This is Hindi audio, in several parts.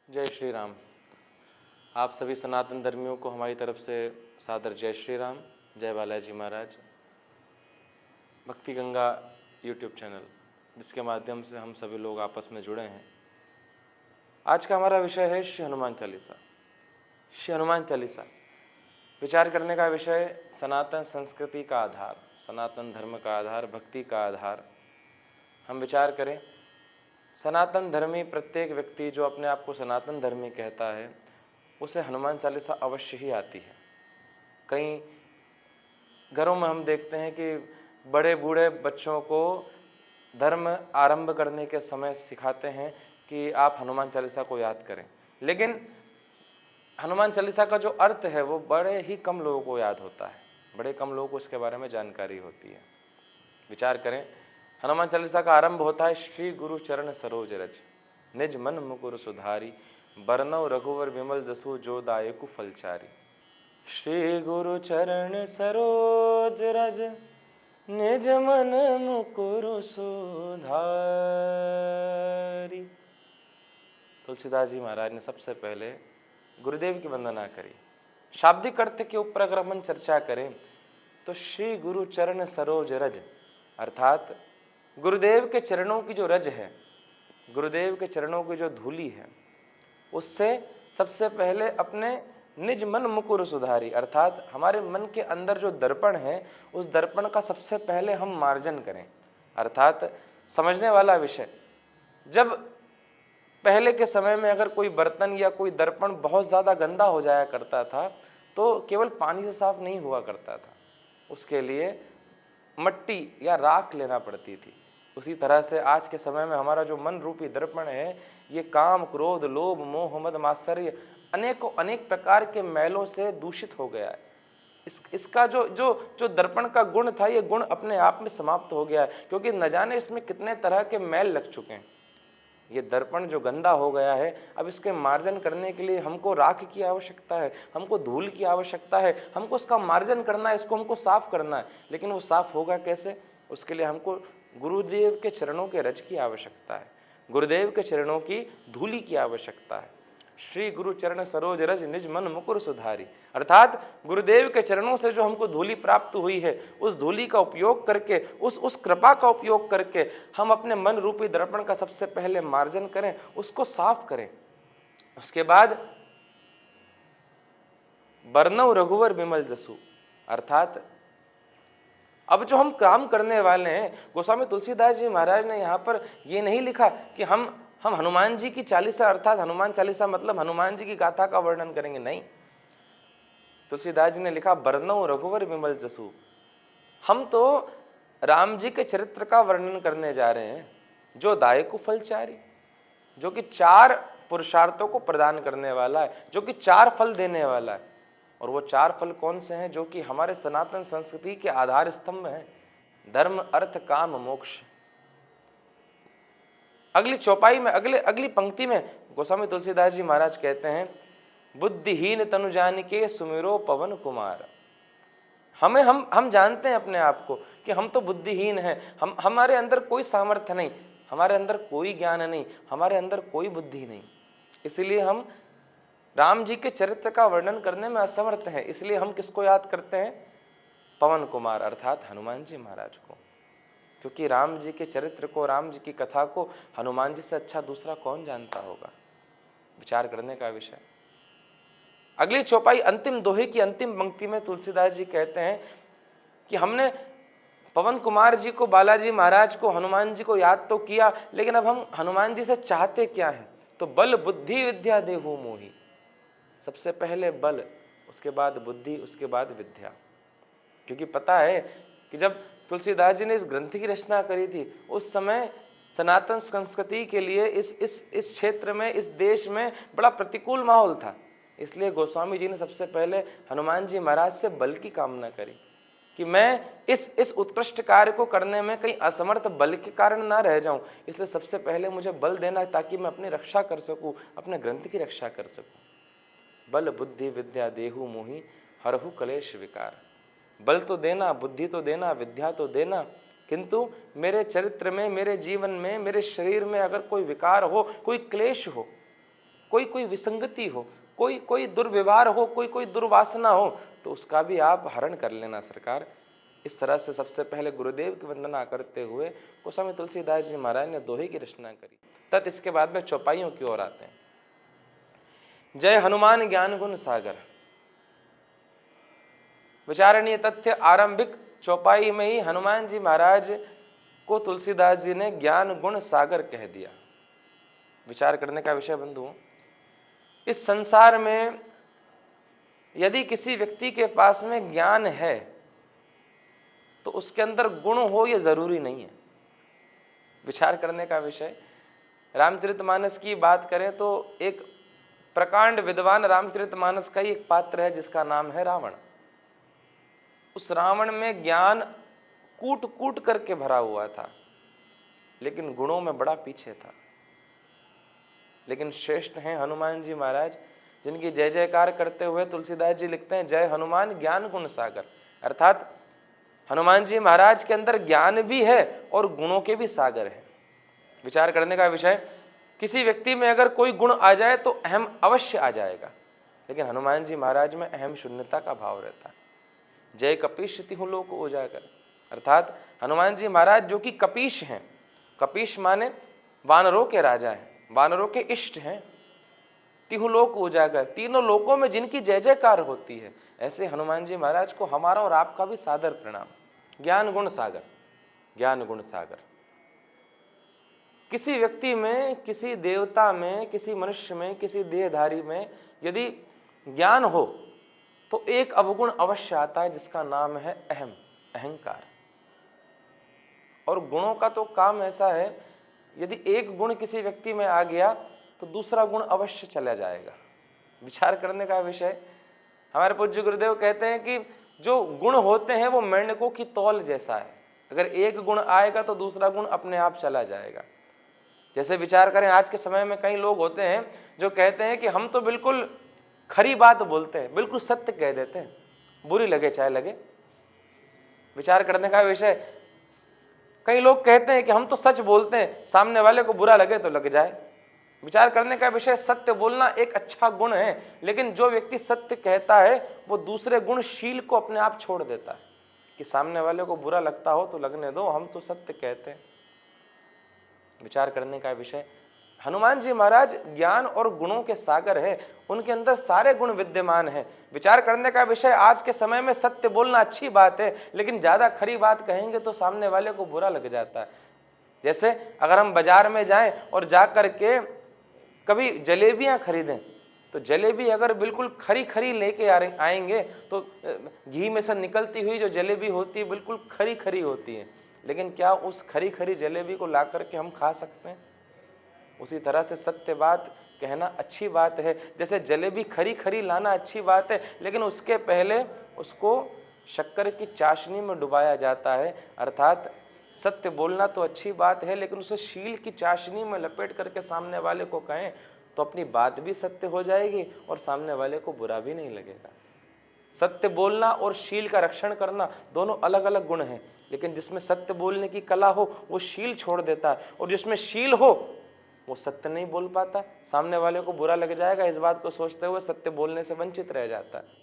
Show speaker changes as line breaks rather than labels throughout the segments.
जय श्री राम। आप सभी सनातन धर्मियों को हमारी तरफ से सादर जय श्री राम, जय बालाजी महाराज। भक्ति गंगा यूट्यूब चैनल जिसके माध्यम से हम सभी लोग आपस में जुड़े हैं। आज का हमारा विषय है श्री हनुमान चालीसा। श्री हनुमान चालीसा विचार करने का विषय सनातन संस्कृति का आधार, सनातन धर्म का आधार, भक्ति का आधार। हम विचार करें, सनातन धर्मी प्रत्येक व्यक्ति जो अपने आप को सनातन धर्मी कहता है उसे हनुमान चालीसा अवश्य ही आती है। कई घरों में हम देखते हैं कि बड़े बूढ़े बच्चों को धर्म आरंभ करने के समय सिखाते हैं कि आप हनुमान चालीसा को याद करें, लेकिन हनुमान चालीसा का जो अर्थ है वो बड़े ही कम लोगों को याद होता है, बड़े कम लोगों को इसके बारे में जानकारी होती है। विचार करें, हनुमान चालीसा का आरंभ होता है श्री गुरु चरण सरोज रज, निज मन मुकुर सुधारी, बरनौ रघुवर विमल जसु जो दायकु फलचारी। श्री गुरु चरण सरोज रज, निज मन मुकुर सुधारी। तुलसीदास जी महाराज ने सबसे पहले गुरुदेव की वंदना करी। शाब्दिक अर्थ के ऊपर अगर हम चर्चा करें तो श्री गुरु चरण सरोज रज अर्थात गुरुदेव के चरणों की जो रज है, गुरुदेव के चरणों की जो धूली है, उससे सबसे पहले अपने निज मन मुकुर सुधारी अर्थात हमारे मन के अंदर जो दर्पण है उस दर्पण का सबसे पहले हम मार्जन करें। अर्थात समझने वाला विषय, जब पहले के समय में अगर कोई बर्तन या कोई दर्पण बहुत ज़्यादा गंदा हो जाया करता था तो केवल पानी से साफ नहीं हुआ करता था, उसके लिए मट्टी या राख लेना पड़ती थी। उसी तरह से आज के समय में हमारा जो मन रूपी दर्पण है ये काम, क्रोध, लोभ, मोह, मद, मात्सर्य अनेक प्रकार के मैलों से दूषित हो गया है। इसका जो दर्पण का गुण था ये गुण अपने आप में समाप्त हो गया है, क्योंकि न जाने इसमें कितने तरह के मैल लग चुके हैं। ये दर्पण जो गंदा हो गया है, अब इसके मार्जन करने के लिए हमको राख की आवश्यकता है, हमको धूल की आवश्यकता है, हमको इसका मार्जन करना है, इसको हमको साफ करना है। लेकिन वो साफ होगा कैसे? उसके लिए हमको गुरुदेव के चरणों के रज की आवश्यकता है, गुरुदेव के चरणों की धूली की आवश्यकता है। श्री गुरु चरण सरोज रज, निज मन मुकुर सुधारी अर्थात गुरुदेव के चरणों से जो हमको धूली प्राप्त हुई है उस धूली का उपयोग करके, उस कृपा का उपयोग करके हम अपने मन रूपी दर्पण का सबसे पहले मार्जन करें, उसको साफ करें। उसके बाद बरनौ रघुवर विमल जसु अर्थात अब जो हम काम करने वाले हैं, गोस्वामी तुलसीदास जी महाराज ने यहाँ पर ये नहीं लिखा कि हम हनुमान जी की चालीसा अर्थात हनुमान चालीसा मतलब हनुमान जी की गाथा का वर्णन करेंगे, नहीं। तुलसीदास जी ने लिखा बरनौ रघुवर विमल जसु। हम तो राम जी के चरित्र का वर्णन करने जा रहे हैं, जो दायकु फलचारी, जो कि 4 पुरुषार्थों को प्रदान करने वाला है, जो कि 4 फल देने वाला है। और वो 4 फल कौन से हैं? जो कि हमारे सनातन संस्कृति के आधार स्तंभ हैं, धर्म, अर्थ, काम, मोक्ष। अगली चौपाई में, अगली पंक्ति में गोस्वामी तुलसीदास जी महाराज कहते हैं, बुद्धिहीन तनु जानिके सुमिरो पवन कुमार। हम जानते हैं अपने आप को कि हम तो बुद्धिहीन हैं, हमारे अंदर कोई सामर्थ्य नहीं, हमारे अंदर कोई ज्ञान नहीं, हमारे अंदर कोई बुद्धि नहीं, इसलिए हम राम जी के चरित्र का वर्णन करने में असमर्थ हैं। इसलिए हम किसको याद करते हैं? पवन कुमार अर्थात हनुमान जी महाराज को, क्योंकि राम जी के चरित्र को, राम जी की कथा को हनुमान जी से अच्छा दूसरा कौन जानता होगा। विचार करने का विषय। अगली चौपाई अंतिम दोहे की अंतिम पंक्ति में तुलसीदास जी कहते हैं कि हमने पवन कुमार जी को, बालाजी महाराज को, हनुमान जी को याद तो किया, लेकिन अब हम हनुमान जी से चाहते क्या है? तो बल बुद्धि विद्या देहु मोहि। सबसे पहले बल, उसके बाद बुद्धि, उसके बाद विद्या। क्योंकि पता है कि जब तुलसीदास जी ने इस ग्रंथ की रचना करी थी उस समय सनातन संस्कृति के लिए इस क्षेत्र में, इस देश में बड़ा प्रतिकूल माहौल था। इसलिए गोस्वामी जी ने सबसे पहले हनुमान जी महाराज से बल की कामना करी कि मैं इस उत्कृष्ट कार्य को करने में कहीं असमर्थ बल के कारण ना रह जाऊं, इसलिए सबसे पहले मुझे बल देना ताकि मैं अपनी रक्षा कर सकूं, अपने ग्रंथ की रक्षा कर सकूं। बल बुद्धि विद्या देहु मोहि, हरहु कलेश विकार। बल तो देना, बुद्धि तो देना, विद्या तो देना, किंतु मेरे चरित्र में, मेरे जीवन में, मेरे शरीर में अगर कोई विकार हो, कोई क्लेश हो, कोई कोई विसंगति हो, कोई कोई दुर्व्यवहार हो, कोई कोई दुर्वासना हो, तो उसका भी आप हरण कर लेना सरकार। इस तरह से सबसे पहले गुरुदेव की वंदना करते हुए गोस्वामी तुलसीदास जी महाराज ने दोहे की रचना करी। तत् इसके बाद में चौपाइयों की ओर आते हैं। जय हनुमान ज्ञान गुण सागर। विचारणीय तथ्य, आरंभिक चौपाई में ही हनुमान जी महाराज को तुलसीदास जी ने ज्ञान गुण सागर कह दिया। विचार करने का विषय बंधुओं, इस संसार में यदि किसी व्यक्ति के पास में ज्ञान है तो उसके अंदर गुण हो ये जरूरी नहीं है। विचार करने का विषय, रामचरितमानस की बात करें तो एक प्रकांड विद्वान रामचरितमानस का ही एक पात्र है जिसका नाम है रावण। उस रावण में ज्ञान कूट कूट करके भरा हुआ था, लेकिन गुणों में बड़ा पीछे था। लेकिन श्रेष्ठ हैं हनुमान जी महाराज, जिनकी जय जयकार करते हुए तुलसीदास जी लिखते हैं जय हनुमान ज्ञान गुण सागर। अर्थात हनुमान जी महाराज के अंदर ज्ञान भी है और गुणों के भी सागर है। विचार करने का विषय, किसी व्यक्ति में अगर कोई गुण आ जाए तो अहम अवश्य आ जाएगा, लेकिन हनुमान जी महाराज में अहम शून्यता का भाव रहता है। जय कपीश तिहु लोक उजागर। अर्थात हनुमान जी महाराज जो कि कपीश हैं, कपीश माने वानरों के राजा हैं, वानरों के इष्ट हैं। तिहु लोक उजागर, तीनों लोकों में जिनकी जय जयकार होती है, ऐसे हनुमान जी महाराज को हमारा और आपका भी सादर प्रणाम। ज्ञान गुण सागर, ज्ञान गुण सागर। किसी व्यक्ति में, किसी देवता में, किसी मनुष्य में, किसी देहधारी में यदि ज्ञान हो तो एक अवगुण अवश्य आता है जिसका नाम है अहम, अहंकार। और गुणों का तो काम ऐसा है, यदि एक गुण किसी व्यक्ति में आ गया तो दूसरा गुण अवश्य चला जाएगा। विचार करने का विषय, हमारे पूज्य गुरुदेव कहते हैं कि जो गुण होते हैं वो मेंढकों की तौल जैसा है। अगर एक गुण आएगा तो दूसरा गुण अपने आप चला जाएगा। जैसे विचार करें, आज के समय में कई लोग होते हैं जो कहते हैं कि हम तो बिल्कुल खरी बात बोलते हैं, बिल्कुल सत्य कह देते हैं, बुरी लगे चाहे लगे। विचार करने का विषय, कई लोग कहते हैं कि हम तो सच बोलते हैं, सामने वाले को बुरा लगे तो लग जाए। विचार करने का विषय, सत्य बोलना एक अच्छा गुण है, लेकिन जो व्यक्ति सत्य कहता है वो दूसरे गुणशील को अपने आप छोड़ देता है कि सामने वाले को बुरा लगता हो तो लगने दो, हम तो सत्य कहते हैं। विचार करने का विषय, हनुमान जी महाराज ज्ञान और गुणों के सागर है, उनके अंदर सारे गुण विद्यमान हैं। विचार करने का विषय, आज के समय में सत्य बोलना अच्छी बात है, लेकिन ज्यादा खरी बात कहेंगे तो सामने वाले को बुरा लग जाता है। जैसे अगर हम बाजार में जाएं और जा करके कभी जलेबियां खरीदें, तो जलेबी अगर बिल्कुल खरी खरी लेके आएंगे तो घी में से निकलती हुई जो जलेबी होती है बिल्कुल खरी खरी होती है, लेकिन क्या उस खरी खरी जलेबी को ला करके हम खा सकते हैं? उसी तरह से सत्य बात कहना अच्छी बात है। जैसे जलेबी खरी खरी लाना अच्छी बात है, लेकिन उसके पहले उसको शक्कर की चाशनी में डुबाया जाता है। अर्थात सत्य बोलना तो अच्छी बात है, लेकिन उसे शील की चाशनी में लपेट करके सामने वाले को कहें तो अपनी बात भी सत्य हो जाएगी और सामने वाले को बुरा भी नहीं लगेगा। सत्य बोलना और शील का रक्षण करना दोनों अलग अलग गुण हैं, लेकिन जिसमें सत्य बोलने की कला हो वो शील छोड़ देता है, और जिसमें शील हो वो सत्य नहीं बोल पाता, सामने वाले को बुरा लग जाएगा इस बात को सोचते हुए सत्य बोलने से वंचित रह जाता है।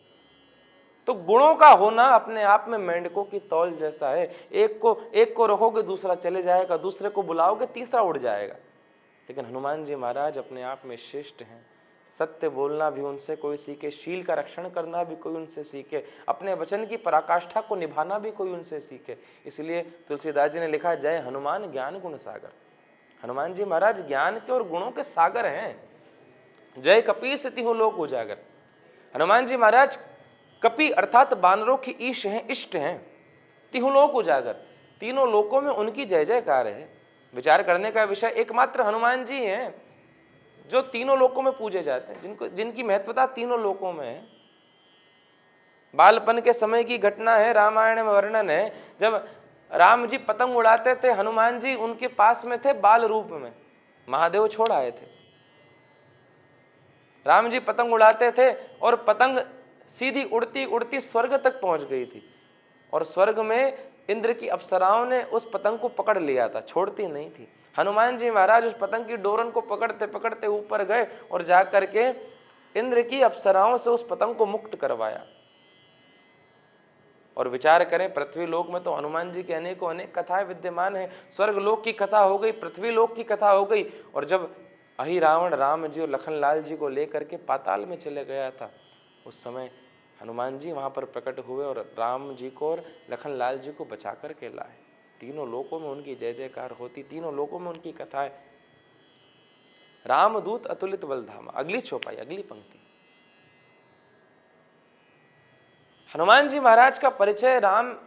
तो गुणों का होना अपने आप में मेंढकों की तौल जैसा है। एक को रखोगे दूसरा चले जाएगा, दूसरे को बुलाओगे तीसरा उड़ जाएगा। लेकिन हनुमान जी महाराज अपने आप में श्रेष्ठ हैं। सत्य बोलना भी उनसे कोई सीखे, शील का रक्षण करना भी कोई उनसे सीखे, अपने वचन की पराकाष्ठा को निभाना भी कोई उनसे सीखे। इसलिए तुलसीदास जी ने लिखा, जय हनुमान ज्ञान गुण सागर। हनुमान जी महाराज ज्ञान के और गुणों के सागर हैं। जय कपीस तिहु लोक उजागर। हनुमान जी महाराज कपि अर्थात बानरों की ईश हैं, इष्ट हैं। तिहु लोक उजागर, तीनों लोकों में उनकी जय जयकार है। विचार करने का विषय, एकमात्र हनुमान जी हैं जो तीनों लोकों में पूजे जाते हैं, जिनकी महत्वता तीनों लोकों में है। बालपन के समय की घटना है, रामायण में वर्णन है, जब राम जी पतंग उड़ाते थे, हनुमान जी उनके पास में थे बाल रूप में, महादेव छोड़ आए थे। राम जी पतंग उड़ाते थे और पतंग सीधी उड़ती उड़ती स्वर्ग तक पहुंच गई थी, और स्वर्ग में इंद्र की अप्सराओं ने उस पतंग को पकड़ लिया था, छोड़ती नहीं थी। हनुमान जी महाराज उस पतंग की डोरन को पकड़ते पकड़ते ऊपर गए और जा करके इंद्र की अप्सराओं से उस पतंग को मुक्त करवाया। और विचार करें, पृथ्वी लोक में तो हनुमान जी के अनेकों अनेक कथाएं विद्यमान है। स्वर्ग लोक की कथा हो गई, पृथ्वी लोक की कथा हो गई। और जब अहि रावण राम जी और लखनलाल जी को लेकर के पाताल में चले गया था, उस समय हनुमान जी वहां पर प्रकट हुए और राम जी को और लखनलाल जी को बचा करके लाए। तीनों लोकों में उनकी जय जयकार होती, तीनों लोकों में उनकी कथाएं। रामदूत अतुलित बलधामा। अगली चौपाई, अगली पंक्ति। हनुमान जी महाराज का परिचय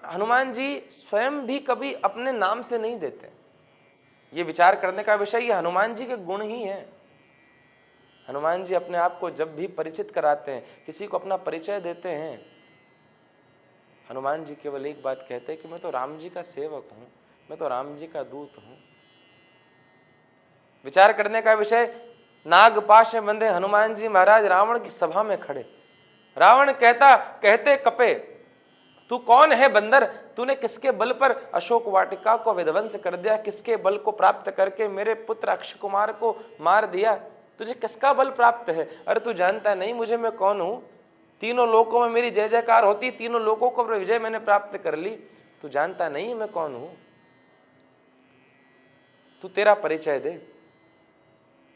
हनुमान जी स्वयं भी कभी अपने नाम से नहीं देते। ये विचार करने का विषय, ये हनुमान जी के गुण ही है। हनुमान जी अपने आप को जब भी परिचित कराते हैं, किसी को अपना परिचय देते हैं, हनुमान जी केवल एक बात कहते हैं कि मैं तो राम जी का सेवक हूं, मैं तो राम जी का दूत हूं। विचार करने का विषय, नागपाश में बंधे हनुमान जी महाराज रावण की सभा में खड़े। रावण कहते कपे, तू कौन है बंदर? तूने किसके बल पर अशोक वाटिका को विध्वंस कर दिया? किसके बल को प्राप्त करके मेरे पुत्र अक्षय कुमार को मार दिया? तुझे किसका बल प्राप्त है? अरे तू जानता नहीं मुझे, मैं कौन हूं? तीनों लोकों में मेरी जय जयकार होती, तीनों लोकों को विजय मैंने प्राप्त कर ली। तू जानता नहीं मैं कौन हूं? तू तेरा परिचय दे।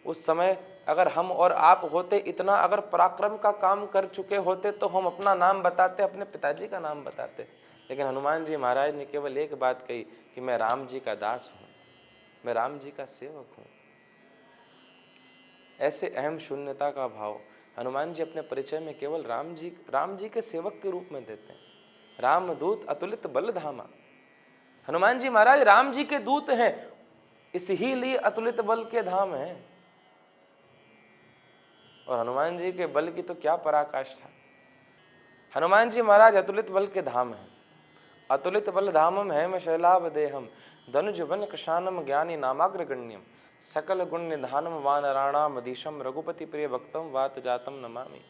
उस समय अगर हम और आप होते, इतना अगर पराक्रम का काम कर चुके होते, तो हम अपना नाम बताते, अपने पिताजी का नाम बताते। लेकिन हनुमान जी महाराज ने केवल एक बात कही कि मैं राम जी का दास हूं, मैं राम जी का सेवक हूं। ऐसे अहम शून्यता का भाव हनुमान जी अपने परिचय में केवल राम जी के सेवक के रूप में देते हैं। रामदूत अतुलित बलधामा। हनुमान जी महाराज राम जी के दूत हैं, इसी लिए अतुलित बल के धाम है। और हनुमान जी के बल की तो क्या पराकाष्ठा। हनुमान जी महाराज अतुलित बल के धाम है। अतुलित बल धामम है मैं शैलाभ देहम, धनुज वन कृशानम ज्ञानी नामाग्रगण्यम, सकल गुण निधानम वानराणाम मदीशम, रघुपति प्रिय भक्तम वात जातम नमामि।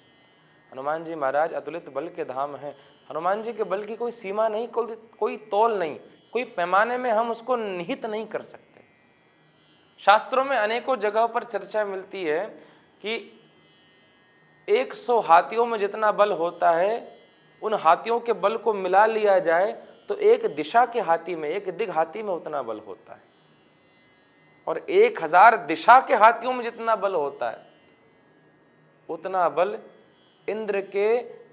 हनुमान जी महाराज अतुलित बल के धाम है। हनुमान जी के बल की कोई सीमा नहीं, कोई तौल नहीं, कोई पैमाने में हम उसको निहित नहीं कर सकते। शास्त्रों में अनेकों जगह पर चर्चा मिलती है कि 100 हाथियों में जितना बल होता है, उन हाथियों के बल को मिला लिया जाए तो एक दिशा के हाथी में, एक दिग हाथी में उतना बल होता है। और 1000 दिशा के हाथियों में जितना बल होता है, उतना बल इंद्र के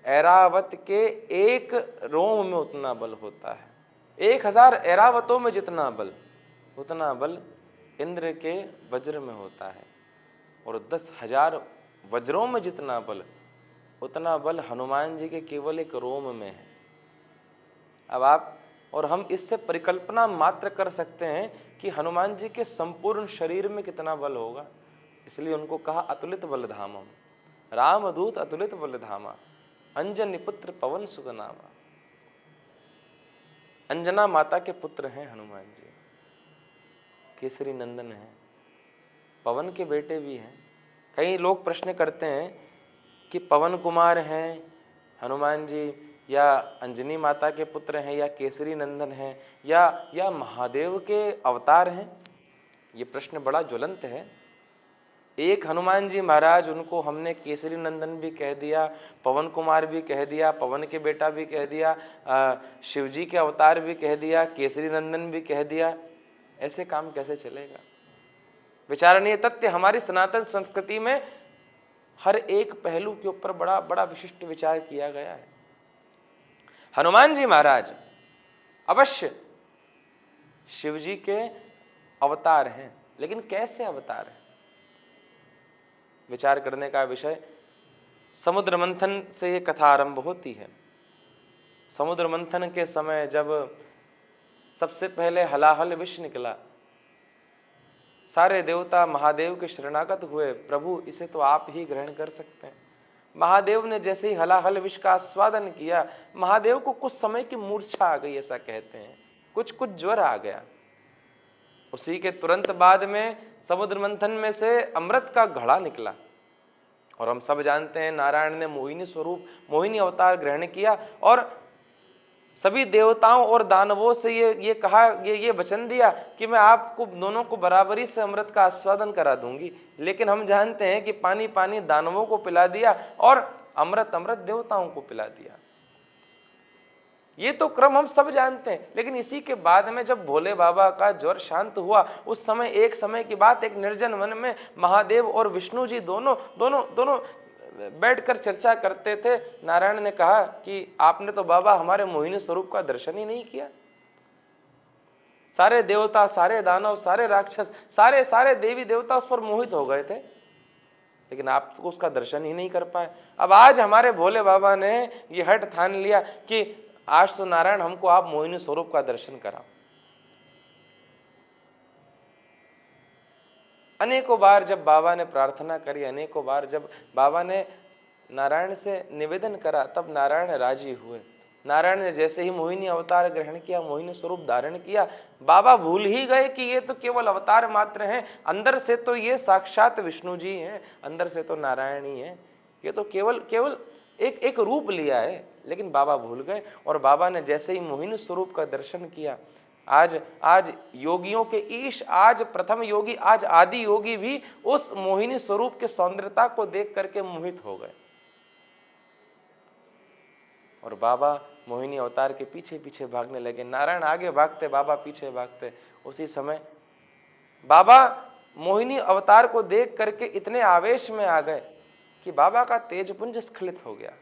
ऐरावत के एक रोम में उतना बल होता है। 1000 ऐरावतों में जितना बल, उतना बल इंद्र के वज्र में होता है। और 10,000 वज्रों में जितना बल, उतना बल हनुमान जी के केवल एक रोम में है। अब आप और हम इससे परिकल्पना मात्र कर सकते हैं कि हनुमान जी के संपूर्ण शरीर में कितना बल होगा। इसलिए उनको कहा अतुलित बलधामम, रामदूत अतुलित बलधामा, अंजनी पुत्र पवन सुत नामा। अंजना माता के पुत्र हैं हनुमान जी, केसरी नंदन है, पवन के बेटे भी हैं। कई लोग प्रश्न करते हैं कि पवन कुमार हैं हनुमान जी, या अंजनी माता के पुत्र हैं, या केसरी नंदन हैं, या महादेव के अवतार हैं। ये प्रश्न बड़ा ज्वलंत है। एक हनुमान जी महाराज, उनको हमने केसरी नंदन भी कह दिया, पवन कुमार भी कह दिया, पवन के बेटा भी कह दिया, शिव जी के अवतार भी कह दिया, केसरी नंदन भी कह दिया। ऐसे काम कैसे चलेगा? विचारणीय तथ्य, हमारी सनातन संस्कृति में हर एक पहलू के ऊपर बड़ा बड़ा विशिष्ट विचार किया गया है। हनुमान जी महाराज अवश्य शिव जी के अवतार हैं, लेकिन कैसे अवतार हैं? विचार करने का विषय, समुद्र मंथन से ये कथा आरंभ होती है। समुद्र मंथन के समय जब सबसे पहले हलाहल विष निकला, सारे देवता महादेव के शरणागत हुए, प्रभु इसे तो आप ही ग्रहण कर सकते हैं। महादेव ने जैसे ही हलाहल विष का आस्वादन किया, महादेव को कुछ समय की मूर्छा आ गई, ऐसा कहते हैं, कुछ ज्वर आ गया। उसी के तुरंत बाद में समुद्र मंथन में से अमृत का घड़ा निकला। और हम सब जानते हैं नारायण ने मोहिनी स्वरूप, मोहिनी अवतार ग्रहण किया और सभी देवताओं और दानवों से ये कहा, ये वचन दिया कि मैं आपको दोनों को बराबरी से अमृत का आस्वादन करा दूंगी। लेकिन हम जानते हैं कि पानी पानी दानवों को पिला दिया और अमृत अमृत देवताओं को पिला दिया। ये तो क्रम हम सब जानते हैं। लेकिन इसी के बाद में जब भोले बाबा का ज्वर शांत हुआ, उस समय एक समय की बात, एक निर्जन वन में महादेव और विष्णु जी दोनों दोनों दोनों बैठकर चर्चा करते थे। नारायण ने कहा कि आपने तो बाबा हमारे मोहिनी स्वरूप का दर्शन ही नहीं किया। सारे देवता, सारे दानव, सारे राक्षस, सारे सारे देवी देवता उस पर मोहित हो गए थे, लेकिन आप तो उसका दर्शन ही नहीं कर पाए। अब आज हमारे भोले बाबा ने ये हठ ठान लिया कि आज तो नारायण हमको आप मोहिनी स्वरूप का दर्शन कराओ। अनेकों बार जब बाबा ने प्रार्थना करी, अनेकों बार जब बाबा ने नारायण से निवेदन करा, तब नारायण राजी हुए। नारायण ने जैसे ही मोहिनी अवतार ग्रहण किया, मोहिनी स्वरूप धारण किया, बाबा भूल ही गए कि ये तो केवल अवतार मात्र हैं, अंदर से तो ये साक्षात विष्णु जी हैं, अंदर से तो नारायण ही हैं। ये तो केवल केवल एक रूप लिया है। लेकिन बाबा भूल गए और बाबा ने जैसे ही मोहिनी स्वरूप का दर्शन किया, आज योगियों के ईश, आज प्रथम योगी, आज आदि योगी भी उस मोहिनी स्वरूप के सौंदर्यता को देख करके मोहित हो गए। और बाबा मोहिनी अवतार के पीछे पीछे भागने लगे। नारायण आगे भागते, बाबा पीछे भागते। उसी समय बाबा मोहिनी अवतार को देख करके इतने आवेश में आ गए कि बाबा का तेजपुंज स्खलित हो गया।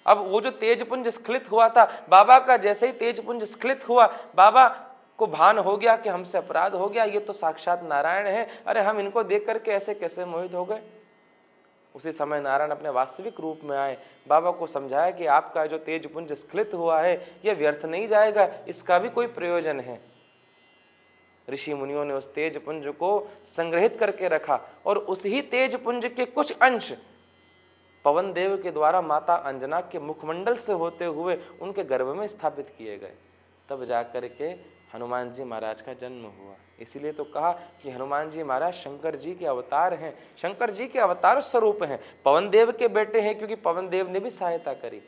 अब वो जो तेजपुंज स्खलित हुआ था, बाबा का जैसे ही तेजपुंज स्खलित हुआ, बाबा को भान हो गया कि हमसे अपराध हो गया, ये तो साक्षात नारायण है, अरे हम इनको देख करके ऐसे कैसे मोहित हो गए। उसी समय नारायण अपने वास्तविक रूप में आए, बाबा को समझाया कि आपका जो तेजपुंज स्खलित हुआ है ये व्यर्थ नहीं जाएगा, इसका भी कोई प्रयोजन है। ऋषि मुनियों ने उस तेजपुंज को संग्रहित करके रखा और उसी तेजपुंज के कुछ अंश पवन देव के द्वारा माता अंजना के मुखमंडल से होते हुए उनके गर्भ में स्थापित किए गए। तब जाकर के हनुमान जी महाराज का जन्म हुआ। इसीलिए तो कहा कि हनुमान जी महाराज शंकर जी के अवतार हैं, शंकर जी के अवतार स्वरूप हैं, पवन देव के बेटे हैं, क्योंकि पवन देव ने भी सहायता करी।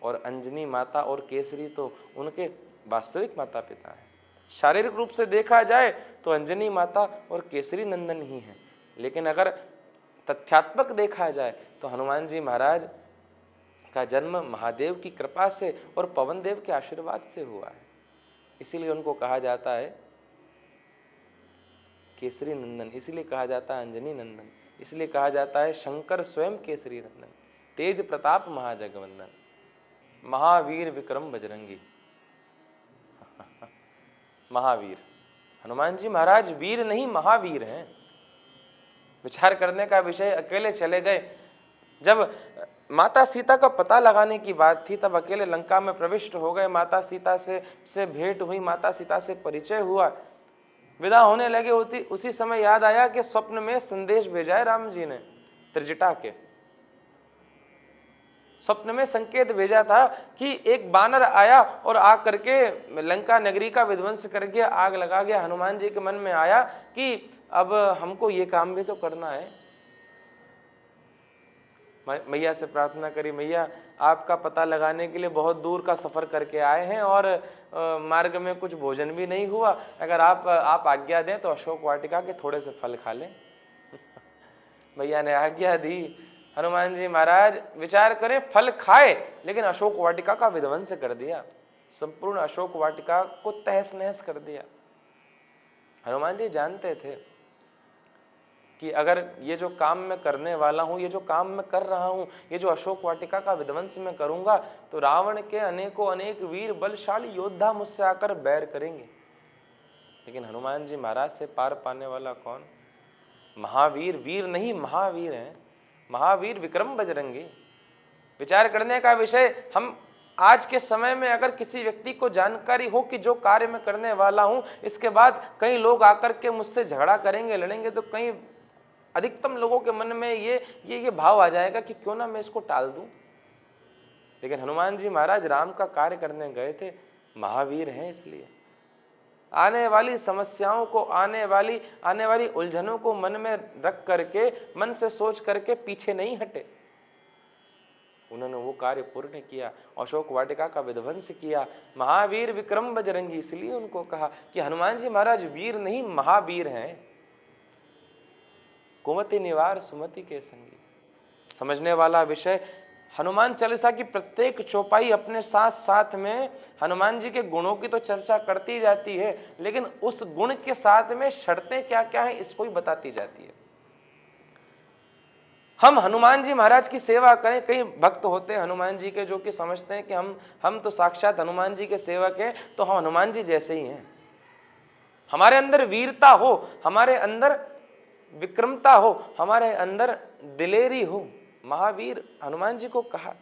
और अंजनी माता और केसरी तो उनके वास्तविक माता पिता हैं। शारीरिक रूप से देखा जाए तो अंजनी माता और केसरी नंदन ही हैं, लेकिन अगर तथ्यात्मक देखा जाए तो हनुमान जी महाराज का जन्म महादेव की कृपा से और पवन देव के आशीर्वाद से हुआ है। इसीलिए उनको कहा जाता है केसरी नंदन, इसीलिए कहा जाता है अंजनी नंदन, इसलिए कहा जाता है शंकर स्वयं केसरी नंदन, तेज प्रताप महाजगवंदन, महावीर विक्रम बजरंगी। महावीर हनुमान जी महाराज वीर नहीं महावीर हैं। विचार करने का विषय, अकेले चले गए। जब माता सीता का पता लगाने की बात थी तब अकेले लंका में प्रविष्ट हो गए। माता सीता से भेंट हुई, माता सीता से परिचय हुआ, विदा होने लगे। उसी समय याद आया कि स्वप्न में संदेश भेजा है राम जी ने त्रिजटा के। स्वप्न में संकेत भेजा था कि एक बानर आया और आग करके लंका नगरी का विध्वंस करके आग लगा गया। हनुमान जी के मन में आया कि अब हमको ये काम भी तो करना है। मैया से प्रार्थना करी, मैया आपका पता लगाने के लिए बहुत दूर का सफर करके आए हैं और मार्ग में कुछ भोजन भी नहीं हुआ, अगर आप आज्ञा दें तो अशोक वाटिका के थोड़े से फल खा लें। मैया ने आज्ञा दी। हनुमान जी महाराज विचार करें, फल खाए लेकिन अशोक वाटिका का विध्वंस कर दिया, संपूर्ण अशोक वाटिका को तहस नहस कर दिया। हनुमान जी जानते थे कि अगर ये जो काम मैं करने वाला हूं, ये जो काम मैं कर रहा हूं, ये जो अशोक वाटिका का विध्वंस मैं करूंगा तो रावण के अनेकों अनेक वीर बलशाली योद्धा मुझसे आकर बैर करेंगे। लेकिन हनुमान जी महाराज से पार पाने वाला कौन? महावीर, वीर नहीं महावीर हैं, महावीर विक्रम बजरंगी। विचार करने का विषय, हम आज के समय में अगर किसी व्यक्ति को जानकारी हो कि जो कार्य मैं करने वाला हूं इसके बाद कई लोग आकर के मुझसे झगड़ा करेंगे, लड़ेंगे, तो कई अधिकतम लोगों के मन में ये भाव आ जाएगा कि क्यों ना मैं इसको टाल दूं। लेकिन हनुमान जी महाराज राम का कार्य करने गए थे, महावीर हैं, इसलिए आने वाली समस्याओं को, आने वाली उलझनों को मन में रख करके, मन से सोच करके पीछे नहीं हटे। उन्होंने वो कार्य पूर्ण किया, अशोक वाटिका का विध्वंस किया, महावीर विक्रम बजरंगी। इसलिए उनको कहा कि हनुमान जी महाराज वीर नहीं महावीर हैं। कुमति निवार सुमति के संगी। समझने वाला विषय, हनुमान चालीसा की प्रत्येक चौपाई अपने साथ साथ में हनुमान जी के गुणों की तो चर्चा करती जाती है, लेकिन उस गुण के साथ में शर्तें क्या क्या है इसको ही बताती जाती है। हम हनुमान जी महाराज की सेवा करें। कई भक्त होते हैं हनुमान जी के जो कि समझते हैं कि हम तो साक्षात हनुमान जी के सेवक हैं, तो हम हनुमान जी जैसे ही हैं। हमारे अंदर वीरता हो, हमारे अंदर विक्रमता हो, हमारे अंदर दिलेरी हो। महावीर हनुमान जी को कहा।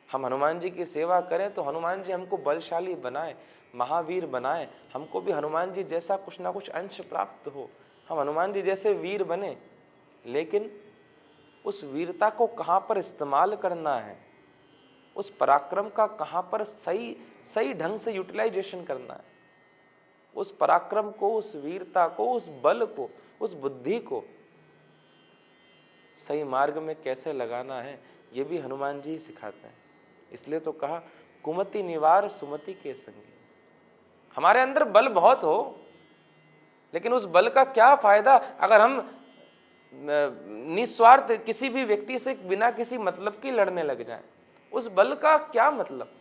हम हनुमान जी की सेवा करें तो हनुमान जी हमको बलशाली बनाए, महावीर बनाए, हमको भी हनुमान जी जैसा कुछ ना कुछ अंश प्राप्त हो, हम हनुमान जी जैसे वीर बने। लेकिन उस वीरता को कहाँ पर इस्तेमाल करना है, उस पराक्रम का कहाँ पर सही ढंग से यूटिलाइजेशन करना है, उस पराक्रम को, उस वीरता को, उस बल को, उस बुद्धि को सही मार्ग में कैसे लगाना है, ये भी हनुमान जी ही सिखाते हैं। इसलिए तो कहा कुमति निवार सुमति के संगी। हमारे अंदर बल बहुत हो, लेकिन उस बल का क्या फायदा अगर हम निस्वार्थ किसी भी व्यक्ति से बिना किसी मतलब की लड़ने लग जाएं। उस बल का क्या मतलब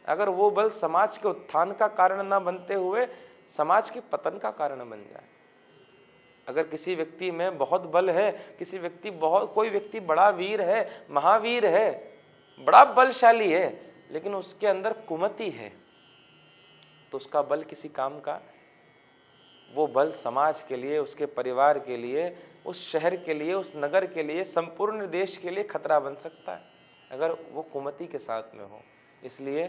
अगर वो बल समाज के उत्थान का कारण ना बनते हुए समाज के पतन का कारण बन जाए। अगर किसी व्यक्ति में बहुत बल है, कोई व्यक्ति बड़ा वीर है, महावीर है, बड़ा बलशाली है, लेकिन उसके अंदर कुमति है, तो उसका बल किसी काम का, वो बल समाज के लिए, उसके परिवार के लिए, उस शहर के लिए, उस नगर के लिए, संपूर्ण देश के लिए खतरा बन सकता है अगर वो कुमति के साथ में हो। इसलिए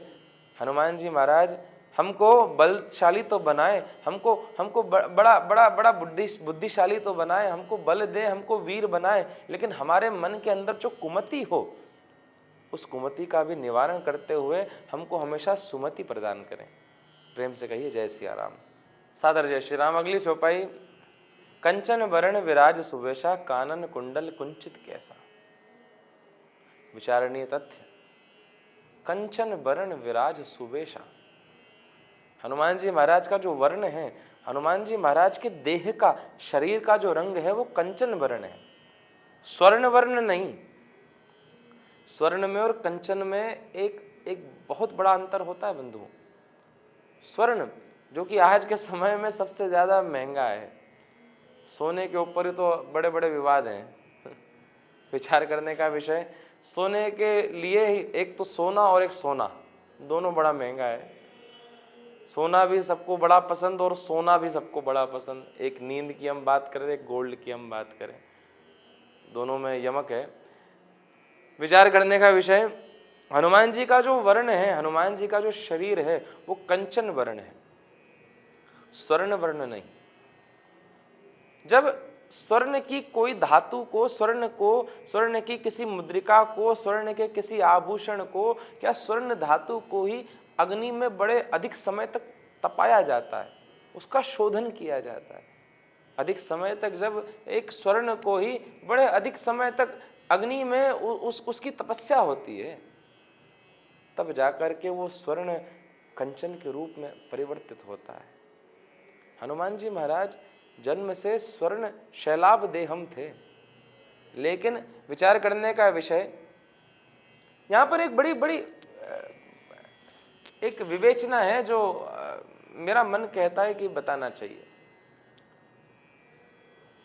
हनुमान जी महाराज हमको बलशाली तो बनाए, हमको बड़ा बुद्धिशाली तो बनाए, हमको बल दे, हमको वीर बनाए, लेकिन हमारे मन के अंदर जो कुमति हो उस कुमति का भी निवारण करते हुए हमको हमेशा सुमति प्रदान करें। प्रेम से कहिए जय सिया राम। सादर जय श्री राम। अगली चौपाई, कंचन वरण विराज सुवेशा, कानन कुंडल कुंचित कैसा। विचारणीय तथ्य, कंचन वर्ण विराज सुवेशा। हनुमान जी महाराज का जो वर्ण है, हनुमान जी महाराज के देह का, शरीर का जो रंग है वो कंचन वर्ण है, स्वर्ण वर्ण नहीं। स्वर्ण में और कंचन में एक बहुत बड़ा अंतर होता है बंधु। स्वर्ण जो कि आज के समय में सबसे ज्यादा महंगा है, सोने के ऊपर ही तो बड़े बड़े विवाद हैं विचार करने का विषय। सोने के लिए ही, एक तो सोना और एक सोना, दोनों बड़ा महंगा है। सोना भी सबको बड़ा पसंद और सोना भी सबको बड़ा पसंद। एक नींद की हम बात करें, एक गोल्ड की हम बात करें, दोनों में यमक है। विचार करने का विषय, हनुमान जी का जो वर्ण है, हनुमान जी का जो शरीर है वो कंचन वर्ण है, स्वर्ण वर्ण नहीं। जब स्वर्ण की कोई धातु को, स्वर्ण की किसी मुद्रिका को, स्वर्ण के किसी आभूषण को, क्या स्वर्ण धातु को ही अग्नि में बड़े अधिक समय तक तपाया जाता है, उसका शोधन किया जाता है। अधिक समय तक जब एक स्वर्ण को ही बड़े अधिक समय तक अग्नि में उसकी तपस्या होती है, तब जाकर के वो स्वर्ण कंचन के रूप में परिवर्तित होता है। हनुमान जी महाराज जन्म से स्वर्ण शैलाभ देहम थे, लेकिन विचार करने का विषय यहाँ पर एक बड़ी एक विवेचना है जो मेरा मन कहता है कि बताना चाहिए।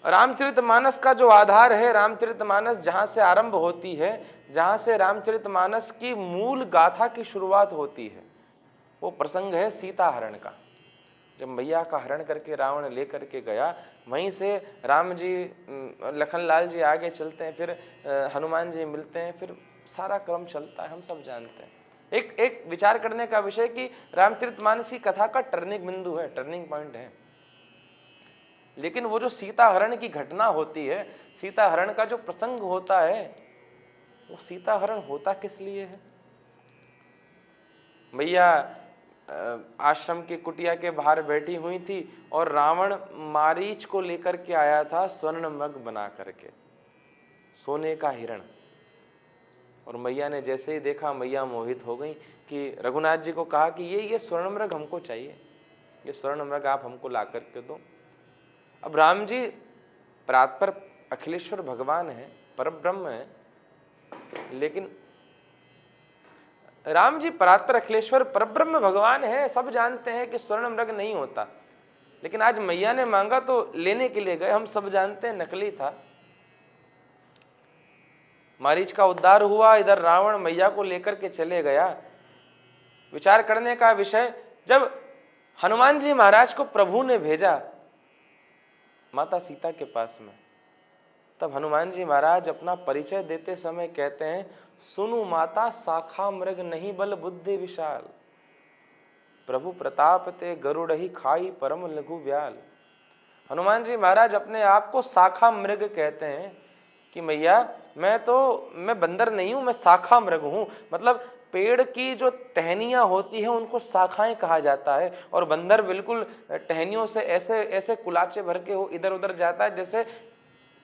रामचरितमानस का जो आधार है, रामचरितमानस जहां से आरंभ होती है, जहां से रामचरितमानस की मूल गाथा की शुरुआत होती है, वो प्रसंग है सीता हरण का। जब मैया का हरण करके रावण लेकर के गया, वहीं से राम जी, लखनलाल जी आगे चलते हैं, फिर हनुमान जी मिलते हैं, फिर सारा क्रम चलता है, हम सब जानते हैं। एक विचार करने का विषय कि रामचरितमानस की कथा का टर्निंग बिंदु है, टर्निंग पॉइंट है। लेकिन वो जो सीता हरण की घटना होती है, सीता हरण का जो प्रसंग होता है, वो सीता हरण होता किस लिए है? मैया आश्रम की कुटिया के बाहर बैठी हुई थी और रावण मारीच को लेकर के आया था स्वर्ण मग बना करके, सोने का हिरण। और मैया ने जैसे ही देखा मैया मोहित हो गई कि रघुनाथ जी को कहा कि ये स्वर्ण मृग हमको चाहिए, ये स्वर्ण मृग आप हमको ला करके दो। अब राम जी परात्पर अखिलेश्वर भगवान है, परब्रह्म है, लेकिन राम जी परात्पर अखिलेश्वर परब्रह्म भगवान है, सब जानते हैं कि स्वर्ण मृग नहीं होता, लेकिन आज मैया ने मांगा तो लेने के लिए गए। हम सब जानते हैं नकली था। मारीच का उद्धार हुआ, इधर रावण मैया को लेकर के चले गया। विचार करने का विषय, जब हनुमान जी महाराज को प्रभु ने भेजा माता सीता के पास में, तब हनुमान जी महाराज अपना परिचय देते समय कहते हैं, सुनु माता शाखा मृग नहीं बल बुद्धि विशाल, प्रभु प्रताप ते गरुड़हि खाई परम लघु व्याल। हनुमान जी महाराज अपने आप को शाखा मृग कहते हैं कि मैया मैं बंदर नहीं हूं, मैं शाखा मृग हूं। मतलब पेड़ की जो टहनियां होती है उनको शाखाएं कहा जाता है, और बंदर बिल्कुल टहनियों से ऐसे ऐसे कुलाचे भर के हो इधर उधर जाता है जैसे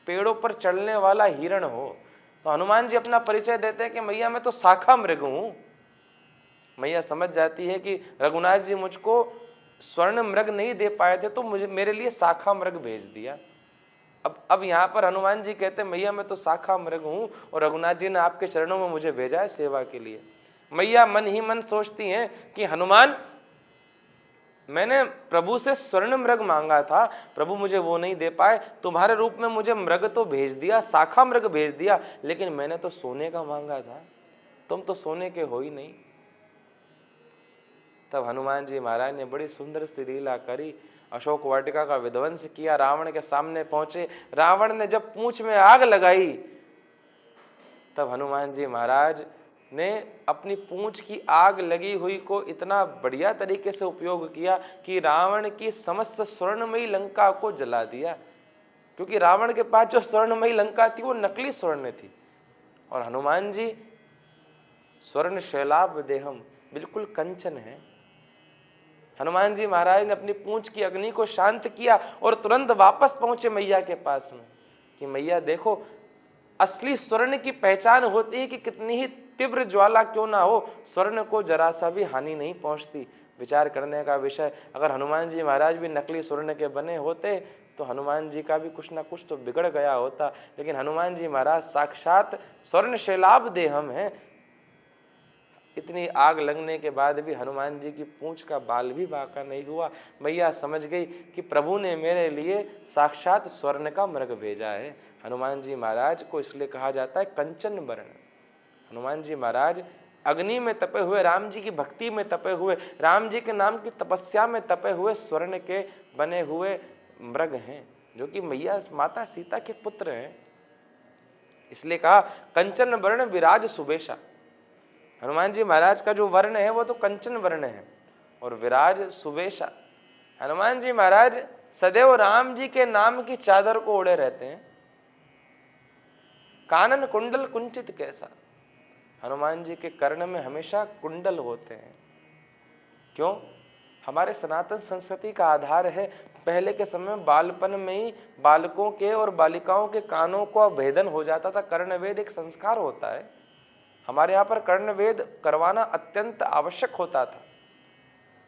पेड़ों पर चढ़ने वाला हिरण हो। तो हनुमान जी अपना परिचय देते हैं कि मैया मैं तो शाखा मृग हूं। मैया समझ जाती है कि रघुनाथ जी मुझको स्वर्ण मृग नहीं दे पाए थे, तो मुझे मेरे लिए शाखा मृग भेज दिया। अब यहाँ पर हनुमान जी कहते हैं मैया मैं तो शाखा मृग हूं और रघुनाथ जी ने आपके चरणों में मुझे भेजा है सेवा के लिए। मैया मन ही मन सोचती हैं कि हनुमान, मैंने प्रभु से स्वर्ण मृग मांगा था, प्रभु मुझे वो नहीं दे पाए, तुम्हारे रूप में मुझे मृग तो भेज दिया, शाखा मृग भेज दिया, लेकिन मैंने तो सोने का मांगा था, तुम तो सोने के हो ही नहीं। तब हनुमान जी महाराज ने बड़ी सुंदर सी लीला करी, अशोक वाटिका का विध्वंस किया, रावण के सामने पहुंचे। रावण ने जब पूंछ में आग लगाई, तब हनुमान जी महाराज ने अपनी पूंछ की आग लगी हुई को इतना बढ़िया तरीके से उपयोग किया कि रावण की समस्त स्वर्णमयी लंका को जला दिया। क्योंकि रावण के पास जो स्वर्णमयी लंका थी वो नकली स्वर्ण थी, और हनुमान जी स्वर्ण शैलाभ देहम, बिल्कुल कंचन है। हनुमान जी महाराज ने अपनी पूंछ की अग्नि को शांत किया और तुरंत वापस पहुंचे मैया के पास में कि मैया देखो, असली स्वर्ण की पहचान होती है कि कितनी ही तीव्र ज्वाला क्यों ना हो, स्वर्ण को जरा सा भी हानि नहीं पहुंचती। विचार करने का विषय, अगर हनुमान जी महाराज भी नकली स्वर्ण के बने होते तो हनुमान जी का भी कुछ ना कुछ तो बिगड़ गया होता, लेकिन हनुमान जी महाराज साक्षात स्वर्ण शैलाभ देहम है। इतनी आग लगने के बाद भी हनुमान जी की पूंछ का बाल भी बांका नहीं हुआ। मैया समझ गई कि प्रभु ने मेरे लिए साक्षात स्वर्ण का मृग भेजा है। हनुमान जी महाराज को इसलिए कहा जाता है कंचन वर्ण। हनुमान जी महाराज अग्नि में तपे हुए, राम जी की भक्ति में तपे हुए, राम जी के नाम की तपस्या में तपे हुए स्वर्ण के बने हुए मृग हैं, जो कि मैया माता सीता के पुत्र हैं। इसलिए कहा कंचन वर्ण विराज सुबेशा। हनुमान जी महाराज का जो वर्ण है वो तो कंचन वर्ण है, और विराज सुबेशा। हनुमान जी महाराज सदैव राम जी के नाम की चादर को ओढ़े रहते हैं। कानन कुंडल कुंचित कैसा, हनुमान जी के कर्ण में हमेशा कुंडल होते हैं। क्यों? हमारे सनातन संस्कृति का आधार है, पहले के समय में बालपन में ही बालकों के और बालिकाओं के कानों को भेदन हो जाता था। कर्णवेद एक संस्कार होता है, हमारे यहाँ पर कर्णवेद करवाना अत्यंत आवश्यक होता था।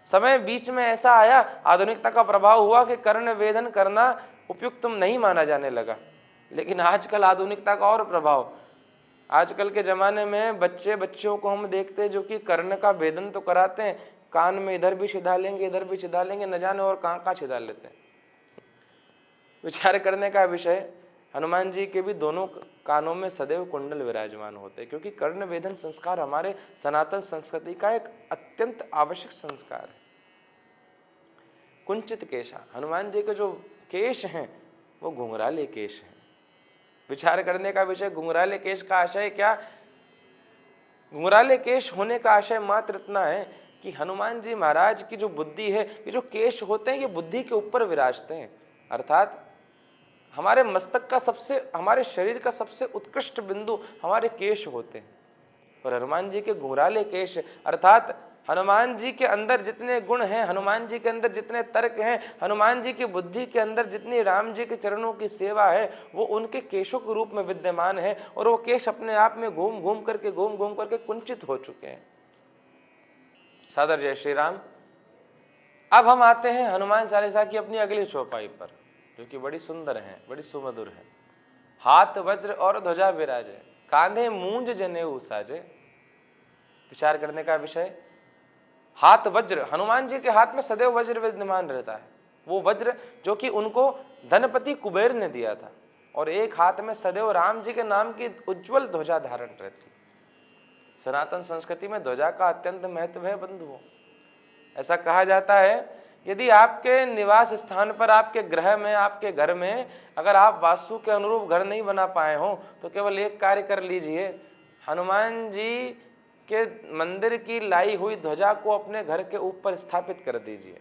समय बीच में ऐसा आया, आधुनिकता का प्रभाव हुआ कि कर्णवेदन करना उपयुक्त नहीं माना जाने लगा। लेकिन आजकल आधुनिकता का और प्रभाव, आजकल के जमाने में बच्चियों को हम देखते हैं जो कि कर्ण का भेदन तो कराते हैं, कान में इधर भी छिदा लेंगे इधर भी छिदा लेंगे, न जाने और कहाँ छिदा लेते हैं। विचार करने का विषय, हनुमान जी के भी दोनों कानों में सदैव कुंडल विराजमान होते हैं, क्योंकि कर्ण वेदन संस्कार हमारे सनातन संस्कृति का एक अत्यंत आवश्यक संस्कार है। कुंचित केशा, हनुमान जी के जो केश हैं वो घुंघराले केश हैं। विचार करने का विषय, घुंघराले केश का आशय क्या? घुंघराले केश होने का आशय मात्र इतना है कि हनुमान जी महाराज की जो बुद्धि है, ये जो केश होते हैं ये बुद्धि के ऊपर विराजते हैं। अर्थात हमारे मस्तक का हमारे शरीर का सबसे उत्कृष्ट बिंदु हमारे केश होते हैं, और हनुमान जी के घुंघराले केश, अर्थात हनुमान जी के अंदर जितने गुण हैं, हनुमान जी के अंदर जितने तर्क हैं, हनुमान जी की बुद्धि के अंदर जितनी राम जी के चरणों की सेवा है, वो उनके केशों के रूप में विद्यमान है। और वो केश अपने आप में घूम घूम करके कुंचित हो चुके हैं। सादर जय श्री राम। अब हम आते हैं हनुमान चालीसा की अपनी अगली चौपाई पर, जो कि बड़ी सुंदर है, बड़ी सुमधुर है। हाथ वज्र और ध्वजा विराजे, कांधे मूंज जनेऊ साजे। विचार करने का विषय, हाथ वज्र, हनुमान जी के हाथ में सदैव वज्र विद्यमान रहता है। वो वज्र जो कि उनको धनपति कुबेर ने दिया था, और एक हाथ में सदैव राम जी के नाम की उज्जवल ध्वजा धारण रहती। सनातन संस्कृति में ध्वजा का अत्यंत महत्व है बंधुओं। ऐसा कहा जाता है, यदि आपके निवास स्थान पर, आपके गृह में, आपके घर में अगर आप वास्तु के अनुरूप घर नहीं बना पाए हो, तो केवल एक कार्य कर लीजिए, हनुमान जी के मंदिर की लाई हुई ध्वजा को अपने घर के ऊपर स्थापित कर दीजिए।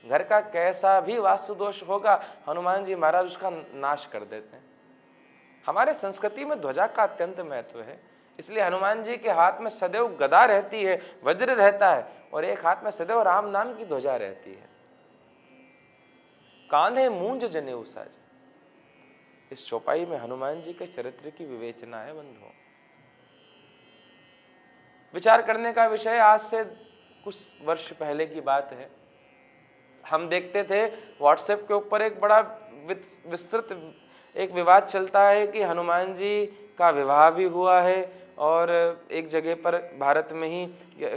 घर का कैसा भी वास्तु दोष होगा, हनुमान जी महाराज उसका नाश कर देते हैं। हमारे संस्कृति में ध्वजा का अत्यंत महत्व है, इसलिए हनुमान जी के हाथ में सदैव गदा रहती है, वज्र रहता है, और एक हाथ में सदैव राम नाम की ध्वजा रहती है। कांधे मूंज जनेऊ साजे। इस चौपाई में हनुमान जी के चरित्र की विवेचना है बंधुओं। विचार करने का विषय, आज से कुछ वर्ष पहले की बात है, हम देखते थे व्हाट्सएप के ऊपर एक बड़ा विस्तृत एक विवाद चलता है कि हनुमान जी का विवाह भी हुआ है, और एक जगह पर भारत में ही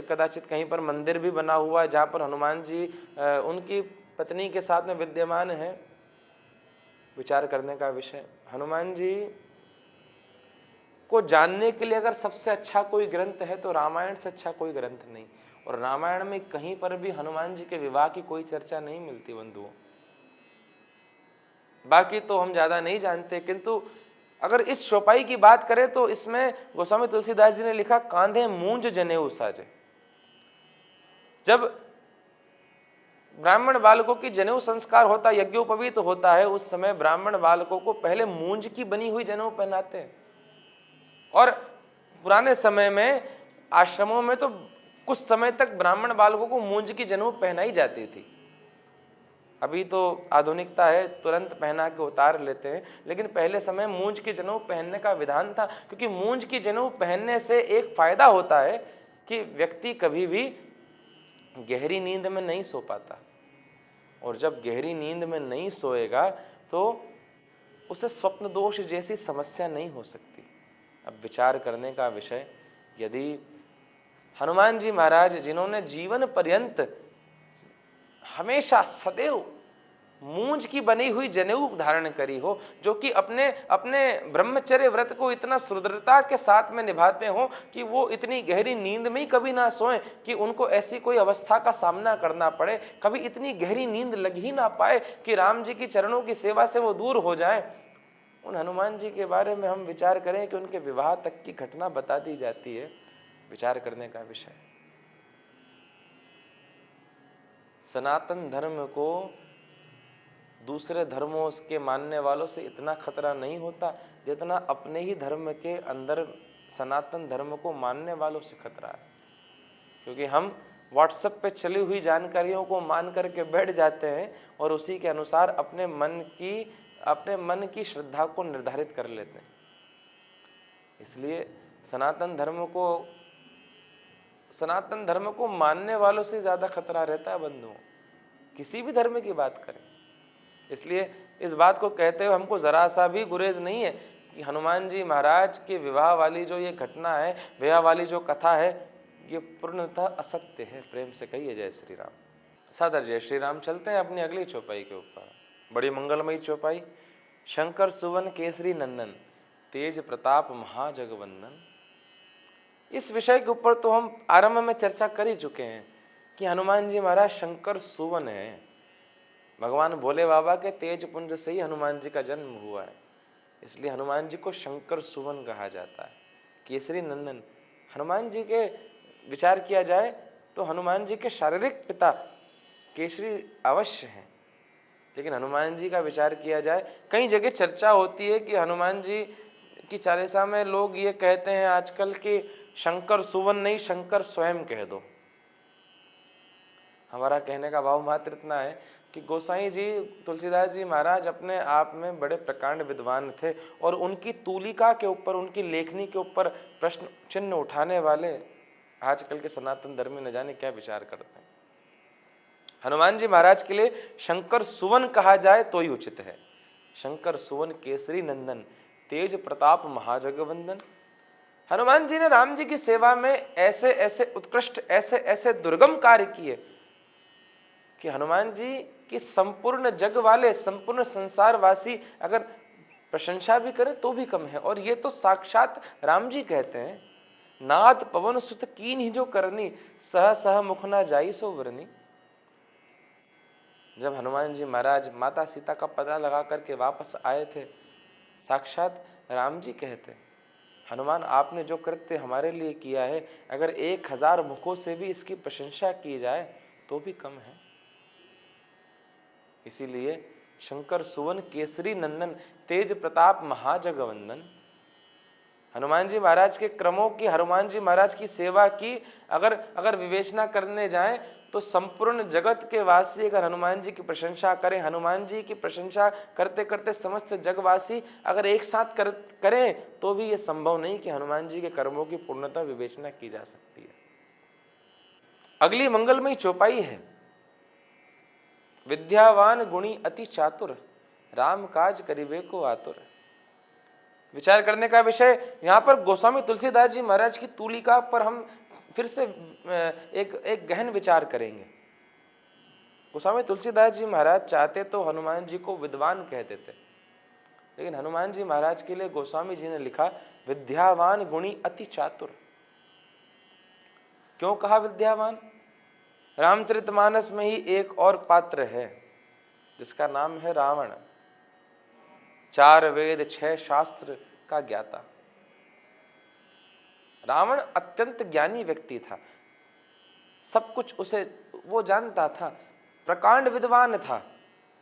कदाचित कहीं पर मंदिर भी बना हुआ है जहाँ पर हनुमान जी उनकी पत्नी के साथ में विद्यमान है। विचार करने का विषय, हनुमान जी को जानने के लिए अगर सबसे अच्छा कोई ग्रंथ है तो रामायण से अच्छा कोई ग्रंथ नहीं, और रामायण में कहीं पर भी हनुमान जी के विवाह की कोई चर्चा नहीं मिलती बंधुओं। बाकी तो हम ज्यादा नहीं जानते, किंतु अगर इस चौपाई की बात करें तो इसमें गोस्वामी तुलसीदास जी ने लिखा, कांधे मूंज जनेऊ साजे। जब ब्राह्मण बालकों की जनेऊ संस्कार होता, यज्ञोपवीत होता है, उस समय ब्राह्मण बालकों को पहले मूंज की बनी हुई जनेऊ पहनाते हैं। और पुराने समय में आश्रमों में तो कुछ समय तक ब्राह्मण बालकों को मूंज की जनेऊ पहनाई जाती थी। अभी तो आधुनिकता है, तुरंत पहना के उतार लेते हैं, लेकिन पहले समय मूंज की जनेऊ पहनने का विधान था, क्योंकि मूंज की जनेऊ पहनने से एक फायदा होता है कि व्यक्ति कभी भी गहरी नींद में नहीं सो पाता, और जब गहरी नींद में नहीं सोएगा तो उसे स्वप्न दोष जैसी समस्या नहीं हो सकती। अब विचार करने का विषय, यदि हनुमान जी महाराज जिन्होंने जीवन पर्यंत हमेशा सदैव मूंज की बनी हुई जनेऊ धारण करी हो, जो कि अपने अपने ब्रह्मचर्य व्रत को इतना सुदृढ़ता के साथ में निभाते हो कि वो इतनी गहरी नींद में ही कभी ना सोएं कि उनको ऐसी कोई अवस्था का सामना करना पड़े, कभी इतनी गहरी नींद लग ही ना पाए कि राम जी की चरणों की सेवा से वो दूर हो जाएं, उन हनुमान जी के बारे में हम विचार करें कि उनके विवाह तक की घटना बता दी जाती है। विचार करने का विषय, सनातन धर्म को दूसरे धर्मों के मानने वालों से इतना खतरा नहीं होता जितना अपने ही धर्म के अंदर सनातन धर्म को मानने वालों से खतरा है। क्योंकि हम व्हाट्सएप पे चली हुई जानकारियों को मान करके बैठ जाते हैं और उसी के अनुसार अपने मन की श्रद्धा को निर्धारित कर लेते हैं। इसलिए सनातन धर्म को मानने वालों से ज्यादा खतरा रहता है बंधुओं, किसी भी धर्म की बात करें। इसलिए इस बात को कहते हुए हमको जरा सा भी गुरेज नहीं है कि हनुमान जी महाराज के विवाह वाली जो ये घटना है, विवाह वाली जो कथा है, ये पूर्णतः असत्य है। प्रेम से कहिए जय श्री राम। सादर जय श्री राम। चलते हैं अपनी अगली चौपाई के ऊपर, बड़ी मंगलमयी चौपाई। शंकर सुवन केसरी नंदन, तेज प्रताप महाजगवंदन। इस विषय के ऊपर तो हम आरंभ में चर्चा कर ही चुके हैं कि हनुमान जी महाराज शंकर सुवन है। भगवान भोले बाबा के तेज पुंज से ही हनुमान जी का जन्म हुआ है, इसलिए हनुमान जी को शंकर सुवन कहा जाता है। केसरी नंदन, हनुमान जी के विचार किया जाए तो हनुमान जी के शारीरिक पिता केसरी अवश्य हैं, लेकिन हनुमान जी का विचार किया जाए, कई जगह चर्चा होती है कि हनुमान जी की चालीसा में लोग ये कहते हैं आजकल कि शंकर सुवन नहीं, शंकर स्वयं कह दो। हमारा कहने का भाव मात्र इतना है कि गोसाई जी तुलसीदास जी महाराज अपने आप में बड़े प्रकांड विद्वान थे, और उनकी तूलिका के ऊपर, उनकी लेखनी के ऊपर प्रश्न चिन्ह उठाने वाले आजकल के सनातन धर्म में न जाने क्या विचार करते हैं। हनुमान जी महाराज के लिए शंकर सुवन कहा जाए तो ही उचित है। शंकर सुवन केसरी नंदन, तेज प्रताप महाजगवंदन। हनुमान जी ने राम जी की सेवा में ऐसे ऐसे उत्कृष्ट, ऐसे ऐसे दुर्गम कार्य किए कि हनुमान जी की संपूर्ण जग वाले, संपूर्ण संसारवासी अगर प्रशंसा भी करें तो भी कम है। और ये तो साक्षात राम जी कहते हैं, नाथ पवन सुत कीन ही जो करनी, सह सह मुख ना जाई सो वरनी। जब हनुमान जी महाराज माता सीता का पता लगा करके वापस आए थे, साक्षात राम जी कहते, हनुमान आपने जो कृत्य हमारे लिए किया है, अगर 1000 मुखों से भी इसकी प्रशंसा की जाए तो भी कम है। इसीलिए शंकर सुवन केसरी नंदन, तेज प्रताप महाजगवंदन। हनुमान जी महाराज के क्रमों की, हनुमान जी महाराज की सेवा की अगर विवेचना करने जाएं तो संपूर्ण जगत के वासी अगर हनुमान जी की प्रशंसा करें, हनुमान जी की प्रशंसा करते करते समस्त जगवासी अगर एक साथ करें तो भी ये संभव नहीं कि हनुमान जी के कर्मों की पूर्णतः विवेचना की जा सकती है। अगली मंगलमयी चौपाई है, विद्यावान गुणी अति चातुर, राम काज करिबे को आतुर। विचार करने का विषय यहाँ पर गोस्वामी तुलसीदास जी महाराज की तूलिका पर हम फिर से एक गहन विचार करेंगे। गोस्वामी तुलसीदास जी महाराज चाहते तो हनुमान जी को विद्वान कहते थे, लेकिन हनुमान जी महाराज के लिए गोस्वामी जी ने लिखा विद्यावान गुणी अति चातुर। क्यों कहा विद्यावान? रामचरितमानस में ही एक और पात्र है जिसका नाम है रावण, 4 वेद 6 शास्त्र का ज्ञाता। रावण अत्यंत ज्ञानी व्यक्ति था, सब कुछ उसे वो जानता था, प्रकांड विद्वान था,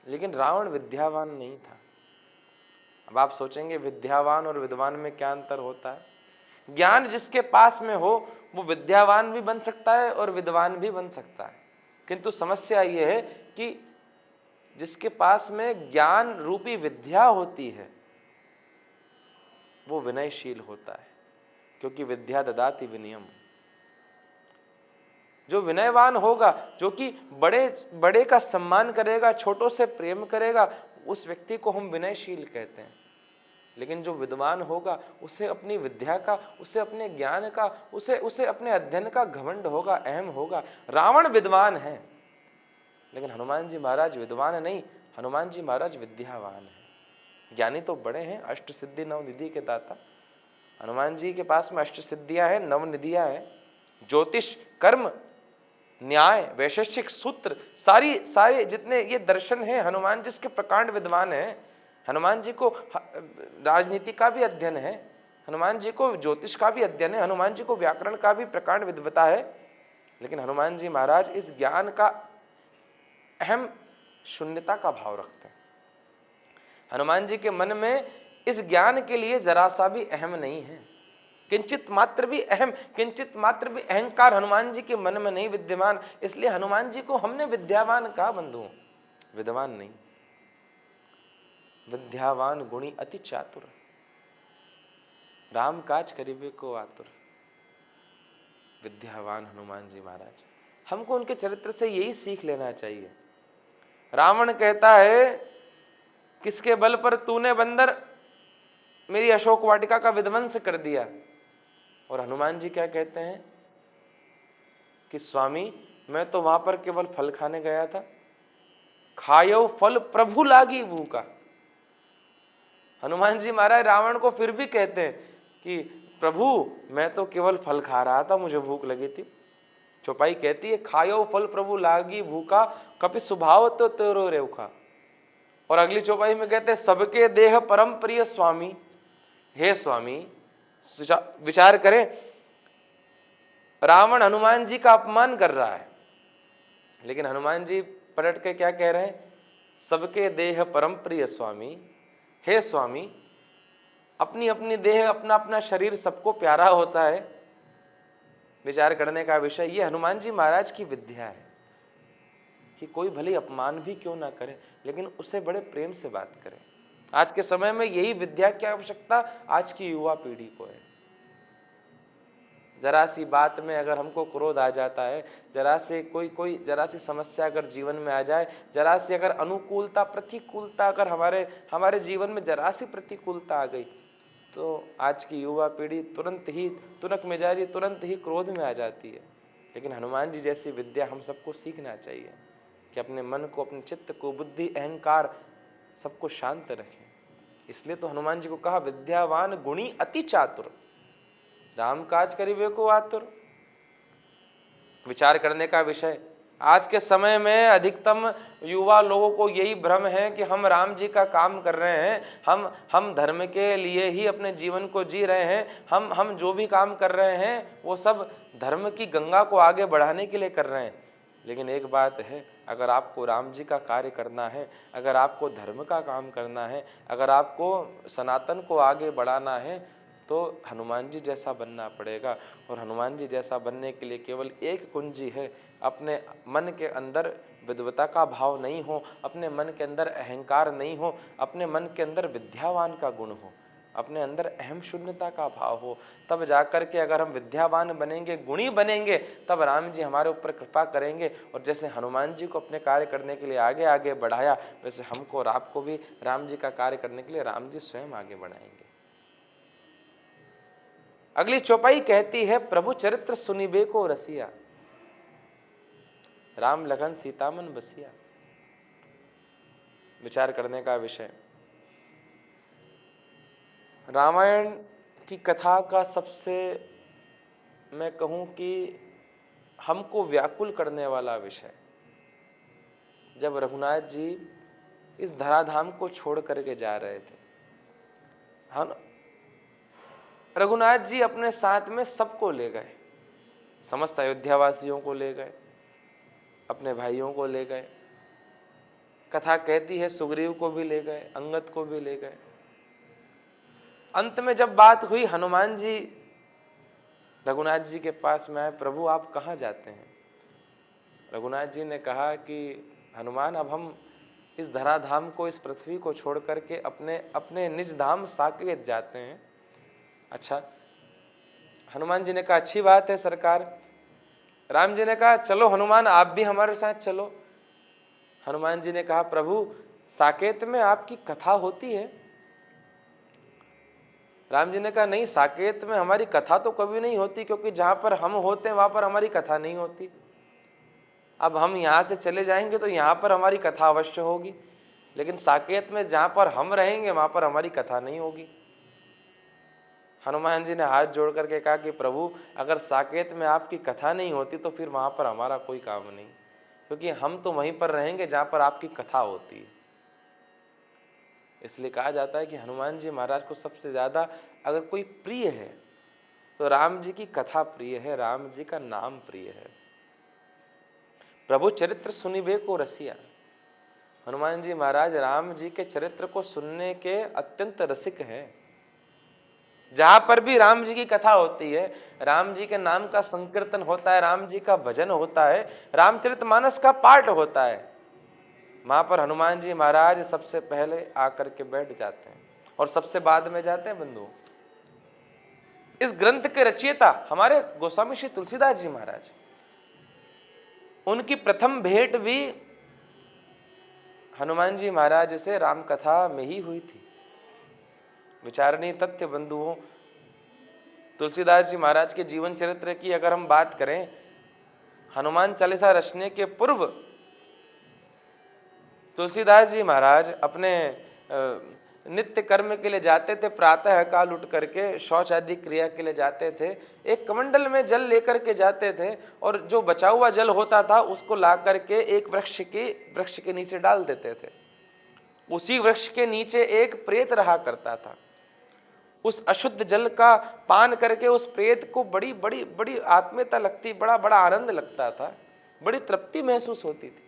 लेकिन रावण विद्यावान नहीं था। अब आप सोचेंगे विद्यावान और विद्वान में क्या अंतर होता है? ज्ञान जिसके पास में हो वो विद्यावान भी बन सकता है और विद्वान भी बन सकता है, किंतु समस्या ये है कि जिसके पास में ज्ञान रूपी विद्या होती है वो विनयशील होता है, क्योंकि विद्या ददाति विनयम। जो विनयवान होगा, जो कि बड़े का सम्मान करेगा, छोटों से प्रेम करेगा, उस व्यक्ति को हम विनयशील कहते हैं। लेकिन जो विद्वान होगा उसे अपनी विद्या का, उसे अपने ज्ञान का, उसे अपने अध्ययन का घमंड होगा, अहम होगा। रावण विद्वान है, लेकिन हनुमान जी महाराज विद्वान नहीं, हनुमान जी महाराज विद्यावान है। ज्ञानी तो बड़े हैं, अष्ट सिद्धि नव निधि के दाता। हनुमान जी के पास में अष्ट सिद्धियां हैं, नव निधियां हैं, ज्योतिष, कर्म, न्याय, वैशेषिक सूत्र, सारे जितने ये दर्शन हैं, हनुमान जिसके प्रकांड विद्वान हैं। हनुमान जी को राजनीति का भी अध्ययन है, हनुमान जी को ज्योतिष का भी अध्ययन है, हनुमान जी को व्याकरण का भी प्रकांड विद्वता है, लेकिन हनुमान जी महाराज इस ज्ञान का अहम शून्यता का भाव रखते हैं। हनुमान जी के मन में इस ज्ञान के लिए जरा सा भी अहम नहीं है, किंचित मात्र भी अहंकार हनुमान जी के मन में नहीं विद्यमान। इसलिए हनुमान जी को हमने विद्यावान कहा बंधु, विद्वान नहीं। विद्यावान गुणी अति चातुर, राम काज करिबे को आतुर। विद्यावान हनुमान जी महाराज, हमको उनके चरित्र से यही सीख लेना चाहिए। रावण कहता है किसके बल पर तूने बंदर मेरी अशोक वाटिका का विध्वंस कर दिया, और हनुमान जी क्या कहते हैं कि स्वामी मैं तो वहां पर केवल फल खाने गया था, खायो फल प्रभु लागी भूखा। हनुमान जी महाराज रावण को फिर भी कहते हैं कि प्रभु मैं तो केवल फल खा रहा था, मुझे भूख लगी थी। चौपाई कहती है खायो फल प्रभु लागी भूखा, कपि स्वभाव तो तेरो रेवखा। और अगली चौपाई में कहते हैं सबके देह परम प्रिय स्वामी। हे स्वामी, विचार करें, रावण हनुमान जी का अपमान कर रहा है, लेकिन हनुमान जी पलट के क्या कह रहे हैं? सबके देह परम प्रिय स्वामी। हे स्वामी, अपनी अपनी देह, अपना अपना शरीर सबको प्यारा होता है। विचार करने का विषय ये हनुमान जी महाराज की विद्या है। कि कोई भले अपमान भी क्यों ना करे, लेकिन उसे बड़े प्रेम से बात करें। आज के समय में यही विद्या की आवश्यकता आज की युवा पीढ़ी को है। जरा सी बात में अगर हमको क्रोध आ जाता है, जरा से जरा सी समस्या अगर जीवन में आ जाए, जरा सी अगर अनुकूलता प्रतिकूलता अगर हमारे जीवन में जरा सी प्रतिकूलता आ गई, तो आज की युवा पीढ़ी तुरंत ही तुनक मिजाजी, तुरंत ही क्रोध में आ जाती है। लेकिन हनुमान जी जैसी विद्या हम सबको सीखना चाहिए कि अपने मन को, अपने चित्त को, बुद्धि, अहंकार सबको शांत रखें। इसलिए तो हनुमान जी को कहा विद्यावान गुणी अति चातुर, राम काज करिबे को आतुर। विचार करने का विषय। आज के समय में अधिकतम युवा लोगों को यही भ्रम है कि हम राम जी का काम कर रहे हैं, हम धर्म के लिए ही अपने जीवन को जी रहे हैं, हम जो भी काम कर रहे हैं वो सब धर्म की गंगा को आगे बढ़ाने के लिए कर रहे हैं। लेकिन एक बात है, अगर आपको राम जी का कार्य करना है, अगर आपको धर्म का काम करना है, अगर आपको सनातन को आगे बढ़ाना है, तो हनुमान जी जैसा बनना पड़ेगा। और हनुमान जी जैसा बनने के लिए केवल एक कुंजी है, अपने मन के अंदर विद्वता का भाव नहीं हो, अपने मन के अंदर अहंकार नहीं हो, अपने मन के अंदर विद्यावान का गुण हो, अपने अंदर अहम शून्यता का भाव हो। तब जाकर के अगर हम विद्यावान बनेंगे, गुणी बनेंगे, तब राम जी हमारे ऊपर कृपा करेंगे। और जैसे हनुमान जी को अपने कार्य करने के लिए आगे आगे बढ़ाया, वैसे हमको और आपको भी राम जी का कार्य करने के लिए राम जी स्वयं आगे बढ़ाएंगे। अगली चौपाई कहती है प्रभु चरित्र सुनिबे को रसिया, राम लखन सीता मन बसिया। विचार करने का विषय। रामायण की कथा का सबसे, मैं कहूं कि हमको व्याकुल करने वाला विषय, जब रघुनाथ जी इस धराधाम को छोड़ करके जा रहे थे, रघुनाथ जी अपने साथ में सबको ले गए, समस्त अयोध्यावासियों को ले गए, अपने भाइयों को ले गए, कथा कहती है सुग्रीव को भी ले गए, अंगद को भी ले गए। अंत में जब बात हुई, हनुमान जी रघुनाथ जी के पास में आए, प्रभु आप कहाँ जाते हैं? रघुनाथ जी ने कहा कि हनुमान, अब हम इस धराधाम को, इस पृथ्वी को छोड़ करके अपने अपने निज धाम साकेत जाते हैं। अच्छा, हनुमान जी ने कहा अच्छी बात है सरकार। राम जी ने कहा चलो हनुमान आप भी हमारे साथ चलो। हनुमान जी ने कहा प्रभु साकेत में आपकी कथा होती है? राम जी ने कहा नहीं, साकेत में हमारी कथा तो कभी नहीं होती, क्योंकि जहां पर हम होते हैं वहां पर हमारी कथा नहीं होती। अब हम यहां से चले जाएंगे तो यहां पर हमारी कथा अवश्य होगी, लेकिन साकेत में जहां पर हम रहेंगे वहां पर हमारी कथा नहीं होगी। हनुमान जी ने हाथ जोड़ करके कहा कि प्रभु अगर साकेत में आपकी कथा नहीं होती तो फिर वहां पर हमारा कोई काम नहीं, क्योंकि हम तो वहीं पर रहेंगे जहां पर आपकी कथा होती है। इसलिए कहा जाता है कि हनुमान जी महाराज को सबसे ज्यादा अगर कोई प्रिय है तो राम जी की कथा प्रिय है, राम जी का नाम प्रिय है। प्रभु चरित्र सुनिबे को रसिया, हनुमान जी महाराज राम जी के चरित्र को सुनने के अत्यंत रसिक हैं। जहां पर भी राम जी की कथा होती है, राम जी के नाम का संकीर्तन होता है, राम जी का भजन होता है, रामचरितमानस का पाठ होता है, वहां पर हनुमान जी महाराज सबसे पहले आकर के बैठ जाते हैं और सबसे बाद में जाते हैं बंधु। इस ग्रंथ के रचयिता हमारे गोस्वामी श्री तुलसीदास जी महाराज, उनकी प्रथम भेंट भी हनुमान जी महाराज से राम कथा में ही हुई थी। विचारणीय तथ्य बंधुओं, तुलसीदास जी महाराज के जीवन चरित्र की अगर हम बात करें, हनुमान चालीसा रचने के पूर्व तुलसीदास जी महाराज अपने नित्य कर्म के लिए जाते थे, प्रातः काल उठ करके शौच आदि क्रिया के लिए जाते थे, एक कमंडल में जल लेकर के जाते थे और जो बचा हुआ जल होता था उसको ला करके एक वृक्ष के नीचे डाल देते थे। उसी वृक्ष के नीचे एक प्रेत रहा करता था। उस अशुद्ध जल का पान करके उस प्रेत को बड़ी बड़ी बड़ी आत्मीयता लगती, बड़ा बड़ा आनंद लगता था, बड़ी तृप्ति महसूस होती थी।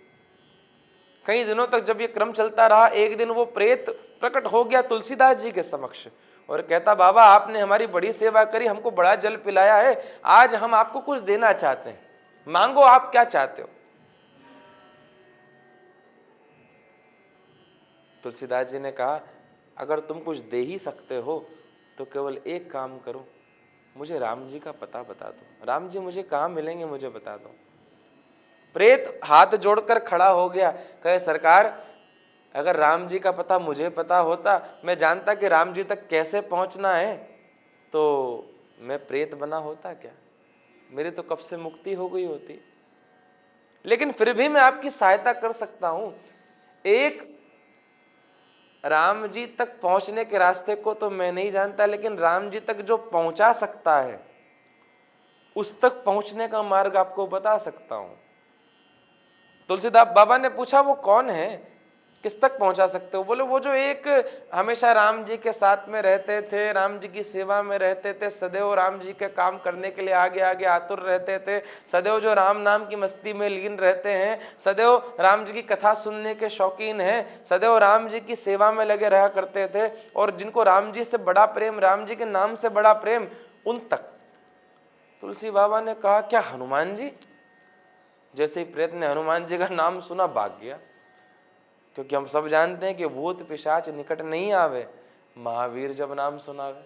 कई दिनों तक जब ये क्रम चलता रहा, एक दिन वो प्रेत प्रकट हो गया तुलसीदास जी के समक्ष और कहता बाबा आपने हमारी बड़ी सेवा करी, हमको बड़ा जल पिलाया है, आज हम आपको कुछ देना चाहते हैं, मांगो आप क्या चाहते हो। तुलसीदास जी ने कहा, अगर तुम कुछ दे ही सकते हो तो केवल एक काम करो, मुझे राम जी का पता बता दो। राम जी मुझे कहाँ मिलेंगे, मुझे बता दो। प्रेत हाथ जोड़कर खड़ा हो गया, कहे सरकार अगर राम जी का पता मुझे पता होता, मैं जानता कि राम जी तक कैसे पहुंचना है, तो मैं प्रेत बना होता क्या, मेरी तो कब से मुक्ति हो गई होती। लेकिन फिर भी मैं आपकी सहायता कर सकता हूं। एक राम जी तक पहुंचने के रास्ते को तो मैं नहीं जानता, लेकिन राम जी तक जो पहुंचा सकता है उस तक पहुंचने का मार्ग आपको बता सकता हूं। तुलसीदास बाबा ने पूछा, वो कौन है, किस तक पहुंचा सकते हो? बोले, वो जो एक हमेशा राम जी के साथ में रहते थे, राम जी की सेवा में रहते थे, सदैव राम जी के काम करने के लिए आगे आगे आतुर रहते थे, सदैव जो राम नाम की मस्ती में लीन रहते हैं, सदैव राम जी की कथा सुनने के शौकीन हैं, सदैव राम जी की सेवा में लगे रहा करते थे, और जिनको राम जी से बड़ा प्रेम, राम जी के नाम से बड़ा प्रेम, उन तक। तुलसी बाबा ने कहा, क्या हनुमान जी? जैसे ही प्रेत ने हनुमान जी का नाम सुना, भाग गया, क्योंकि हम सब जानते हैं कि भूत पिशाच निकट नहीं आवे, महावीर जब नाम सुनावे।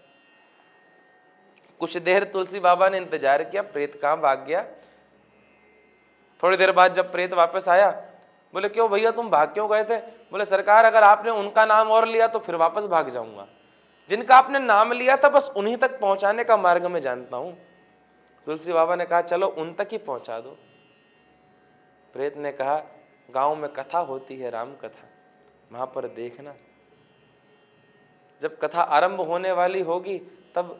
कुछ देर तुलसी बाबा ने इंतजार किया, प्रेत कहाँ भाग गया। थोड़ी देर बाद जब प्रेत वापस आया, बोले, क्यों भैया तुम भाग क्यों गए थे? बोले, सरकार अगर आपने उनका नाम और लिया तो फिर वापस भाग जाऊंगा, जिनका आपने नाम लिया था बस उन्हीं तक पहुंचाने का मार्ग में जानता हूं। तुलसी बाबा ने कहा, चलो उन तक ही पहुंचा दो। प्रेत ने कहा, गांव में कथा होती है, राम कथा, वहां पर देखना, जब कथा आरंभ होने वाली होगी तब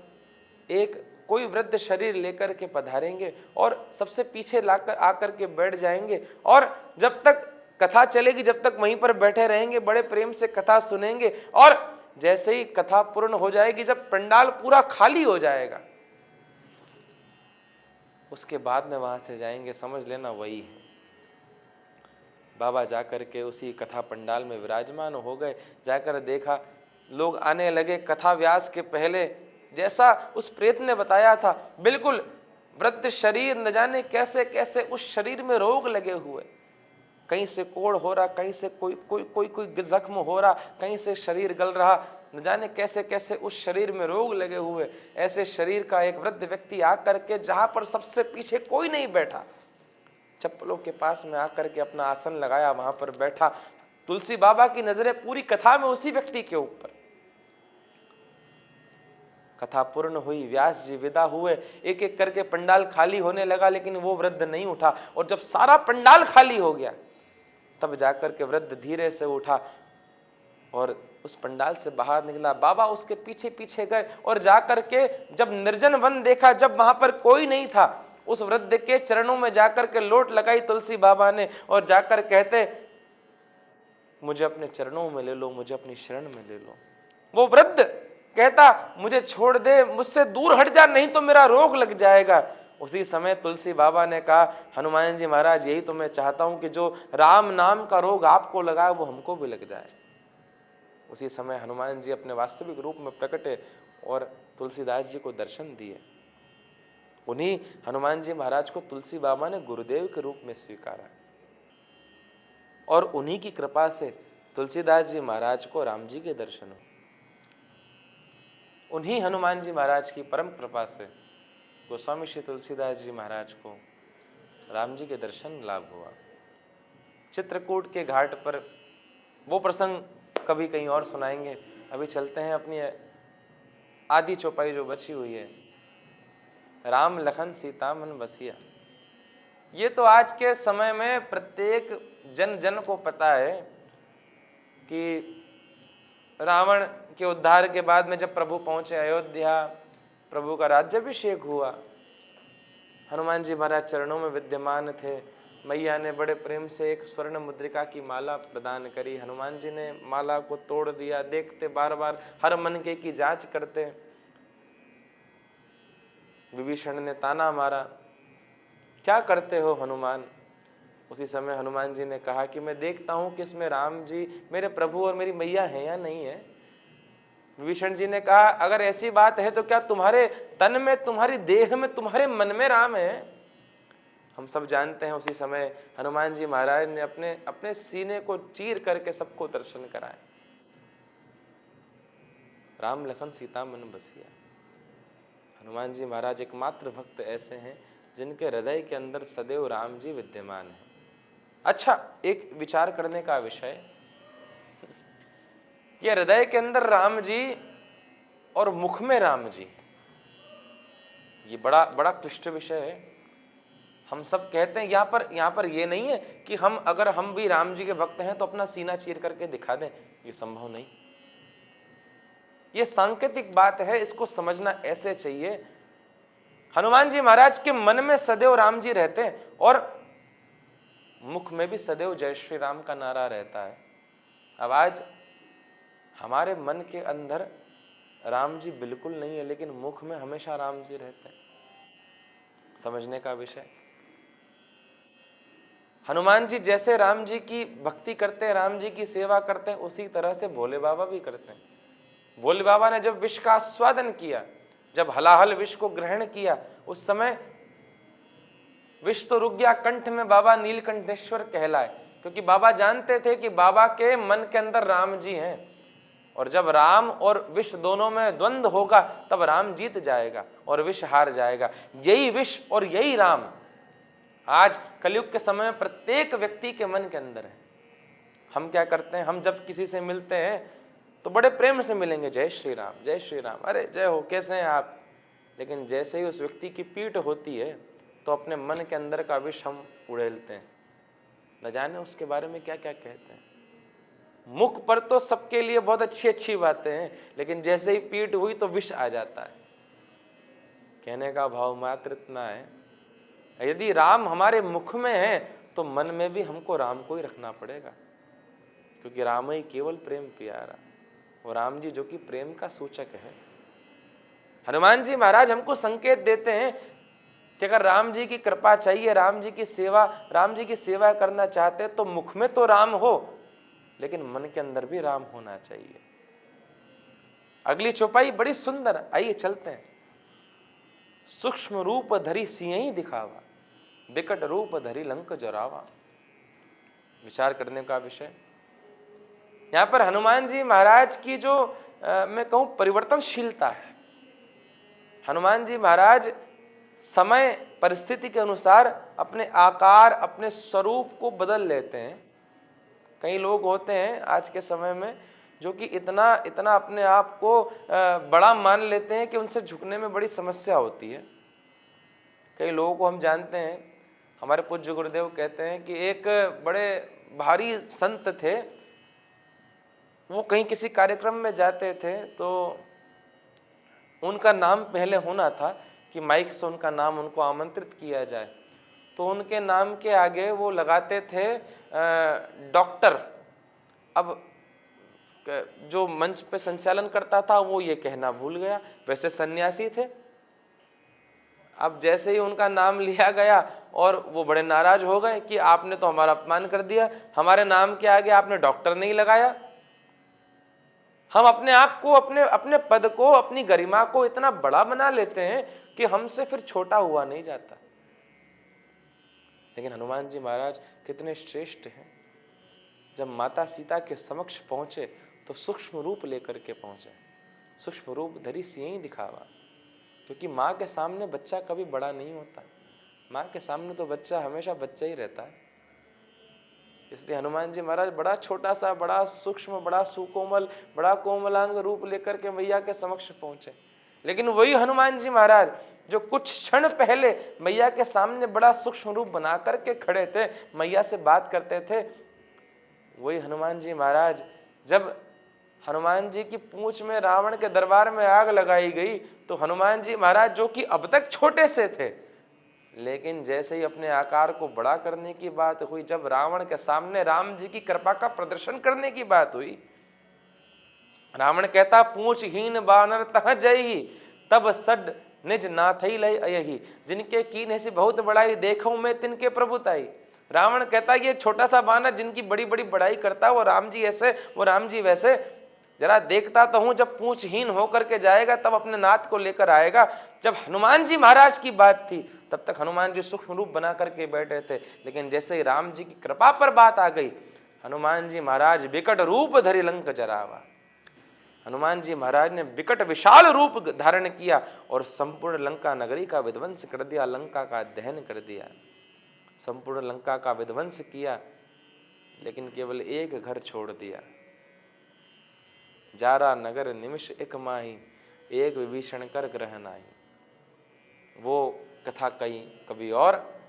एक कोई वृद्ध शरीर लेकर के पधारेंगे और सबसे पीछे लाकर आकर के बैठ जाएंगे, और जब तक कथा चलेगी जब तक वहीं पर बैठे रहेंगे, बड़े प्रेम से कथा सुनेंगे, और जैसे ही कथा पूर्ण हो जाएगी, जब पंडाल पूरा खाली हो जाएगा, उसके बाद में वहां से जाएंगे, समझ लेना वही है। बाबा जाकर के उसी कथा पंडाल में विराजमान हो गए। जाकर देखा, लोग आने लगे। कथा व्यास के पहले जैसा उस प्रेत ने बताया था, बिल्कुल वृद्ध शरीर, न जाने कैसे कैसे उस शरीर में रोग लगे हुए, कहीं से कोढ़ हो रहा, कहीं से कोई कोई कोई कोई जख्म हो रहा, कहीं से शरीर गल रहा, न जाने कैसे कैसे उस शरीर में रोग लगे हुए। ऐसे शरीर का एक वृद्ध व्यक्ति आकर के, जहां पर सबसे पीछे कोई नहीं बैठा, चप्पलों के पास में आकर के अपना आसन लगाया, वहां पर बैठा। तुलसी बाबा की नजरें पूरी कथा में उसी व्यक्ति के ऊपर। कथा पूर्ण हुई, व्यास जी विदा हुए, एक एक करके पंडाल खाली होने लगा, लेकिन वो वृद्ध नहीं उठा। और जब सारा पंडाल खाली हो गया तब जाकर के वृद्ध धीरे से उठा और उस पंडाल से बाहर निकला। बाबा उसके पीछे पीछे गए और जाकर के जब निर्जन वन देखा, जब वहां पर कोई नहीं था, उस वृद्ध के चरणों में जाकर के लोट लगाई तुलसी बाबा ने, और जाकर कहते, मुझे अपने चरणों में ले लो, मुझे अपनी शरण में ले लो। वो वृद्ध कहता, मुझे छोड़ दे, मुझसे दूर हट जा, नहीं तो मेरा रोग लग जाएगा। उसी समय तुलसी बाबा ने कहा, हनुमान जी महाराज, यही तो मैं चाहता हूं कि जो राम नाम का रोग आपको लगा वो हमको भी लग जाए। उसी समय हनुमान जी अपने वास्तविक रूप में प्रकटे और तुलसीदास जी को दर्शन दिए। उन्हीं हनुमान जी महाराज को तुलसी बाबा ने गुरुदेव के रूप में स्वीकारा, और उन्हीं की कृपा से तुलसीदास जी महाराज को राम जी के दर्शन हुए। उन्हीं हनुमान जी महाराज की परम कृपा से गोस्वामी श्री तुलसीदास जी महाराज को राम जी के दर्शन लाभ हुआ। चित्रकूट के घाट पर वो प्रसंग कभी कहीं और सुनाएंगे। अभी चलते हैं अपनी आधी चौपाई जो बची हुई है, राम लखन सीता मन बसिया। ये तो आज के समय में प्रत्येक जन जन को पता है कि रावण के उद्धार के बाद में जब प्रभु पहुंचे अयोध्या, प्रभु का राज्याभिषेक हुआ, हनुमान जी महाराज चरणों में विद्यमान थे। मैया ने बड़े प्रेम से एक स्वर्ण मुद्रिका की माला प्रदान करी। हनुमान जी ने माला को तोड़ दिया, देखते बार बार, हर मनके की जांच करते। विभीषण ने ताना मारा, क्या करते हो हनुमान? उसी समय हनुमान जी ने कहा कि मैं देखता हूं कि इसमें राम जी मेरे प्रभु और मेरी मैया है या नहीं है। विभीषण जी ने कहा, अगर ऐसी बात है तो क्या तुम्हारे तन में, तुम्हारी देह में, तुम्हारे मन में राम है? हम सब जानते हैं उसी समय हनुमान जी महाराज ने अपने अपने सीने को चीर करके सबको दर्शन कराए। राम लखन सीता मन बसिया। हनुमान जी महाराज एकमात्र भक्त ऐसे हैं जिनके हृदय के अंदर सदैव राम जी विद्यमान है। अच्छा, एक विचार करने का विषय, ये हृदय के अंदर राम जी और मुख में राम जी, ये बड़ा बड़ा क्लिष्ट विषय है। हम सब कहते हैं यहाँ पर ये नहीं है कि अगर हम भी राम जी के भक्त हैं तो अपना सीना चीर करके दिखा दें, ये संभव नहीं। ये सांकेतिक बात है, इसको समझना ऐसे चाहिए। हनुमान जी महाराज के मन में सदैव राम जी रहते हैं और मुख में भी सदैव जय श्री राम का नारा रहता है। अब आज हमारे मन के अंदर राम जी बिल्कुल नहीं है, लेकिन मुख में हमेशा राम जी रहते हैं। समझने का विषय, हनुमान जी जैसे राम जी की भक्ति करते हैं, राम जी की सेवा करते हैं, उसी तरह से भोले बाबा भी करते हैं। भोले बाबा ने जब विष का आस्वादन किया, जब हलाहल विष को ग्रहण किया, उस समय विष तो रुक गया कंठ में, बाबा नीलकंठेश्वर कहलाए, क्योंकि बाबा जानते थे कि बाबा के मन के अंदर राम जी हैं, और जब राम और विष दोनों में द्वंद्व होगा तब राम जीत जाएगा और विष हार जाएगा। यही विष और यही राम आज कलयुग के समय में प्रत्येक व्यक्ति के मन के अंदर है। हम क्या करते हैं, हम जब किसी से मिलते हैं तो बड़े प्रेम से मिलेंगे, जय श्री राम, जय श्री राम, अरे जय हो, कैसे हैं आप। लेकिन जैसे ही उस व्यक्ति की पीठ होती है तो अपने मन के अंदर का विष हम उड़ेलते हैं, न जाने उसके बारे में क्या क्या कहते हैं। मुख पर तो सबके लिए बहुत अच्छी अच्छी बातें हैं, लेकिन जैसे ही पीठ हुई तो विष आ जाता है। कहने का भाव मात्र इतना है, यदि राम हमारे मुख में है तो मन में भी हमको राम को ही रखना पड़ेगा, क्योंकि राम ही केवल प्रेम प्यारा, और राम जी जो कि प्रेम का सूचक है। हनुमान जी महाराज हमको संकेत देते हैं कि अगर राम जी की कृपा चाहिए, राम जी की सेवा करना चाहते हैं तो मुख में तो राम हो, लेकिन मन के अंदर भी राम होना चाहिए। अगली चौपाई बड़ी सुंदर, आइए चलते हैं। सूक्ष्म रूप धरी सियहि दिखावा, विकट रूप धरी लंक जरावा। विचार करने का विषय, यहां पर हनुमान जी महाराज की जो मैं कहूं परिवर्तनशीलता है। हनुमान जी महाराज समय परिस्थिति के अनुसार अपने आकार, अपने स्वरूप को बदल लेते हैं। कई लोग होते हैं आज के समय में जो कि इतना अपने आप को बड़ा मान लेते हैं कि उनसे झुकने में बड़ी समस्या होती है। कई लोगों को हम जानते हैं, हमारे पूज्य गुरुदेव कहते हैं कि एक बड़े भारी संत थे, वो कहीं किसी कार्यक्रम में जाते थे तो उनका नाम पहले होना था कि माइक से उनका नाम उनको आमंत्रित किया जाए, तो उनके नाम के आगे वो लगाते थे डॉक्टर। अब जो मंच पे संचालन करता था वो ये कहना भूल गया, वैसे सन्यासी थे। अब जैसे ही उनका नाम लिया गया और वो बड़े नाराज हो गए कि आपने तो हमारा अपमान कर दिया, हमारे नाम के आगे आपने डॉक्टर नहीं लगाया। हम अपने आप को, अपने पद को, अपनी गरिमा को इतना बड़ा बना लेते हैं कि हमसे फिर छोटा हुआ नहीं जाता। लेकिन हनुमान जी महाराज कितने श्रेष्ठ हैं। जब माता सीता के समक्ष पहुंचे तो सूक्ष्म रूप लेकर के पहुंचे, सूक्ष्म रूप धरी सियहि दिखावा, क्योंकि माँ के सामने बच्चा कभी बड़ा नहीं होता। माँ के सामने तो बच्चा हमेशा बच्चा ही रहता है। इसलिए हनुमान जी महाराज बड़ा छोटा सा, बड़ा सूक्ष्म, बड़ा सुकोमल, बड़ा कोमलांग रूप लेकर के मैया के समक्ष पहुंचे। लेकिन वही हनुमान जी महाराज जो कुछ क्षण पहले मैया के सामने बड़ा सूक्ष्म रूप बना करके खड़े थे, मैया से बात करते थे, वही हनुमान जी महाराज जब हनुमान जी की पूंछ में रावण के दरबार में आग लगाई गई तो हनुमान जी महाराज जो कि अब तक छोटे से थे, लेकिन जैसे ही अपने आकार को बड़ा करने की बात हुई, जब रावण के सामने राम जी की कृपा का प्रदर्शन करने की बात हुई, रावण कहता पूंछहीन बानर तह जयहि, तब सड निज नाथई लय अयहि, जिनके कीन से बहुत बड़ाई देखूं मैं तिनके प्रभुताई। रावण कहता ये छोटा सा बानर जिनकी बड़ी बड़ी बड़ाई करता, वो राम जी ऐसे, वो राम जी वैसे, जरा देखता तो हूं, जब पूंछहीन होकर के जाएगा तब अपने नाथ को लेकर आएगा। जब हनुमान जी महाराज की बात थी तब तक हनुमान जी सूक्ष्म रूप बना करके बैठे थे, लेकिन जैसे ही राम जी की कृपा पर बात आ गई, हनुमान जी महाराज विकट रूप धरि लंक जरावा। हनुमान जी महाराज ने विकट विशाल रूप धारण किया और संपूर्ण लंका नगरी का विध्वंस कर दिया, लंका का दहन कर दिया, संपूर्ण लंका का विध्वंस किया, लेकिन केवल एक घर छोड़ दिया। जारा नगर निमिष एक माही, एक विभीषण कर ग्रह नाहि। वो कथा कभी और।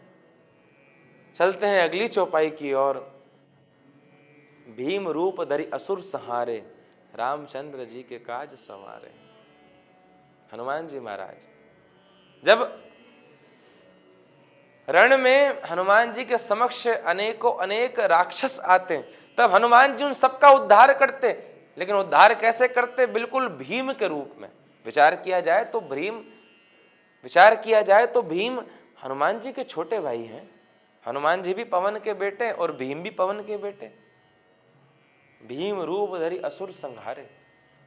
चलते हैं अगली चौपाई की ओर। भीम रूप धरि असुर संहारे, रामचंद्र जी के काज संवारे। हनुमान जी महाराज जब रण में हनुमान जी के समक्ष अनेकों अनेक राक्षस आते, तब हनुमान जी उन सबका उद्धार करते। लेकिन उद्धार कैसे करते? बिल्कुल भीम के रूप में। विचार किया जाए तो भीम हनुमान जी के छोटे भाई हैं। हनुमान जी भी पवन के बेटे और भीम भी पवन के बेटे। भीम रूप धरि असुर संहारे,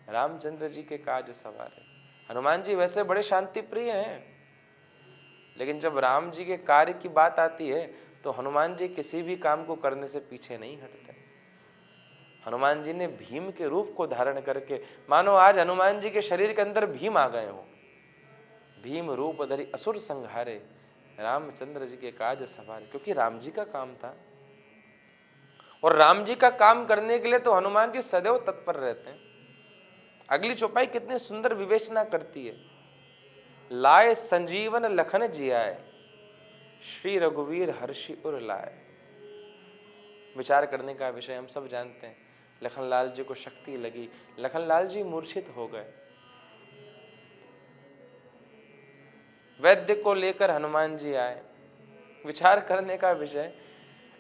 रामचंद्र जी के काज सवारे। हनुमान जी वैसे बड़े शांति प्रिय हैं, लेकिन जब राम जी के कार्य की बात आती है तो हनुमान जी किसी भी काम को करने से पीछे नहीं हटते। हनुमान जी ने भीम के रूप को धारण करके, मानो आज हनुमान जी के शरीर के अंदर भीम आ गए हो। भीम रूप धरि असुर संहारे, रामचंद्र जी के काज सवारे। क्योंकि राम जी का काम था, और राम जी का काम करने के लिए तो हनुमान जी सदैव तत्पर रहते हैं। अगली चौपाई कितनी सुंदर विवेचना करती है। लाए संजीवन लखन जियाए, श्री रघुवीर हर्षि उर लाए। विचार करने का विषय हम सब जानते हैं। लखनलाल जी को शक्ति लगी, लखनलाल जी मूर्छित हो गए। वैद्य को लेकर हनुमान जी आए। विचार करने का विषय,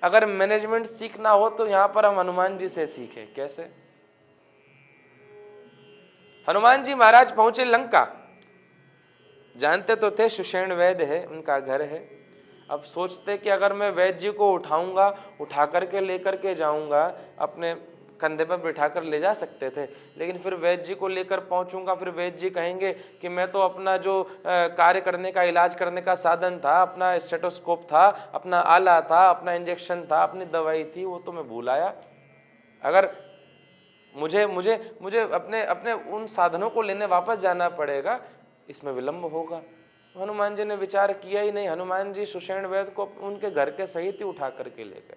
अगर मैनेजमेंट सीखना हो तो यहां पर हम हनुमान जी से सीखें। कैसे? हनुमान जी महाराज पहुंचे लंका। जानते तो थे सुषेण वैद्य है, उनका घर है। अब सोचते कि अगर मैं वैद्य जी को उठाऊंगा, उठा करके लेकर के जाऊंगा, अपने कंधे पर बिठा कर ले जा सकते थे। लेकिन फिर वैद्य जी को लेकर पहुंचूंगा, फिर वैद्य जी कहेंगे कि मैं तो अपना जो कार्य करने का, इलाज करने का साधन था, अपना स्टेटोस्कोप था, अपना आला था, अपना इंजेक्शन था, अपनी दवाई थी, वो तो मैं भूल आया। अगर मुझे मुझे मुझे अपने अपने उन साधनों को लेने वापस जाना पड़ेगा, इसमें विलंब होगा। हनुमान जी ने विचार किया ही नहीं। हनुमान जी सुषेण वैद्य को उनके घर के सहित ही उठा करके ले गए।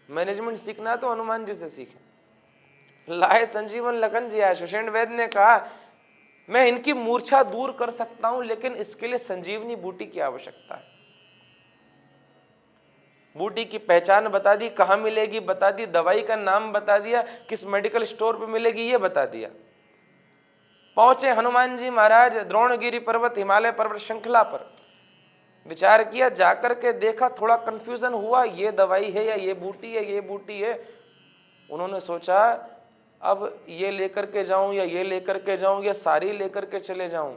मैनेजमेंट सीखना है तो हनुमान जी से सीखे। लाए संजीवन लखन जी आए। सुषेण वैद्य ने कहा, मैं इनकी मूर्छा दूर कर सकता हूं, लेकिन इसके लिए संजीवनी बूटी की आवश्यकता है। बूटी की पहचान बता दी, कहां मिलेगी बता दी, दवाई का नाम बता दिया, किस मेडिकल स्टोर पे मिलेगी ये बता दिया। पहुंचे हनुमान जी महाराज द्रोणगिरी पर्वत, हिमालय पर्वत श्रृंखला पर। विचार किया, जाकर के देखा, थोड़ा कंफ्यूजन हुआ, ये दवाई है या ये बूटी है, ये बूटी है। उन्होंने सोचा, अब ये लेकर के जाऊं या ये लेकर के जाऊं या सारी लेकर के चले जाऊं।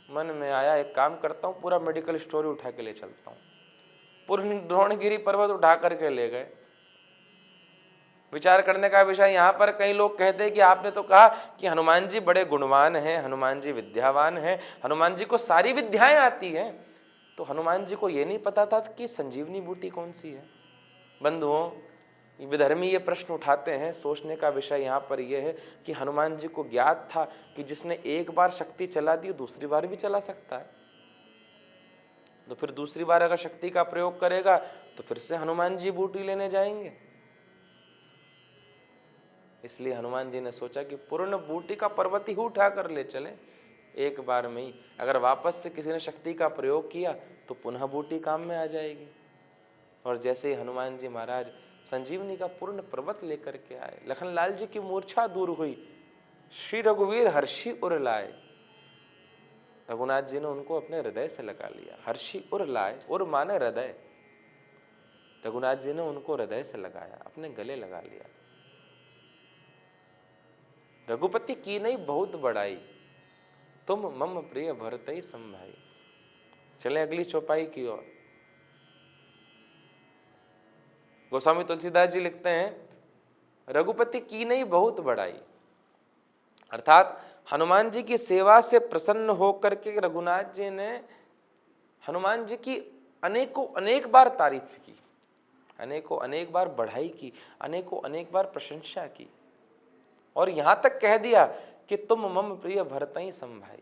मन में आया, एक काम करता हूं, पूरा मेडिकल स्टोर ही उठा के ले चलता हूं। पूर्ण द्रोणगिरी पर्वत उठा करके ले गए। विचार करने का विषय, यहां पर कई लोग कहते हैं कि आपने तो कहा कि हनुमान जी बड़े गुणवान हैं, हनुमान जी विद्यावान हैं, हनुमान जी को सारी विद्याएं आती हैं, तो हनुमान जी को यह नहीं पता था कि संजीवनी बूटी कौन सी है। बंधुओं, विधर्मी ये प्रश्न उठाते हैं। सोचने का विषय यहाँ पर यह है कि हनुमान जी को ज्ञात था कि जिसने एक बार शक्ति चला दी दूसरी बार भी चला सकता है, तो फिर दूसरी बार अगर शक्ति का प्रयोग करेगा तो फिर से हनुमान जी बूटी लेने जाएंगे। इसलिए हनुमान जी ने सोचा कि पूर्ण बूटी का पर्वत ही उठा कर ले चले एक बार में ही। अगर वापस से किसी ने शक्ति का प्रयोग किया तो पुनः बूटी काम में आ जाएगी। और जैसे ही हनुमान जी महाराज संजीवनी का पूर्ण पर्वत लेकर के आए, लखनलाल जी की मूर्छा दूर हुई, श्री रघुवीर हर्षि उर लाए। रघुनाथ जी ने उनको अपने हृदय से लगा लिया। हर्षि उर लाए, उर माने हृदय। रघुनाथ जी ने उनको हृदय से लगाया, अपने गले लगा लिया। रघुपति की नहीं बहुत बड़ाई, तुम मम प्रिय भरतई संभाई। चले अगली चौपाई की ओर। गोस्वामी तुलसीदास जी लिखते हैं, रघुपति की नहीं बहुत बड़ाई, अर्थात हनुमान जी की सेवा से प्रसन्न होकर के रघुनाथ जी ने हनुमान जी की अनेकों अनेक बार तारीफ की, अनेकों अनेक बार बढ़ाई की, अनेकों अनेक बार प्रशंसा की। और यहां तक कह दिया कि तुम मम प्रिय भरतई सम भाई।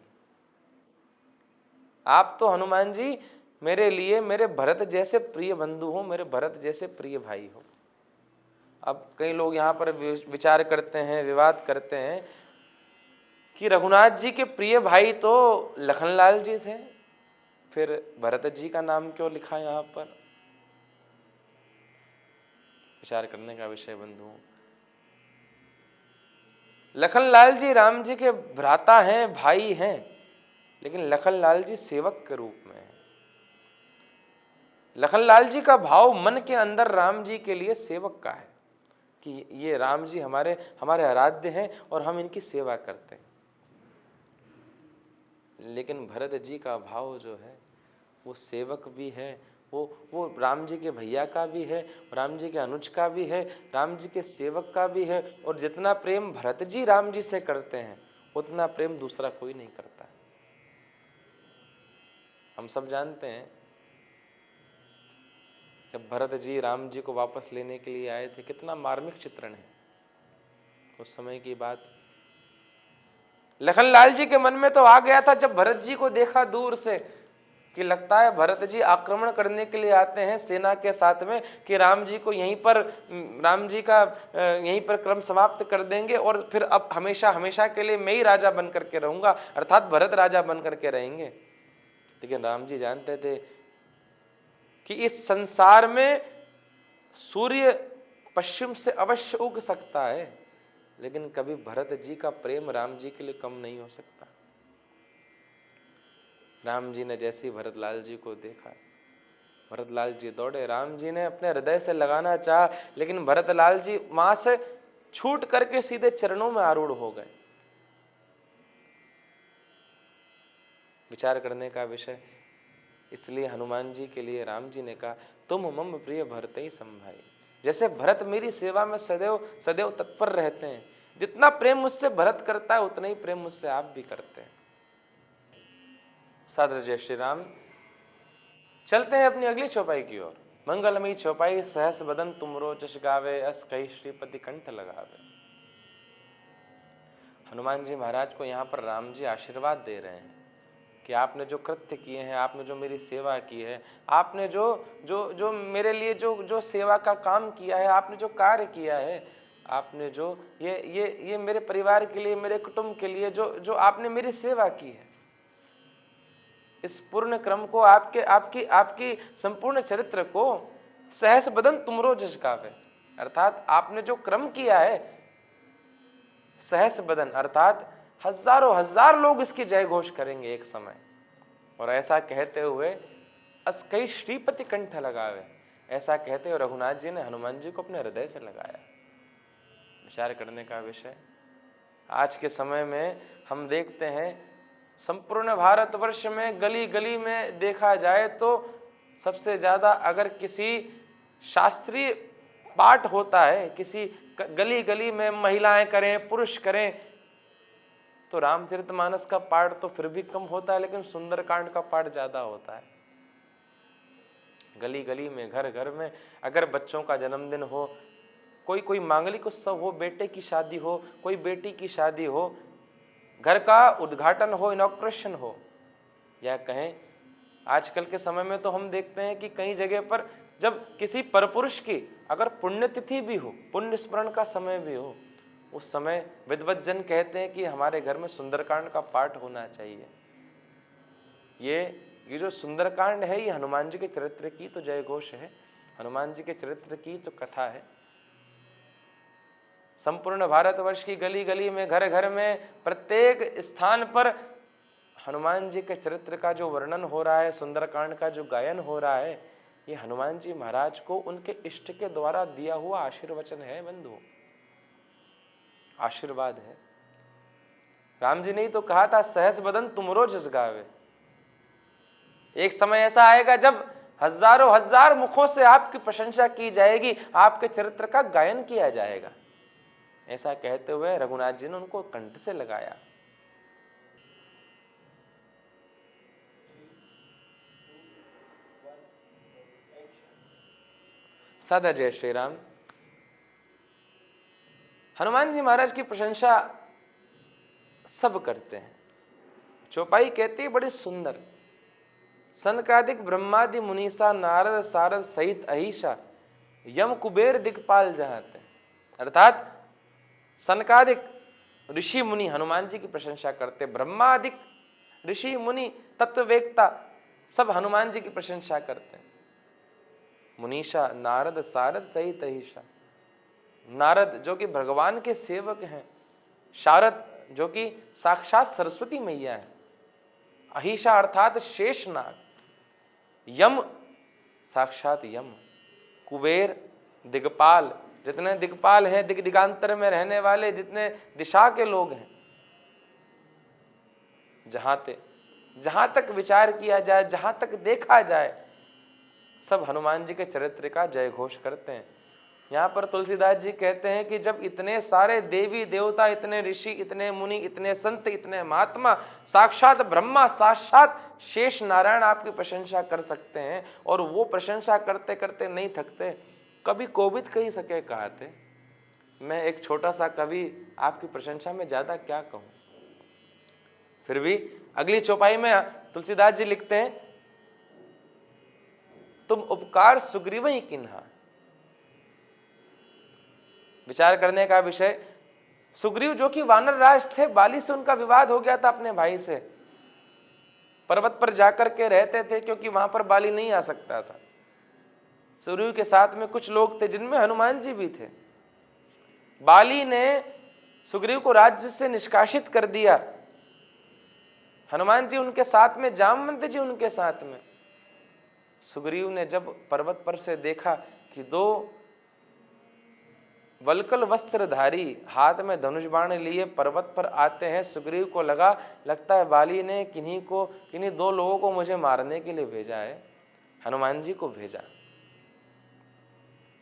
आप तो हनुमान जी मेरे लिए मेरे भरत जैसे प्रिय बंधु हो, मेरे भरत जैसे प्रिय भाई हो। अब कई लोग यहाँ पर विचार करते हैं, विवाद करते हैं कि रघुनाथ जी के प्रिय भाई तो लखनलाल जी थे, फिर भरत जी का नाम क्यों लिखा यहाँ पर? विचार करने का विषय बंधु। लखनलाल जी राम जी के भ्राता हैं, भाई हैं, लेकिन लखनलाल जी सेवक के रूप में हैं। लखनलाल जी का भाव मन के अंदर राम जी के लिए सेवक का है कि ये राम जी हमारे हमारे आराध्य हैं और हम इनकी सेवा करते हैं। लेकिन भरत जी का भाव जो है वो सेवक भी है, वो राम जी के भैया का भी है, राम जी के अनुज का भी है, राम जी के सेवक का भी है। और जितना प्रेम भरत जी राम जी से करते हैं उतना प्रेम दूसरा कोई नहीं करता। हम सब जानते हैं जब भरत जी राम जी को वापस लेने के लिए आए थे, कितना मार्मिक चित्रण है उस समय की बात। लखनलाल जी के मन में तो आ गया था जब भरत जी को देखा दूर से कि लगता है भरत जी आक्रमण करने के लिए आते हैं सेना के साथ में, कि राम जी को यहीं पर राम जी का यहीं पर क्रम समाप्त कर देंगे और फिर अब हमेशा हमेशा के लिए मैं ही राजा बन करके रहूंगा, अर्थात भरत राजा बन करके रहेंगे। लेकिन राम जी जानते थे कि इस संसार में सूर्य पश्चिम से अवश्य उग सकता है, लेकिन कभी भरत जी का प्रेम राम जी के लिए कम नहीं हो सकता। राम जी ने जैसे ही भरतलाल जी को देखा, भरतलाल जी दौड़े, राम जी ने अपने हृदय से लगाना चाहा, लेकिन भरतलाल जी मां से छूट करके सीधे चरणों में आरूढ़ हो गए। विचार करने का विषय। इसलिए हनुमान जी के लिए राम जी ने कहा तुम मम प्रिय भरतई सम भाई। जैसे भरत मेरी सेवा में सदैव सदैव तत्पर रहते हैं, जितना प्रेम मुझसे भरत करता है उतना ही प्रेम मुझसे आप भी करते हैं। सादर जय श्री राम। चलते हैं अपनी अगली चौपाई की ओर। मंगलमयी चौपाई। सहस बदन तुमरो जश गावे, अस कही श्रीपति कंठ लगावे। हनुमान जी महाराज को यहाँ पर राम जी आशीर्वाद दे रहे हैं कि आपने जो कृत्य किए हैं, आपने जो मेरी सेवा की है, आपने जो जो जो मेरे लिए जो जो सेवा का काम किया है, आपने जो कार्य किया है, आपने जो ये मेरे परिवार के लिए, मेरे कुटुंब के लिए जो जो आपने मेरी सेवा की है, इस पूर्ण क्रम को, आपके आपकी आपकी संपूर्ण चरित्र को सहस बदन तुमरो जस गावे, अर्थात आपने जो क्रम किया है, सहस बदन अर्थात हजारों हजार लोग इसकी जय घोष करेंगे एक समय। और ऐसा कहते हुए अस्कई श्रीपति कंठ लगावे, ऐसा कहते हुए रघुनाथ जी ने हनुमान जी को अपने हृदय से लगाया। विचार करने का विषय। आज के समय में हम देखते हैं संपूर्ण भारतवर्ष में गली गली में देखा जाए तो सबसे ज्यादा अगर किसी शास्त्रीय पाठ होता है, किसी गली गली में महिलाएं करें पुरुष करें, तो रामचरितमानस का पाठ तो फिर भी कम होता है, लेकिन सुंदरकांड का पाठ ज्यादा होता है। गली गली में, घर घर में अगर बच्चों का जन्मदिन हो, कोई कोई मांगलिक उत्सव हो, बेटे की शादी हो, कोई बेटी की शादी हो, घर का उद्घाटन हो, इनॉग्रेशन हो, या कहें आजकल के समय में तो हम देखते हैं कि कई जगह पर जब किसी परपुरुष की अगर पुण्यतिथि भी हो, पुण्य स्मरण का समय भी हो, उस समय विद्वत जन कहते हैं कि हमारे घर में सुंदरकांड का पाठ होना चाहिए। ये जो सुंदरकांड है ये हनुमान जी के चरित्र की तो जय घोष है, हनुमान जी के चरित्र की तो कथा है। संपूर्ण भारतवर्ष की गली गली में, घर घर में, प्रत्येक स्थान पर हनुमान जी के चरित्र का जो वर्णन हो रहा है, सुंदरकांड का जो गायन हो रहा है, ये हनुमान जी महाराज को उनके इष्ट के द्वारा दिया हुआ आशीर्वचन है बंधु, आशीर्वाद है। राम जी ने ही तो कहा था सहस बदन तुमरो जस गावे। एक समय ऐसा आएगा जब हजारों हजार मुखों से आपकी प्रशंसा की जाएगी, आपके चरित्र का गायन किया जाएगा। ऐसा कहते हुए रघुनाथ जी ने उनको कंठ से लगाया। सादा जय श्री राम। हनुमान जी महाराज की प्रशंसा सब करते हैं। चौपाई कहती है बड़ी सुंदर, सनकादिक ब्रह्मादि मुनीसा नारद सारद सहित अहिषा यम कुबेर दिक्पाल जहाते। अर्थात सनकादिक ऋषि मुनि हनुमान जी की प्रशंसा करते, ब्रह्मादिक ऋषि मुनि तत्ववेत्ता सब हनुमान जी की प्रशंसा करते हैं। मुनीषा नारद सारद सहित अहिषा, नारद जो कि भगवान के सेवक हैं, शारद जो कि साक्षात सरस्वती मैया है, अहिषा अर्थात शेषनाग, यम साक्षात यम, कुबेर दिग्पाल, जितने दिग्पाल हैं दिग दिगांतर में रहने वाले जितने दिशा के लोग हैं, जहां तक विचार किया जाए, जहां तक देखा जाए, सब हनुमान जी के चरित्र का जय घोष करते हैं। यहाँ पर तुलसीदास जी कहते हैं कि जब इतने सारे देवी देवता, इतने ऋषि, इतने मुनि, इतने संत, इतने महात्मा, साक्षात ब्रह्मा, साक्षात शेष नारायण आपकी प्रशंसा कर सकते हैं और वो प्रशंसा करते करते नहीं थकते, कभी कोविद कही सके कहते, मैं एक छोटा सा कवि आपकी प्रशंसा में ज्यादा क्या कहूं। फिर भी अगली चौपाई में तुलसीदास जी लिखते हैं, तुम उपकार सुग्रीव ही किन्हा। विचार करने का विषय, सुग्रीव जो कि वानर राज थे, बाली से उनका विवाद हो गया था अपने भाई से, पर्वत पर जाकर के रहते थे क्योंकि वहां पर बाली नहीं आ सकता था। सुग्रीव के साथ में कुछ लोग थे जिनमें हनुमान जी भी थे। बाली ने सुग्रीव को राज्य से निष्कासित कर दिया, हनुमान जी उनके साथ में, जामवंत जी उनके साथ में। सुग्रीव ने जब पर्वत पर से देखा कि दो वल्कल वस्त्रधारी हाथ में धनुष बाण लिए पर्वत पर आते हैं, सुग्रीव को लगता है बाली ने किन्हीं दो लोगों को मुझे मारने के लिए भेजा है, हनुमान जी को भेजा,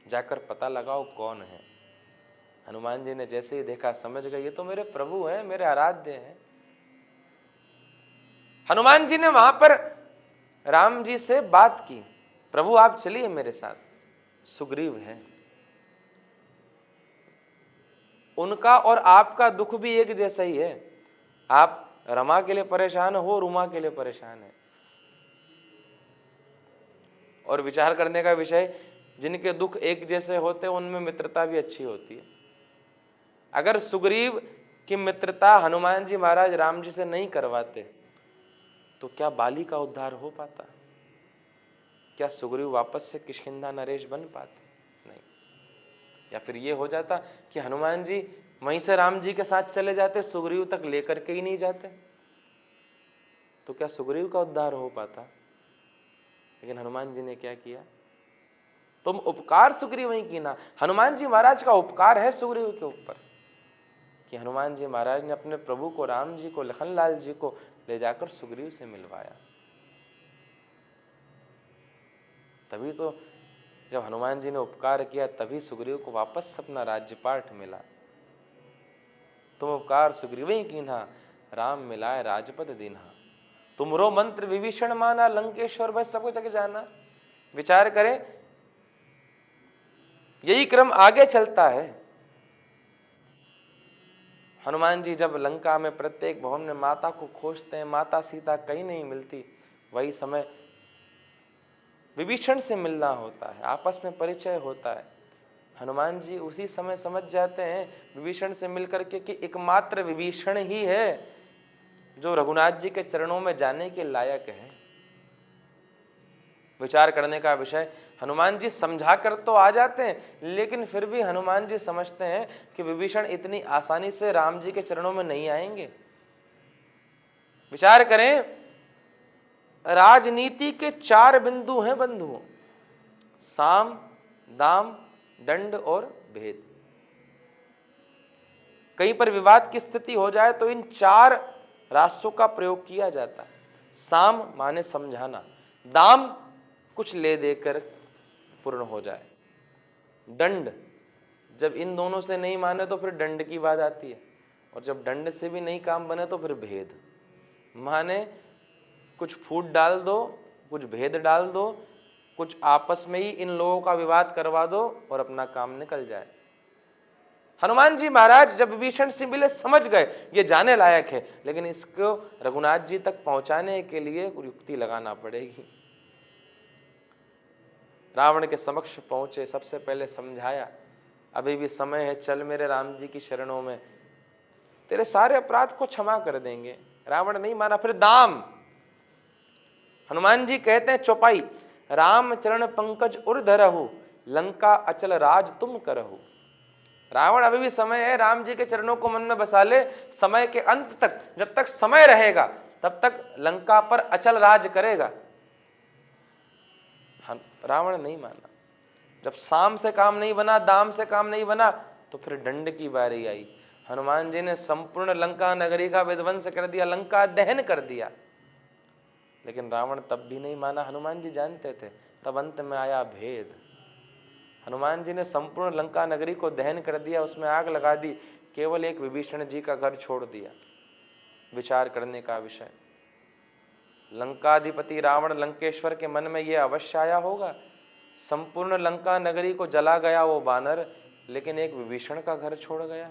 जाकर पता लगाओ कौन है। हनुमान जी ने जैसे ही देखा समझ गए ये तो मेरे प्रभु हैं, मेरे आराध्य हैं। हनुमान जी ने वहां पर राम जी से बात की, प्रभु आप चलिए मेरे साथ, सुग्रीव है, उनका और आपका दुख भी एक जैसा ही है, आप रमा के लिए परेशान हो, रुमा के लिए परेशान है। और विचार करने का विषय, जिनके दुख एक जैसे होते हैं उनमें मित्रता भी अच्छी होती है। अगर सुग्रीव की मित्रता हनुमान जी महाराज राम जी से नहीं करवाते तो क्या बाली का उद्धार हो पाता? क्या सुग्रीव वापस से किष्किंधा नरेश बन पाते? नहीं। या फिर ये हो जाता कि हनुमान जी वहीं से राम जी के साथ चले जाते, सुग्रीव तक लेकर के ही नहीं जाते, तो क्या सुग्रीव का उद्धार हो पाता? लेकिन हनुमान जी ने क्या किया, तुम उपकार सुग्रीव ही कीना। हनुमान जी महाराज का उपकार है सुग्रीव के ऊपर कि हनुमान जी महाराज ने अपने प्रभु को, राम जी को, लखनलाल जी को ले जाकर सुग्रीव से मिलवाया। तभी तो जब हनुमान जी ने उपकार किया तभी सुग्रीव को वापस अपना राज्यपाठ मिला। तुम उपकार सुग्रीव ही कीन्हा, राम मिलाए राजपद दीन्हा। तुमरो मंत्र विभीषण माना, लंकेश्वर बस सबको जग जाना। विचार करें, यही क्रम आगे चलता है। हनुमान जी जब लंका में प्रत्येक भवन में माता को खोजते हैं, माता सीता कहीं नहीं मिलती, वही समय विभीषण से मिलना होता है, आपस में परिचय होता है। हनुमान जी उसी समय समझ जाते हैं विभीषण से मिलकर के कि एकमात्र विभीषण ही है जो रघुनाथ जी के चरणों में जाने के लायक है। विचार करने का विषय, हनुमान जी समझा कर तो आ जाते हैं, लेकिन फिर भी हनुमान जी समझते हैं कि विभीषण इतनी आसानी से राम जी के चरणों में नहीं आएंगे। विचार करें, राजनीति के 4 बिंदु हैं बंधुओं, साम, दाम, दंड और भेद। कहीं पर विवाद की स्थिति हो जाए तो इन 4 रास्तों का प्रयोग किया जाता है। साम माने समझाना, दाम कुछ ले देकर पूर्ण हो जाए, दंड जब इन दोनों से नहीं माने तो फिर दंड की बात आती है, और जब दंड से भी नहीं काम बने तो फिर भेद माने कुछ फूट डाल दो, कुछ भेद डाल दो, कुछ आपस में ही इन लोगों का विवाद करवा दो और अपना काम निकल जाए। हनुमान जी महाराज जब विभीषण से मिले समझ गए ये जाने लायक है, लेकिन इसको रघुनाथ जी तक पहुंचाने के लिए युक्ति लगाना पड़ेगी। रावण के समक्ष पहुंचे, सबसे पहले समझाया अभी भी समय है, चल मेरे राम जी की शरणों में, तेरे सारे अपराध को क्षमा कर देंगे। रावण नहीं माना। फिर दाम, हनुमान जी कहते हैं चौपाई, राम चरण पंकज उर धरहु, लंका अचल राज तुम करहु। रावण अभी भी समय है, राम जी के चरणों को मन में बसा ले, समय के अंत तक, जब तक समय रहेगा तब तक लंका पर अचल राज करेगा। रावण नहीं माना। जब साम से काम नहीं बना, दाम से काम नहीं बना, तो फिर दंड की बारी आई। हनुमान जी ने संपूर्ण लंका नगरी का विध्वंस कर दिया, लंका दहन कर दिया, लेकिन रावण तब भी नहीं माना। हनुमान जी जानते थे। तब अंत में आया भेद। हनुमान जी ने संपूर्ण लंका नगरी को दहन कर दिया, उसमें आग लगा दी, केवल एक विभीषण जी का घर छोड़ दिया। विचार करने का विषय। लंकाधिपति रावण लंकेश्वर के मन में यह अवश्य आया होगा, संपूर्ण लंका नगरी को जला गया वो बानर, लेकिन एक विभीषण का घर छोड़ गया।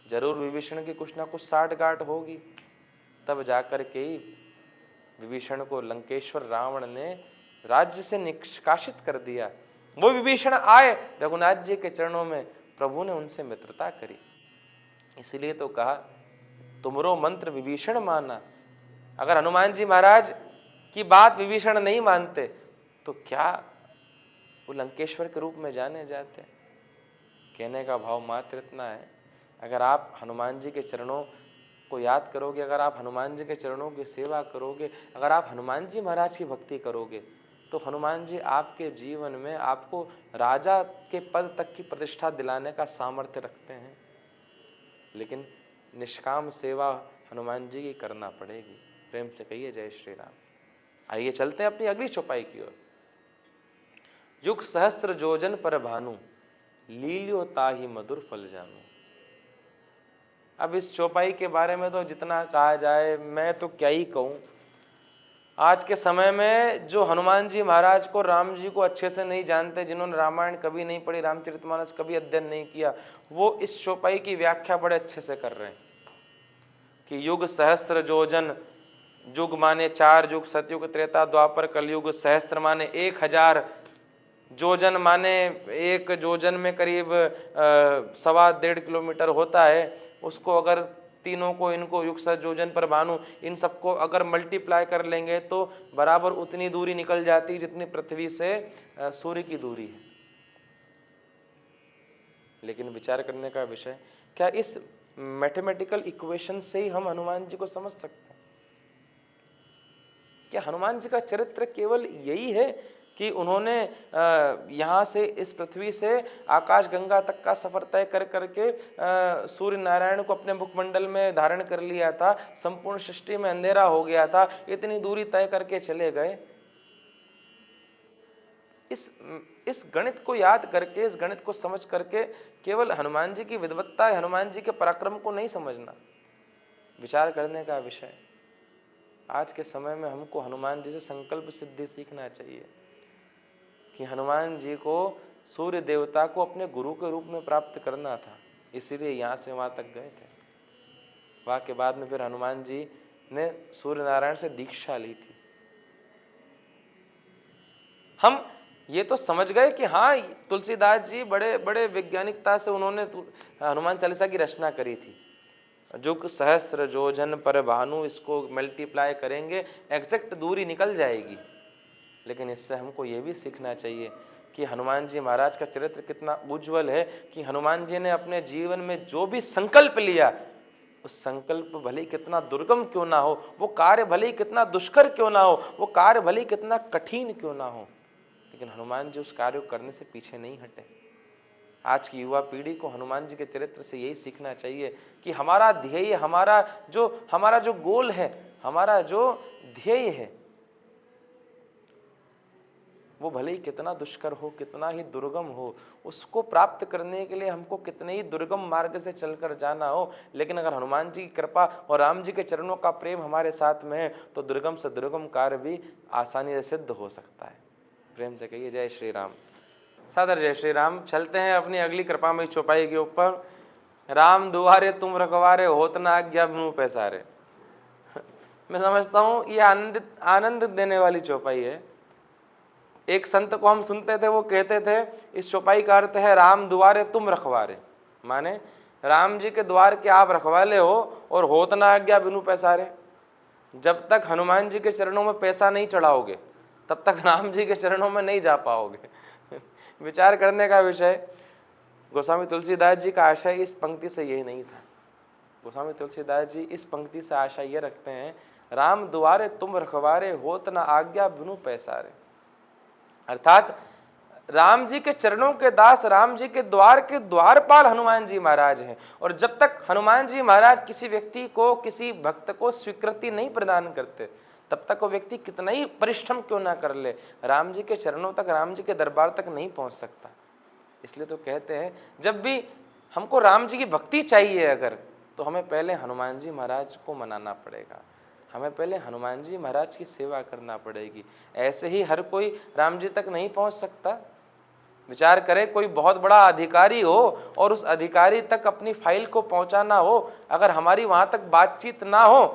जरूर विभीषण की कुछ ना कुछ साठगांठ होगी। तब जाकर के विभीषण को लंकेश्वर रावण ने राज्य से निष्कासित कर दिया। वो विभीषण आए रघुनाथ जी के चरणों में, प्रभु ने उनसे मित्रता करी। इसलिए तो कहा तुमरो मंत्र विभीषण माना। अगर हनुमान जी महाराज की बात विभीषण नहीं मानते तो क्या वो लंकेश्वर के रूप में जाने जाते। कहने का भाव मात्र इतना है, अगर आप हनुमान जी के चरणों को याद करोगे, अगर आप हनुमान जी के चरणों की सेवा करोगे, अगर आप हनुमान जी महाराज की भक्ति करोगे, तो हनुमान जी आपके जीवन में आपको राजा के पद तक की प्रतिष्ठा दिलाने का सामर्थ्य रखते हैं। लेकिन निष्काम सेवा हनुमान जी की करना पड़ेगी। प्रेम से कहिए जय श्री राम। आइए चलते हैं अपनी अगली चौपाई की ओर। युग सहस्त्र जोजन पर भानु, लील्यो ताहि मधुर फल जानू। अब इस चौपाई के बारे में तो जितना कहा जाए, मैं तो क्या ही कहूँ। आज के समय में जो हनुमान जी महाराज को, राम जी को अच्छे से नहीं जानते, जिन्होंने रामायण कभी नहीं पढ़ी, रामचरितमानस कभी अध्ययन नहीं किया, वो इस चौपाई की व्याख्या बड़े अच्छे से कर रहे हैं कि युग सहस्त्र जोजन, युग माने 4 युग, सतयुग त्रेता द्वापर कलयुग, सहस्त्र माने 1000, जोजन माने 1 जोजन में करीब 1.25 किलोमीटर होता है। उसको अगर तीनों को, इनको युग सहस्त्र जोजन पर भानु, इन सबको अगर मल्टीप्लाई कर लेंगे तो बराबर उतनी दूरी निकल जाती जितनी पृथ्वी से सूर्य की दूरी है। लेकिन विचार करने का विषय, क्या इस मैथमेटिकल इक्वेशन से ही हम हनुमान जी को समझ सकते हैं? क्या हनुमान जी का चरित्र केवल यही है कि उन्होंने यहाँ से, इस पृथ्वी से आकाश गंगा तक का सफर तय कर करके सूर्य नारायण को अपने मुखमंडल में धारण कर लिया था, संपूर्ण सृष्टि में अंधेरा हो गया था, इतनी दूरी तय करके चले गए? इस गणित को याद करके, इस गणित को समझ करके केवल हनुमान जी की विद्वत्ता, हनुमान जी के पराक्रम को नहीं समझना। विचार करने का विषय। आज के समय में हमको हनुमान जी से संकल्प सिद्धि सीखना चाहिए कि हनुमान जी को, सूर्य देवता को अपने गुरु के रूप में प्राप्त करना था, इसीलिए यहाँ से वहाँ तक गए थे। वहाँ के बाद में फिर हनुमान जी ने सूर्य नारायण से दीक्षा ली थी। हम ये तो समझ गए कि हाँ, तुलसीदास जी बड़े बड़े वैज्ञानिकता से उन्होंने हनुमान चालीसा की रचना करी थी। युग सहस्त्र जोजन पर भानु, इसको मल्टीप्लाई करेंगे एग्जैक्ट दूरी निकल जाएगी। लेकिन इससे हमको ये भी सीखना चाहिए कि हनुमान जी महाराज का चरित्र कितना उज्जवल है कि हनुमान जी ने अपने जीवन में जो भी संकल्प लिया, उस संकल्प भले ही कितना दुर्गम क्यों ना हो, वो कार्य भले ही कितना दुष्कर क्यों ना हो, वो कार्य भले ही कितना कठिन क्यों ना हो, लेकिन हनुमान जी उस कार्य को करने से पीछे नहीं हटे। आज की युवा पीढ़ी को हनुमान जी के चरित्र से यही सीखना चाहिए कि हमारा ध्येय, हमारा जो गोल है, हमारा जो ध्येय है, वो भले ही कितना दुष्कर हो, कितना ही दुर्गम हो, उसको प्राप्त करने के लिए हमको कितने ही दुर्गम मार्ग से चलकर जाना हो, लेकिन अगर हनुमान जी की कृपा और राम जी के चरणों का प्रेम हमारे साथ में है तो दुर्गम से दुर्गम कार्य भी आसानी से सिद्ध हो सकता है। प्रेम से कहिए जय श्री राम। सादर जय श्री राम। चलते हैं अपनी अगली कृपामयी चौपाई के ऊपर। राम दुआरे तुम रखवारे, होत न आज्ञा बिनु पैसारे। मैं समझता हूं ये आनंद देने वाली चौपाई है। एक संत को हम सुनते थे, वो कहते थे इस चौपाई का अर्थ है राम दुआरे तुम रखवारे, माने राम जी के द्वार के आप रखवाले हो, और होत न आज्ञा बिनु पैसारे। जब तक हनुमान जी के चरणों में पैसा नहीं चढ़ाओगे तब तक राम जी के चरणों में नहीं जा पाओगे। विचार करने का विषय। गोस्वामी तुलसीदास जी का आशय इस पंक्ति से यही नहीं था। गोस्वामी तुलसीदास जी इस पंक्ति से आशय ये रखते हैं, राम दुआरे तुम रखवारे, होत न आज्ञा बिनु पैसारे। अर्थात राम जी के चरणों के दास, राम जी के द्वारपाल हनुमान जी महाराज हैं। और जब तक हनुमान जी महाराज किसी व्यक्ति को, किसी भक्त को स्वीकृति नहीं प्रदान करते, तब तक वो व्यक्ति कितना ही परिश्रम क्यों ना कर ले, राम जी के चरणों तक, राम जी के दरबार तक नहीं पहुंच सकता। इसलिए तो कहते हैं जब भी हमको राम जी की भक्ति चाहिए अगर, तो हमें पहले हनुमान जी महाराज को मनाना पड़ेगा, हमें पहले हनुमान जी महाराज की सेवा करना पड़ेगी। ऐसे ही हर कोई राम जी तक नहीं पहुंच सकता। विचार करें, कोई बहुत बड़ा अधिकारी हो और उस अधिकारी तक अपनी फाइल को पहुंचाना हो, अगर हमारी वहां तक बातचीत ना हो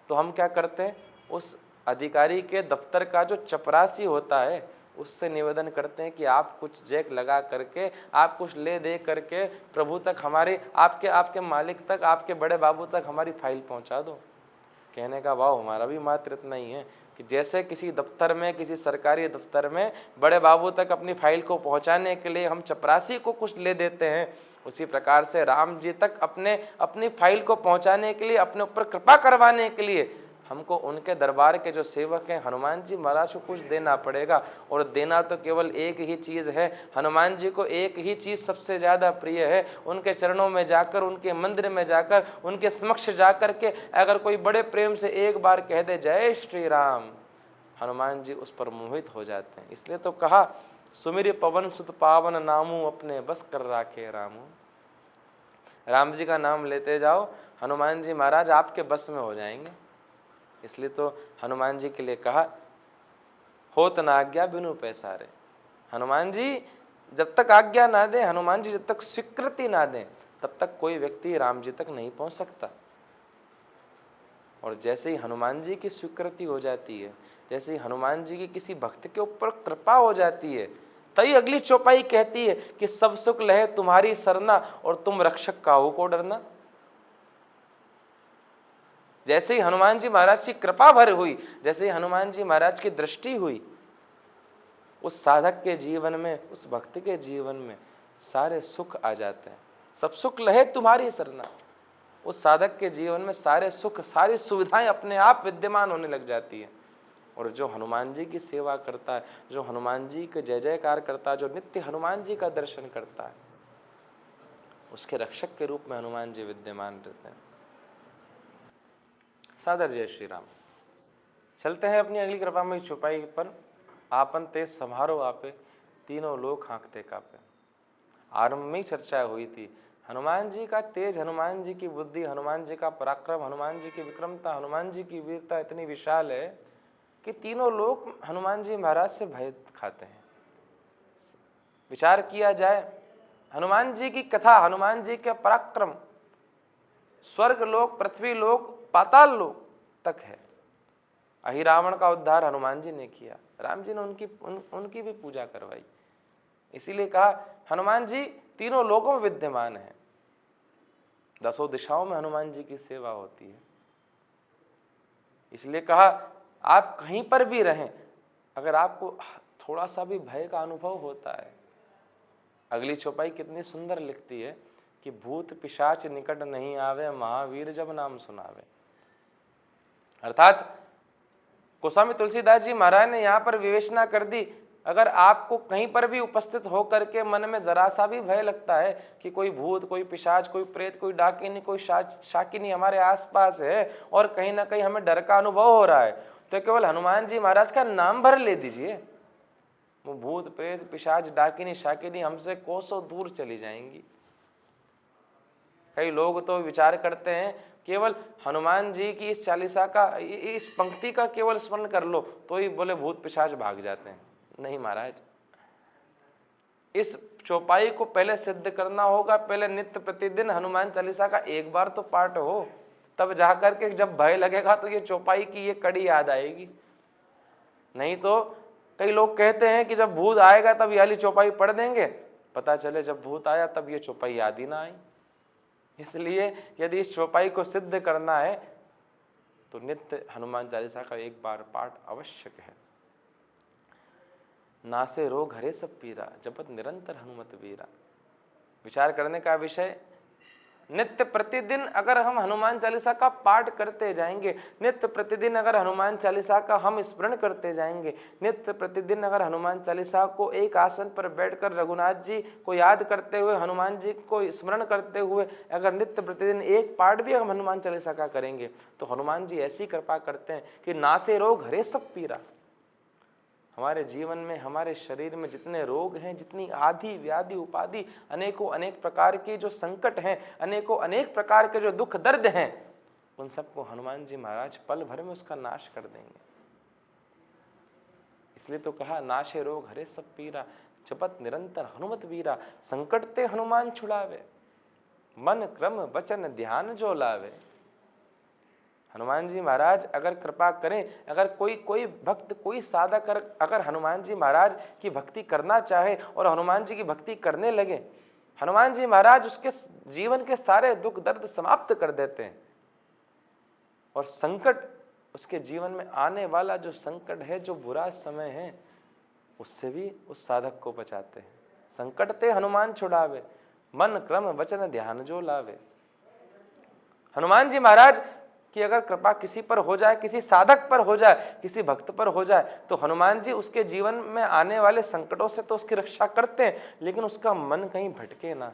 तो हम क्या करते हैं, उस अधिकारी के दफ्तर का जो चपरासी होता है उससे निवेदन करते हैं कि आप कुछ चेक लगा करके, आप कुछ ले दे करके प्रभु तक, हमारे आपके मालिक तक, आपके बड़े बाबू तक हमारी फाइल पहुंचा दो। कहने का भाव हमारा भी मात्र इतना ही है कि जैसे किसी दफ्तर में, किसी सरकारी दफ्तर में बड़े बाबू तक अपनी फाइल को पहुंचाने के लिए हम चपरासी को कुछ ले देते हैं, उसी प्रकार से राम जी तक अपनी फाइल को पहुंचाने के लिए, अपने ऊपर कृपा करवाने के लिए हमको उनके दरबार के जो सेवक हैं हनुमान जी महाराज को कुछ देना पड़ेगा। और देना तो केवल एक ही चीज़ है, हनुमान जी को एक ही चीज़ सबसे ज़्यादा प्रिय है, उनके चरणों में जाकर, उनके मंदिर में जाकर, उनके समक्ष जाकर के अगर कोई बड़े प्रेम से एक बार कह दे जय श्री राम, हनुमान जी उस पर मोहित हो जाते हैं। इसलिए तो कहा सुमिर पवन सुत पावन नामू, अपने बस कर राखे रामू। राम जी का नाम लेते जाओ, हनुमान जी महाराज आपके बस में हो जाएंगे। इसलिए तो हनुमान जी के लिए कहा होत न आज्ञा बिनु पैसारे। हनुमान जी जब तक आज्ञा ना दे, हनुमान जी जब तक स्वीकृति ना दें, तब तक कोई व्यक्ति राम जी तक नहीं पहुंच सकता। और जैसे ही हनुमान जी की स्वीकृति हो जाती है, जैसे ही हनुमान जी की किसी भक्त के ऊपर कृपा हो जाती है, तभी अगली चौपाई कहती है कि सब सुख लहे तुम्हारी सरना, और तुम रक्षक काहू को डरना। जैसे ही हनुमान जी महाराज की कृपा भर हुई, जैसे ही हनुमान जी महाराज की दृष्टि हुई, उस साधक के जीवन में, उस भक्त के जीवन में सारे सुख आ जाते हैं। सब सुख लहे तुम्हारी सरना, उस साधक के जीवन में सारे सुख, सारी सुविधाएं अपने आप विद्यमान होने लग जाती है। और जो हनुमान जी की सेवा करता है, जो हनुमान जी के जय जयकार करता है, जो नित्य हनुमान जी का दर्शन करता है, उसके रक्षक के रूप में हनुमान जी विद्यमान रहते हैं। सादर जय श्री राम। चलते हैं अपनी अगली कृपा में चौपाई पर। आपन तेज संभारो आपे, तीनों लोग हाँकते कापे। आरंभ में ही चर्चा हुई थी, हनुमान जी का तेज, हनुमान जी की बुद्धि, हनुमान जी का पराक्रम, हनुमान जी की विक्रमता, हनुमान जी की वीरता इतनी विशाल है कि तीनों लोग हनुमान जी महाराज से भय खाते हैं। विचार किया जाए, हनुमान जी की कथा, हनुमान जी के पराक्रम स्वर्ग लोक, पृथ्वी लोक, पाताल लोक तक है। अहिरावण का उद्धार हनुमान जी ने किया, राम जी ने उनकी भी पूजा करवाई। इसीलिए कहा हनुमान जी तीनों लोकों में विद्यमान है, दसों दिशाओं में हनुमान जी की सेवा होती है। इसलिए कहा आप कहीं पर भी रहें, अगर आपको थोड़ा सा भी भय का अनुभव होता है, अगली चौपाई कितनी सुंदर लिखती है कि भूत पिशाच निकट नहीं आवे, महावीर जब नाम सुनावे। अर्थात गोस्वामी तुलसीदास जी महाराज ने यहाँ पर विवेचना कर दी, अगर आपको कहीं पर भी उपस्थित होकर के मन में जरा सा भी भय लगता है कि कोई भूत, कोई पिशाच, कोई प्रेत, कोई डाकिनी, कोई शाकिनी हमारे आसपास है और कहीं ना कहीं हमें डर का अनुभव हो रहा है, तो केवल हनुमान जी महाराज का नाम भर ले दीजिए, वो भूत प्रेत पिशाच डाकिनी शाकिनी हमसे कोसों दूर चली जाएंगी। कई लोग तो विचार करते हैं केवल हनुमान जी की इस चालीसा का, इस पंक्ति का केवल स्मरण कर लो तो ही बोले भूत पिशाच भाग जाते हैं। नहीं महाराज, इस चौपाई को पहले सिद्ध करना होगा, पहले नित्य प्रतिदिन हनुमान चालीसा का एक बार तो पाठ हो, तब जाकर के जब भय लगेगा तो ये चौपाई की ये कड़ी याद आएगी। नहीं तो कई लोग कहते हैं कि जब भूत आएगा तब ये वाली चौपाई पढ़ देंगे, पता चले जब भूत आया तब ये चौपाई याद ही ना आई। इसलिए यदि इस चौपाई को सिद्ध करना है तो नित्य हनुमान चालीसा का एक बार पाठ आवश्यक है। नासे रोग हरे सब पीरा, जपत निरंतर हनुमत वीरा। विचार करने का विषय, नित्य प्रतिदिन अगर हम हनुमान चालीसा का पाठ करते जाएंगे, नित्य प्रतिदिन अगर हनुमान चालीसा का हम स्मरण करते जाएंगे, नित्य प्रतिदिन अगर हनुमान चालीसा को एक आसन पर बैठकर रघुनाथ जी को याद करते हुए, हनुमान जी को स्मरण करते हुए अगर नित्य प्रतिदिन एक पाठ भी हम हनुमान चालीसा का करेंगे तो हनुमान जी ऐसी कृपा करते हैं कि नासे रोग हरे सब पीरा। हमारे जीवन में, हमारे शरीर में जितने रोग हैं, जितनी आदि व्याधि उपाधि, अनेकों अनेक प्रकार के जो संकट हैं, अनेकों अनेक प्रकार के जो दुख दर्द हैं, उन सबको हनुमान जी महाराज पल भर में उसका नाश कर देंगे। इसलिए तो कहा नाशे रोग हरे सब पीरा, जपत निरंतर हनुमत वीरा। संकट ते हनुमान छुड़ावे, मन क्रम वचन ध्यान जो लावे। हनुमान जी महाराज अगर कृपा करें, अगर कोई भक्त, कोई साधक अगर हनुमान जी महाराज की भक्ति करना चाहे और हनुमान जी की भक्ति करने लगे, हनुमान जी महाराज उसके जीवन के सारे दुख दर्द समाप्त कर देते हैं और संकट, उसके जीवन में आने वाला जो संकट है, जो बुरा समय है, उससे भी उस साधक को बचाते हैं। संकट ते हनुमान छुड़ावे, मन क्रम वचन ध्यान जो लावे। हनुमान जी महाराज कि अगर कृपा किसी पर हो जाए, किसी साधक पर हो जाए, किसी भक्त पर हो जाए, तो हनुमान जी उसके जीवन में आने वाले संकटों से तो उसकी रक्षा करते हैं, लेकिन उसका मन कहीं भटके ना।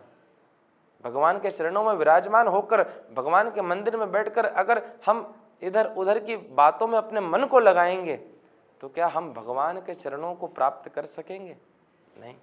भगवान के चरणों में विराजमान होकर, भगवान के मंदिर में बैठकर अगर हम इधर उधर की बातों में अपने मन को लगाएंगे तो क्या हम भगवान के चरणों को प्राप्त कर सकेंगे? नहीं।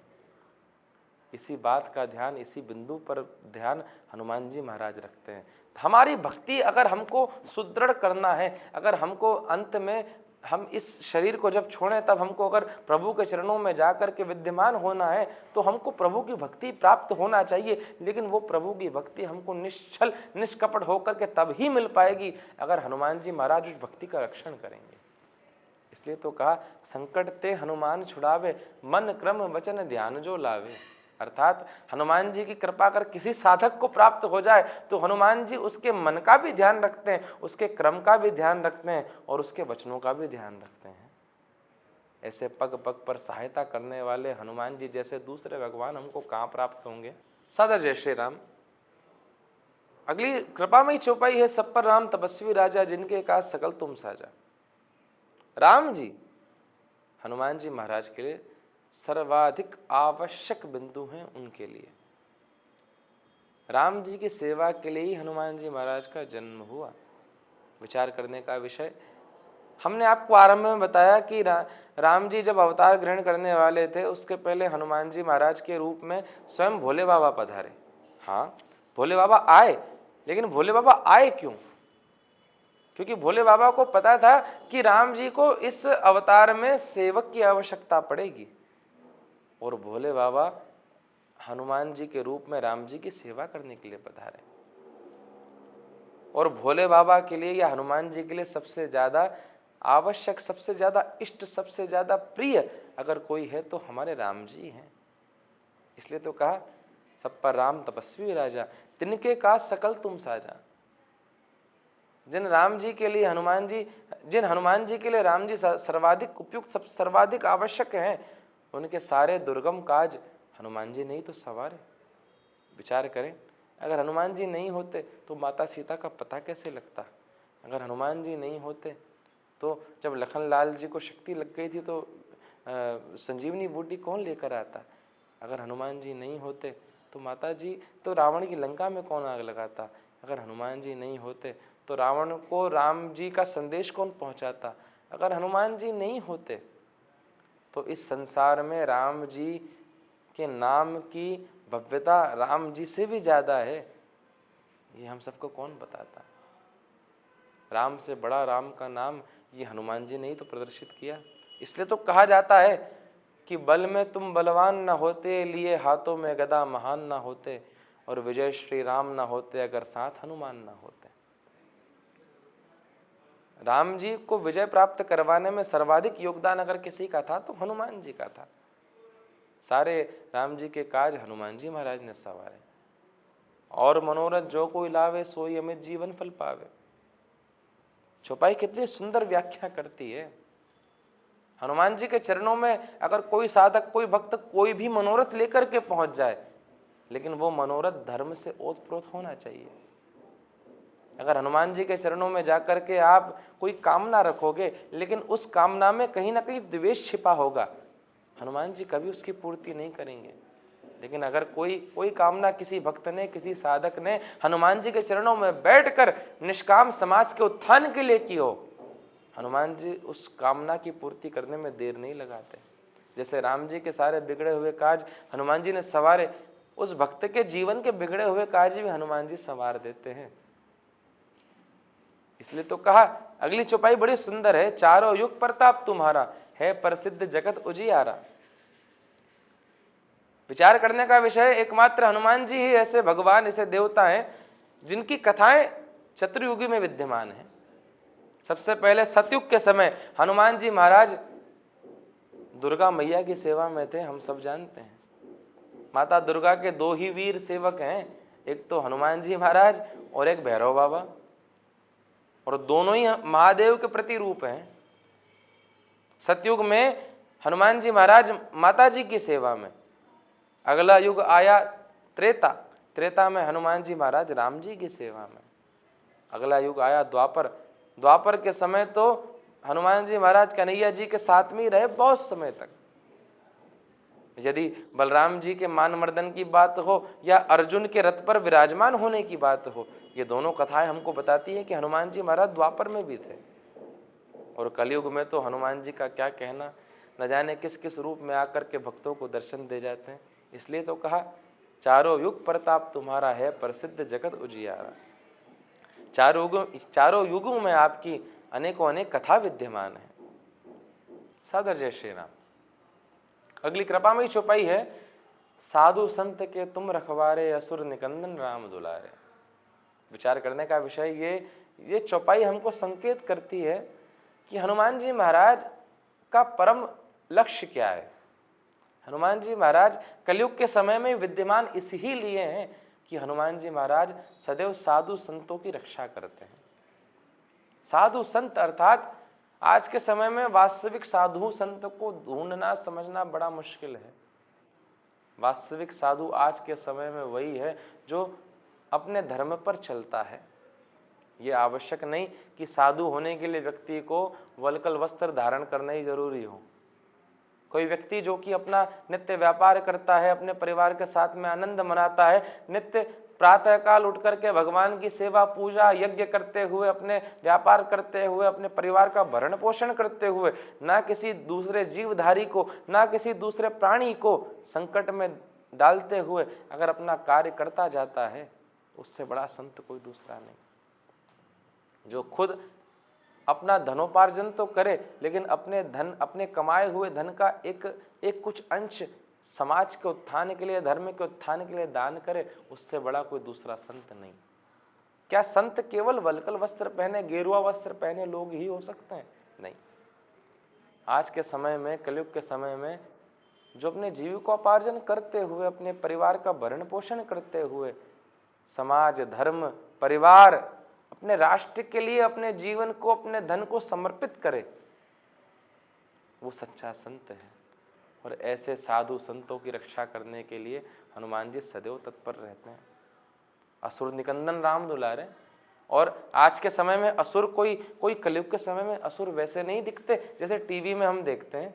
इसी बात का ध्यान, इसी बिंदु पर ध्यान हनुमान जी महाराज रखते हैं। हमारी भक्ति अगर हमको सुदृढ़ करना है, अगर हमको अंत में हम इस शरीर को जब छोड़ें तब हमको अगर प्रभु के चरणों में जाकर के विद्यमान होना है तो हमको प्रभु की भक्ति प्राप्त होना चाहिए। लेकिन वो प्रभु की भक्ति हमको निश्चल निष्कपट होकर के तब ही मिल पाएगी अगर हनुमान जी महाराज उस भक्ति का रक्षण करेंगे। इसलिए तो कहा संकट ते हनुमान छुड़ावे, मन क्रम वचन ध्यान जो लावे। अर्थात हनुमान जी की कृपा अगर किसी साधक को प्राप्त हो जाए तो हनुमान जी उसके मन का भी ध्यान रखते हैं, उसके क्रम का भी ध्यान रखते हैं और उसके वचनों का भी ध्यान रखते हैं। ऐसे पग पग पर सहायता करने वाले हनुमान जी जैसे दूसरे भगवान हमको कहाँ प्राप्त होंगे। सादर जय श्री राम। अगली कृपा में ही चौपाई है, सब पर राम तपस्वी राजा, जिनके काज सकल तुम साजा। राम जी हनुमान जी महाराज के लिए सर्वाधिक आवश्यक बिंदु हैं। उनके लिए राम जी की सेवा के लिए ही हनुमान जी महाराज का जन्म हुआ। विचार करने का विषय, हमने आपको आरंभ में बताया कि राम जी जब अवतार ग्रहण करने वाले थे उसके पहले हनुमान जी महाराज के रूप में स्वयं भोले बाबा पधारे। हाँ, भोले बाबा आए, लेकिन भोले बाबा आए क्यों? क्योंकि भोले बाबा को पता था कि राम जी को इस अवतार में सेवक की आवश्यकता पड़ेगी और भोले बाबा हनुमान जी के रूप में राम जी की सेवा करने के लिए पधारे। और भोले बाबा के लिए या हनुमान जी के लिए सबसे ज्यादा आवश्यक, सबसे ज्यादा इष्ट, सबसे ज्यादा प्रिय अगर कोई है तो हमारे राम जी हैं। इसलिए तो कहा सब पर राम तपस्वी राजा, तिनके काज सकल तुम साजा। जिन हनुमान जी के लिए राम जी सर्वाधिक उपयुक्त, सर्वाधिक आवश्यक हैं, उनके सारे दुर्गम काज हनुमान जी नहीं तो सवार है। विचार करें, अगर हनुमान जी नहीं होते तो माता सीता का पता कैसे लगता? अगर हनुमान जी नहीं होते तो जब लखन लाल जी को शक्ति लग गई थी तो संजीवनी बूटी कौन लेकर आता? अगर हनुमान जी नहीं होते तो माता जी, तो रावण की लंका में कौन आग लगाता? अगर हनुमान जी नहीं होते तो रावण को राम जी का संदेश कौन पहुंचाता? अगर हनुमान जी नहीं होते तो इस संसार में राम जी के नाम की भव्यता राम जी से भी ज्यादा है, ये हम सबको कौन बताता? राम से बड़ा राम का नाम ये हनुमान जी ने ही तो प्रदर्शित किया। इसलिए तो कहा जाता है कि बल में तुम बलवान न होते, लिए हाथों में गदा महान न होते, और विजय श्री राम न होते अगर साथ हनुमान न होते। राम जी को विजय प्राप्त करवाने में सर्वाधिक योगदान अगर किसी का था तो हनुमान जी का था। सारे राम जी के काज हनुमान जी महाराज ने सवारे। और मनोरथ जो कोई लावे सोई अमित जीवन फल पावे। चौपाई कितनी सुंदर व्याख्या करती है। हनुमान जी के चरणों में अगर कोई साधक, कोई भक्त कोई भी मनोरथ लेकर के पहुंच जाए, लेकिन वो मनोरथ धर्म से ओतप्रोत होना चाहिए। अगर हनुमान जी के चरणों में जाकर के आप कोई कामना रखोगे, लेकिन उस कामना में कहीं ना कहीं द्वेष छिपा होगा, हनुमान जी कभी उसकी पूर्ति नहीं करेंगे। लेकिन अगर कोई कामना किसी भक्त ने, किसी साधक ने हनुमान जी के चरणों में बैठकर निष्काम समाज के उत्थान के लिए की हो, हनुमान जी उस कामना की पूर्ति करने में देर नहीं लगाते। जैसे राम जी के सारे बिगड़े हुए काज हनुमान जी ने संवारे, उस भक्त के जीवन के बिगड़े हुए काज भी हनुमान जी संवार देते हैं। इसलिए तो कहा, अगली चौपाई बड़ी सुंदर है, चारों युग प्रताप तुम्हारा, है प्रसिद्ध जगत उजियारा। विचार करने का विषय, एकमात्र हनुमान जी ही ऐसे भगवान, ऐसे देवता हैं जिनकी कथाएं चतुर्युगी में विद्यमान है। सबसे पहले सतयुग के समय हनुमान जी महाराज दुर्गा मैया की सेवा में थे, हम सब जानते हैं। माता दुर्गा के दो ही वीर सेवक हैं, एक तो हनुमान जी महाराज और एक भैरव बाबा, और दोनों ही महादेव के प्रतिरूप हैं। सतयुग में हनुमान जी महाराज माता जी की सेवा में। अगला युग आया त्रेता, त्रेता में हनुमान जी महाराज राम जी की सेवा में। अगला युग आया द्वापर, द्वापर के समय तो हनुमान जी महाराज कन्हैया जी के साथ में ही रहे बहुत समय तक। यदि बलराम जी के मान मर्दन की बात हो या अर्जुन के रथ पर विराजमान होने की बात हो, ये दोनों कथाएं हमको बताती है कि हनुमान जी महाराज द्वापर में भी थे। और कलयुग में तो हनुमान जी का क्या कहना, न जाने किस किस रूप में आकर के भक्तों को दर्शन दे जाते हैं। इसलिए तो कहा, चारों युग प्रताप तुम्हारा, है प्रसिद्ध जगत उजियारा। चारों युगों में आपकी अनेकों अनेक कथा विद्यमान है। सादर जय श्री राम। अगली कृपा में चौपाई है, साधु संत के तुम रखवारे, असुर निकंदन राम दुलारे। विचार करने का विषय ये चौपाई हमको संकेत करती है कि हनुमान जी महाराज का परम लक्ष्य क्या है। हनुमान जी महाराज कलयुग के समय में विद्यमान इसीलिए हैं कि हनुमान जी महाराज सदैव साधु संतों की रक्षा करते हैं। साधु संत अर्थात आज के समय में वास्तविक साधु संत को ढूंढना समझना बड़ा मुश्किल है। वास्तविक साधु आज के समय में वही है जो अपने धर्म पर चलता है। ये आवश्यक नहीं कि साधु होने के लिए व्यक्ति को वल्कल वस्त्र धारण करना ही जरूरी हो। कोई व्यक्ति जो कि अपना नित्य व्यापार करता है, अपने परिवार के साथ में आनंद मनाता है, नित्य प्रातः काल उठ करके भगवान की सेवा पूजा यज्ञ करते हुए, अपने व्यापार करते हुए, अपने परिवार का भरण पोषण करते हुए, ना किसी दूसरे जीवधारी को, ना किसी दूसरे प्राणी को संकट में डालते हुए अगर अपना कार्य करता जाता है, उससे बड़ा संत कोई दूसरा नहीं। जो खुद अपना धनोपार्जन तो करे, लेकिन अपने कमाए हुए धन का एक कुछ अंश समाज के उत्थान के लिए, धर्म के उत्थान के लिए दान करे, उससे बड़ा कोई दूसरा संत नहीं। क्या संत केवल वल्कल वस्त्र पहने, गेरुआ वस्त्र पहने लोग ही हो सकते हैं? नहीं। आज के समय में, कलयुग के समय में, जो अपने जीविकोपार्जन करते हुए, अपने परिवार का भरण पोषण करते हुए, समाज, धर्म, परिवार, अपने राष्ट्र के लिए अपने जीवन को, अपने धन को समर्पित करे, वो सच्चा संत है। और ऐसे साधु संतों की रक्षा करने के लिए हनुमान जी सदैव तत्पर रहते हैं। असुर निकंदन राम दुलारे। और आज के समय में असुर कोई कलयुग के समय में असुर वैसे नहीं दिखते जैसे टीवी में हम देखते हैं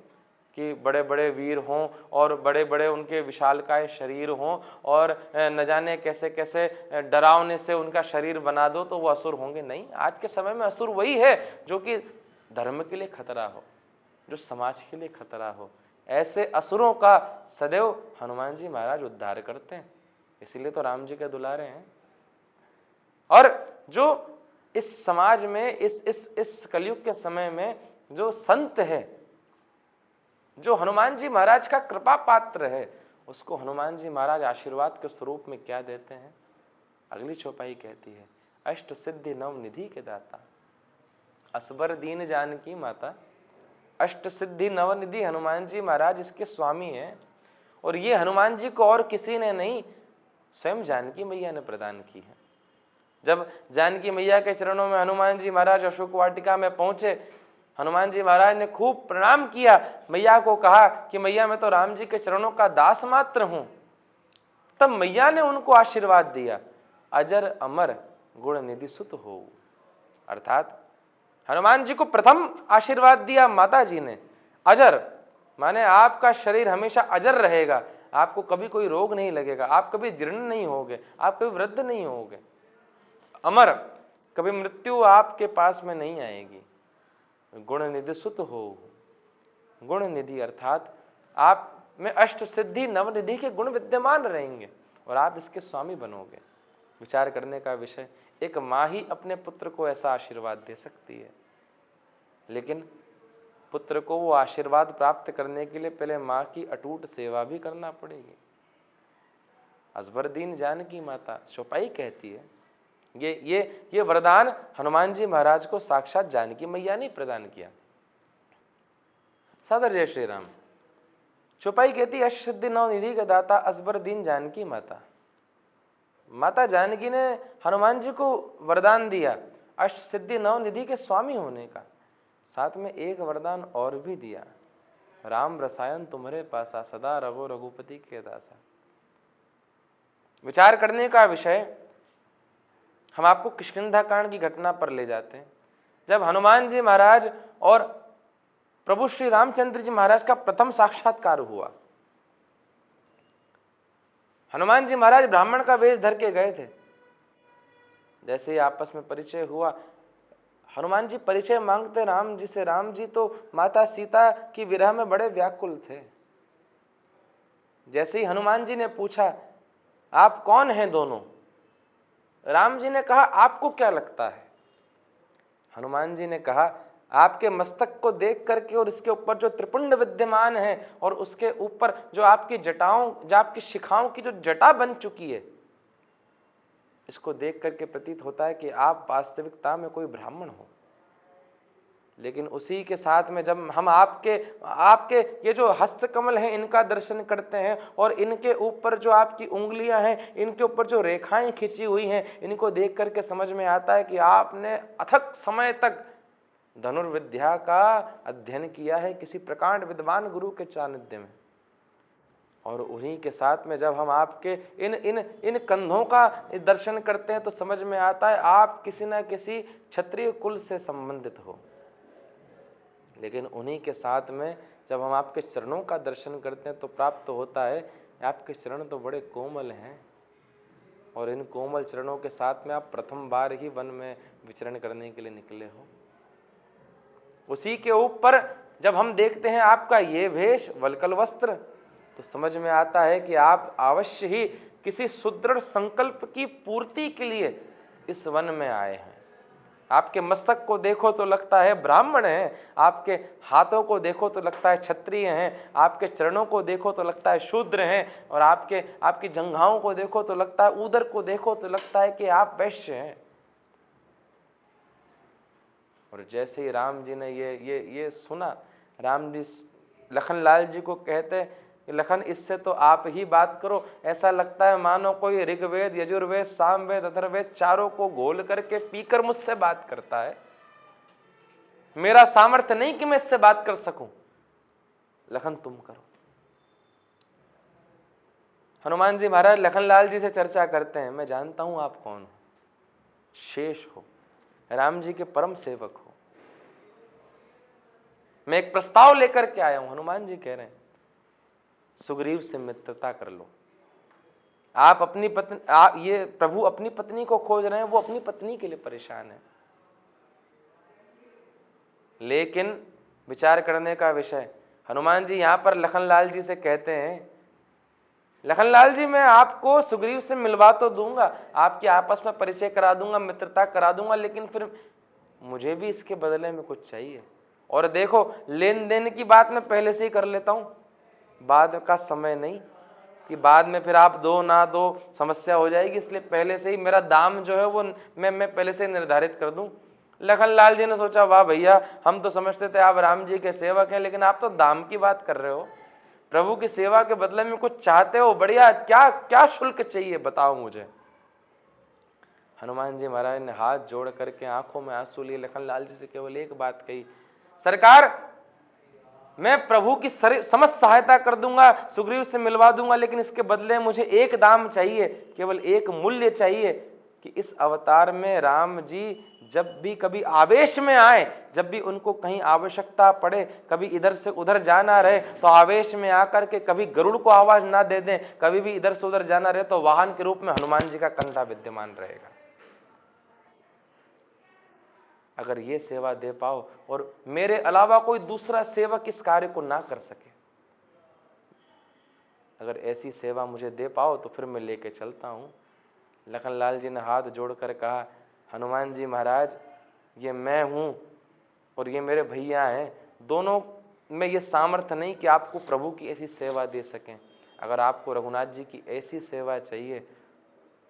कि बड़े बड़े वीर हों और बड़े बड़े उनके विशालकाय शरीर हों और न जाने कैसे कैसे डरावने से उनका शरीर बना दो तो वो असुर होंगे। नहीं, आज के समय में असुर वही है जो कि धर्म के लिए खतरा हो, जो समाज के लिए खतरा हो। ऐसे असुरों का सदैव हनुमान जी महाराज उद्धार करते हैं, इसीलिए तो राम जी के दुलारे हैं। और जो इस समाज में, इस कलयुग के समय में जो संत है, जो हनुमान जी महाराज का कृपा पात्र है, उसको हनुमान जी महाराज आशीर्वाद के स्वरूप में क्या देते हैं? अगली चौपाई कहती है, अष्ट सिद्धि नव निधि के दाता, असबर दीन जानकी माता। अष्ट सिद्धि नव निधि हनुमान जी महाराज इसके स्वामी हैं, और ये हनुमान जी को और किसी ने नहीं, स्वयं जानकी मैया ने प्रदान की है। जब जानकी मैया के चरणों में हनुमान जी महाराज अशोक वाटिका में पहुंचे, हनुमान जी महाराज ने खूब प्रणाम किया, मैया को कहा कि मैया मैं तो राम जी के चरणों का दास मात्र हूं। तब मैया ने उनको आशीर्वाद दिया, अजर अमर गुण निधि सुत हो। अर्थात हनुमान जी को प्रथम आशीर्वाद दिया माता जी ने, अजर माने आपका शरीर हमेशा अजर रहेगा, आपको कभी कोई रोग नहीं लगेगा, आप कभी जीर्ण नहीं होगे, आप कभी वृद्ध नहीं होगे। अमर, कभी मृत्यु आपके पास में नहीं आएगी। गुण निधि सुत हो, गुण निधि अर्थात आप में अष्ट सिद्धि नव निधि के गुण विद्यमान रहेंगे और आप इसके स्वामी बनोगे। विचार करने का विषय, एक माँ ही अपने पुत्र को ऐसा आशीर्वाद दे सकती है, लेकिन पुत्र को वो आशीर्वाद प्राप्त करने के लिए पहले माँ की अटूट सेवा भी करना पड़ेगी। असबर दीन जानकी माता, चौपाई कहती है, ये वरदान हनुमान जी महाराज को साक्षात जानकी मैया ने प्रदान किया। सादर जय श्री राम। चौपाई कहती, अष्ट सिद्धि नव निधि का दाता असबर दीन जानकी माता। माता जानकी ने हनुमान जी को वरदान दिया अष्ट सिद्धि नव निधि के स्वामी होने का, साथ में एक वरदान और भी दिया, राम रसायन तुम्हारे पासा सदा रघु रघुपति के दासा। विचार करने का विषय, हम आपको किष्किंधा कांड की घटना पर ले जाते हैं। जब हनुमान जी महाराज और प्रभु श्री रामचंद्र जी महाराज का प्रथम साक्षात्कार हुआ, हनुमान जी महाराज ब्राह्मण का वेश धर के गए थे। जैसे ही आपस में परिचय हुआ, हनुमान जी परिचय मांगते राम जी से। राम जी तो माता सीता की विरह में बड़े व्याकुल थे। जैसे ही हनुमान जी ने पूछा, आप कौन हैं दोनों? राम जी ने कहा, आपको क्या लगता है? हनुमान जी ने कहा, आपके मस्तक को देख करके और इसके ऊपर जो त्रिपुंड विद्यमान है और उसके ऊपर जो आपकी जटाओं, जो आपकी शिखाओं की जो जटा बन चुकी है, इसको देख करके प्रतीत होता है कि आप वास्तविकता में कोई ब्राह्मण हो। लेकिन उसी के साथ में जब हम आपके ये जो हस्तकमल हैं इनका दर्शन करते हैं और इनके ऊपर जो आपकी उंगलियां हैं, इनके ऊपर जो रेखाएं खिंची हुई हैं, इनको देख करके समझ में आता है कि आपने अथक समय तक धनुर्विद्या का अध्ययन किया है किसी प्रकांड विद्वान गुरु के सानिध्य में। और उन्हीं के साथ में जब हम आपके इन कंधों का दर्शन करते हैं तो समझ में आता है आप किसी न किसी क्षत्रिय कुल से संबंधित हो। लेकिन उन्हीं के साथ में जब हम आपके चरणों का दर्शन करते हैं तो प्राप्त होता है आपके चरण तो बड़े कोमल हैं, और इन कोमल चरणों के साथ में आप प्रथम बार ही वन में विचरण करने के लिए निकले हो। उसी के ऊपर जब हम देखते हैं आपका ये वेश वल्कल वस्त्र, तो समझ में आता है कि आप अवश्य ही किसी सुदृढ़ संकल्प की पूर्ति के लिए इस वन में आए हैं। आपके मस्तक को देखो तो लगता है ब्राह्मण हैं, आपके हाथों को देखो तो लगता है क्षत्रिय हैं, आपके चरणों को देखो तो लगता है शूद्र हैं, और आपकी जंघाओं को देखो तो लगता है, उदर को देखो तो लगता है कि आप वैश्य हैं। और जैसे ही राम जी ने ये सुना, राम जी लखनलाल जी को कहते कि लखन इससे तो आप ही बात करो। ऐसा लगता है मानो कोई ऋग्वेद, यजुर्वेद, सामवेद, अथर्ववेद चारों को घोल करके पीकर मुझसे बात करता है। मेरा सामर्थ्य नहीं कि मैं इससे बात कर सकूं। लखन तुम करो। हनुमान जी महाराज लखनलाल जी से चर्चा करते हैं, मैं जानता हूं आप कौन हो, शेष हो, राम जी के परम सेवक हो। मैं एक प्रस्ताव लेकर के आया हूं। हनुमान जी कह रहे हैं सुग्रीव से मित्रता कर लो। आप अपनी पत्नी, ये प्रभु अपनी पत्नी को खोज रहे हैं, वो अपनी पत्नी के लिए परेशान है। लेकिन विचार करने का विषय, हनुमान जी यहां पर लखनलाल जी से कहते हैं, लखनलाल जी मैं आपको सुग्रीव से मिलवा तो दूंगा, आपके आपस में परिचय करा दूंगा, मित्रता करा दूंगा, लेकिन फिर मुझे भी इसके बदले में कुछ चाहिए। और देखो, लेन देन की बात मैं पहले से ही कर लेता हूं, बाद का समय नहीं कि बाद में फिर आप दो ना दो समस्या हो जाएगी, इसलिए पहले से ही मेरा दाम जो है वो मैं पहले से ही निर्धारित कर दूं। लखनलाल जी ने सोचा, वाह भैया, हम तो समझते थे आप राम जी के सेवक हैं, लेकिन आप तो दाम की बात कर रहे हो, प्रभु की सेवा के बदले में कुछ चाहते हो, बढ़िया, क्या क्या शुल्क चाहिए बताओ मुझे। हनुमान जी महाराज ने हाथ जोड़ करके आंखों में आंसू लिए लखनलाल जी से केवल एक बात कही, सरकार, मैं प्रभु की समस्त सहायता कर दूंगा, सुग्रीव से मिलवा दूंगा, लेकिन इसके बदले मुझे एक दाम चाहिए, केवल एक मूल्य चाहिए कि इस अवतार में राम जी जब भी कभी आवेश में आए, जब भी उनको कहीं आवश्यकता पड़े, कभी इधर से उधर जाना रहे तो आवेश में आकर के कभी गरुड़ को आवाज ना दे दें, कभी भी इधर से उधर जाना रहे तो वाहन के रूप में हनुमान जी का कंधा विद्यमान रहेगा। अगर ये सेवा दे पाओ और मेरे अलावा कोई दूसरा सेवक इस कार्य को ना कर सके, अगर ऐसी सेवा मुझे दे पाओ तो फिर मैं लेके चलता हूं। लखनलाल जी ने हाथ जोड़कर कहा, हनुमान जी महाराज, ये मैं हूं और ये मेरे भैया हैं, दोनों में ये सामर्थ्य नहीं कि आपको प्रभु की ऐसी सेवा दे सकें। अगर आपको रघुनाथ जी की ऐसी सेवा चाहिए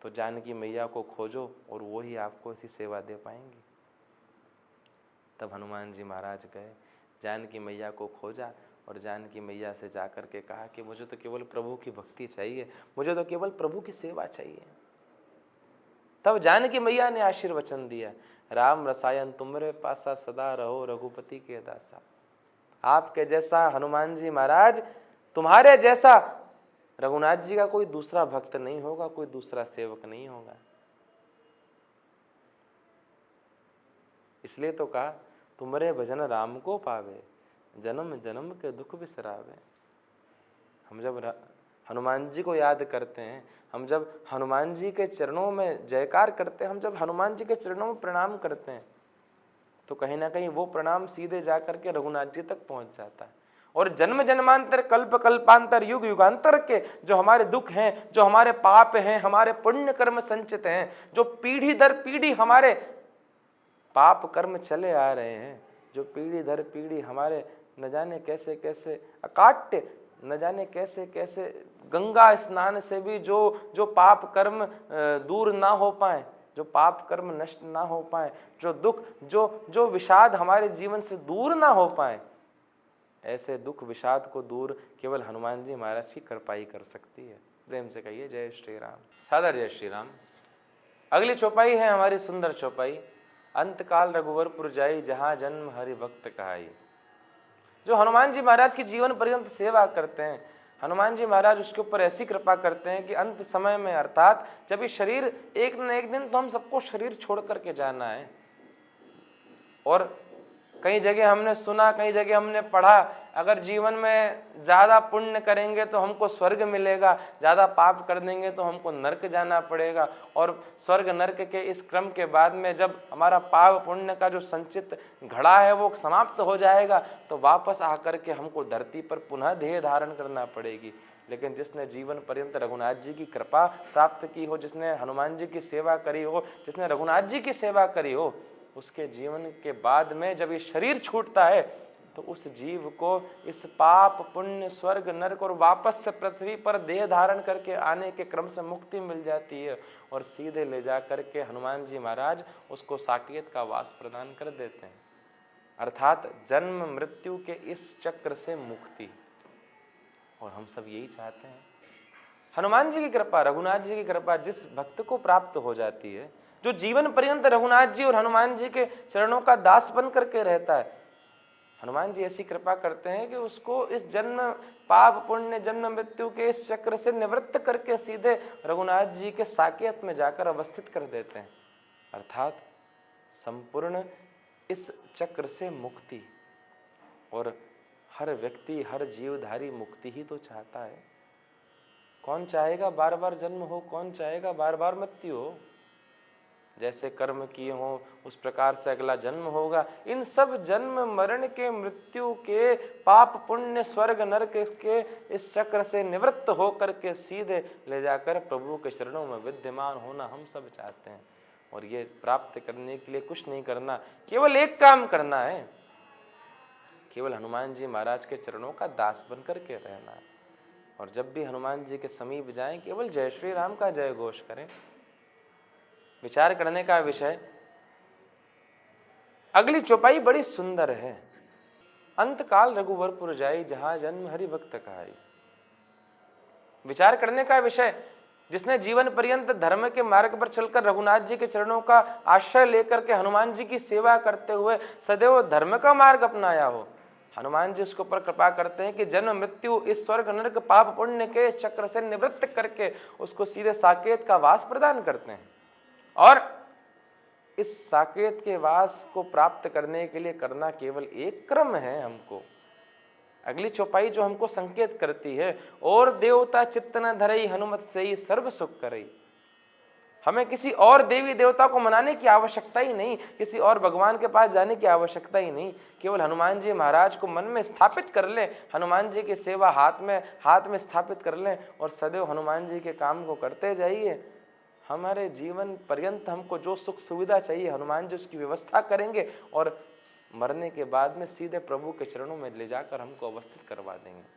तो जानकी मैया को खोजो और वो ही आपको ऐसी सेवा दे पाएंगी। तब हनुमान जी महाराज गए, जानकी मैया को खोजा और जानकी मैया से जाकर के कहा कि मुझे तो केवल प्रभु की भक्ति चाहिए, मुझे तो केवल प्रभु की सेवा चाहिए। तब जानकी मैया ने आशीर्वचन दिया, राम रसायन तुमरे पासा सदा रहो रघुपति के दासा। आपके जैसा हनुमान जी महाराज, तुम्हारे जैसा रघुनाथ जी का कोई दूसरा भक्त नहीं होगा, कोई दूसरा सेवक नहीं होगा। इसलिए तो कहा, तुमरे भजन राम को पावे, जन्म जन्म के दुख बिसरावे। हम जब हनुमान जी को याद करते हैं, हम जब हनुमान जी के चरणों में जयकार करते हैं, हम जब हनुमान जी के चरणों में प्रणाम करते हैं, तो कहीं ना कहीं वो प्रणाम सीधे जाकर के रघुनाथ जी तक पहुंच जाता है। और जन्म जन्मांतर कल्प कल्पांतर युग युगांतर के जो हमारे दुख हैं, जो हमारे पाप हैं, हमारे पुण्य कर्म संचित हैं, जो पीढ़ी दर पीढ़ी हमारे पाप कर्म चले आ रहे हैं, जो पीढ़ी दर पीढ़ी हमारे न जाने कैसे कैसे अकाट्य, न जाने कैसे कैसे गंगा स्नान से भी जो पाप कर्म दूर ना हो पाए, जो पाप कर्म नष्ट ना हो पाए, जो दुख, जो विषाद हमारे जीवन से दूर ना हो पाए, ऐसे दुख विषाद को दूर केवल हनुमान जी महाराज की कृपा ही कर सकती है। प्रेम से कहिए जय श्री राम। सादर जय श्री राम। अगली चौपाई है हमारी सुंदर चौपाई, अंतकाल रघुवरपुर जाई, जहां जन्म हरि भक्त कहाई। जो हनुमान जी महाराज की जीवन पर्यंत सेवा करते हैं, हनुमान जी महाराज उसके ऊपर ऐसी कृपा करते हैं कि अंत समय में, अर्थात जब ये शरीर एक न एक दिन तो हम सबको शरीर छोड़ करके जाना है। और कई जगह हमने सुना, कई जगह हमने पढ़ा, अगर जीवन में ज्यादा पुण्य करेंगे तो हमको स्वर्ग मिलेगा, ज्यादा पाप कर देंगे तो हमको नरक जाना पड़ेगा। और स्वर्ग नरक के इस क्रम के बाद में जब हमारा पाप पुण्य का जो संचित घड़ा है वो समाप्त हो जाएगा तो वापस आकर के हमको धरती पर पुनः देह धारण करना पड़ेगी। लेकिन जिसने जीवन पर्यंत रघुनाथ जी की कृपा प्राप्त की हो, जिसने हनुमान जी की सेवा करी हो, जिसने रघुनाथ जी की सेवा करी हो, उसके जीवन के बाद में जब ये शरीर छूटता है तो उस जीव को इस पाप पुण्य स्वर्ग नरक और वापस से पृथ्वी पर देह धारण करके आने के क्रम से मुक्ति मिल जाती है और सीधे ले जा करके हनुमान जी महाराज उसको साकेत का वास प्रदान कर देते हैं। अर्थात जन्म मृत्यु के इस चक्र से मुक्ति। और हम सब यही चाहते हैं। हनुमान जी की कृपा, रघुनाथ जी की कृपा जिस भक्त को प्राप्त हो जाती है, जो जीवन पर्यंत रघुनाथ जी और हनुमान जी के चरणों का दास बन करके रहता है, हनुमान जी ऐसी कृपा करते हैं कि उसको इस जन्म पाप पुण्य जन्म मृत्यु के इस चक्र से निवृत्त करके सीधे रघुनाथ जी के साकेत में जाकर अवस्थित कर देते हैं। अर्थात संपूर्ण इस चक्र से मुक्ति। और हर व्यक्ति, हर जीवधारी मुक्ति ही तो चाहता है। कौन चाहेगा बार बार जन्म हो, कौन चाहेगा बार बार मृत्यु हो। जैसे कर्म किए हों उस प्रकार से अगला जन्म होगा। इन सब जन्म मरण के, मृत्यु के, पाप पुण्य स्वर्ग नरक के इस चक्र से निवृत्त होकर के सीधे ले जाकर प्रभु के चरणों में विद्यमान होना हम सब चाहते हैं। और ये प्राप्त करने के लिए कुछ नहीं करना, केवल एक काम करना है, केवल हनुमान जी महाराज के चरणों का दास बन करके रहना है। और जब भी हनुमान जी के समीप जाएं केवल जय श्री राम का जय घोष करें। विचार करने का विषय, अगली चौपाई बड़ी सुंदर है। अंतकाल रघुवरपुर जाई, जहां जन्म हरि भक्त कहाई। विचार करने का विषय, जिसने जीवन पर्यंत धर्म के मार्ग पर चलकर रघुनाथ जी के चरणों का आश्रय लेकर के हनुमान जी की सेवा करते हुए सदैव धर्म का मार्ग अपनाया हो, हनुमान जी उसके ऊपर कृपा करते हैं कि जन्म मृत्यु इस स्वर्ग नरक पाप पुण्य के चक्र से निवृत्त करके उसको सीधे साकेत का वास प्रदान करते हैं। और इस साकेत के वास को प्राप्त करने के लिए करना केवल एक क्रम है हमको। अगली चौपाई जो हमको संकेत करती है, और देवता चित्त न धरई, हनुमत से ही सर्व सुख करई। हमें किसी और देवी देवता को मनाने की आवश्यकता ही नहीं, किसी और भगवान के पास जाने की आवश्यकता ही नहीं। केवल हनुमान जी महाराज को मन में स्थापित कर लें, हनुमान जी की सेवा हाथ में स्थापित कर लें और सदैव हनुमान जी के काम को करते जाइए। हमारे जीवन पर्यंत हमको जो सुख सुविधा चाहिए हनुमान जी उसकी व्यवस्था करेंगे और मरने के बाद में सीधे प्रभु के चरणों में ले जाकर हमको अवस्थित करवा देंगे।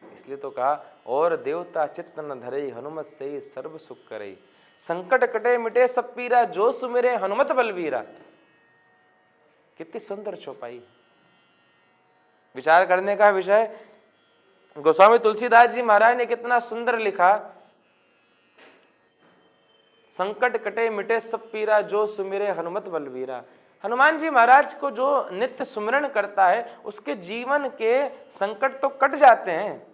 इसलिए तो कहा, और देवता चित्त न धरई, हनुमत से ही सर्व सुख करई। संकट कटे मिटे सब पीरा, जो सुमिरे हनुमत बलवीरा। कितनी सुंदर चौपाई। विचार करने का विषय, गोस्वामी तुलसीदास जी महाराज ने कितना सुंदर लिखा, संकट कटे मिटे सब पीरा, जो सुमिरे हनुमत बलवीरा। हनुमान जी महाराज को जो नित्य सुमिरन करता है उसके जीवन के संकट तो कट जाते हैं,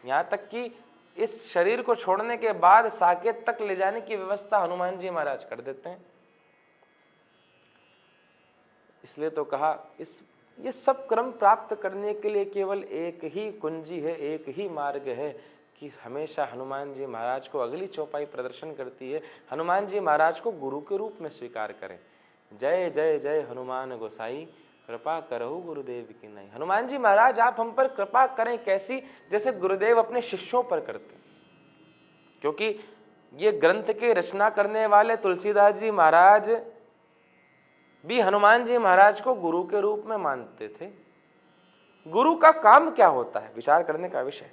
यहां तक कि इस शरीर को छोड़ने के बाद साकेत तक ले जाने की व्यवस्था हनुमान जी महाराज कर देते हैं। इसलिए तो कहा, ये सब क्रम प्राप्त करने के लिए केवल एक ही कुंजी है, एक ही मार्ग है कि हमेशा हनुमान जी महाराज को, अगली चौपाई प्रदर्शन करती है, हनुमान जी महाराज को गुरु के रूप में स्वीकार करें। जय जय जय हनुमान गोसाई, कृपा करहु गुरुदेव की नहीं। हनुमान जी महाराज आप हम पर कृपा करें, कैसी? जैसे गुरुदेव अपने शिष्यों पर करते। क्योंकि ये ग्रंथ के रचना करने वाले तुलसीदास जी महाराज भी हनुमान जी महाराज को गुरु के रूप में मानते थे। गुरु का काम क्या होता है, विचार करने का विषय।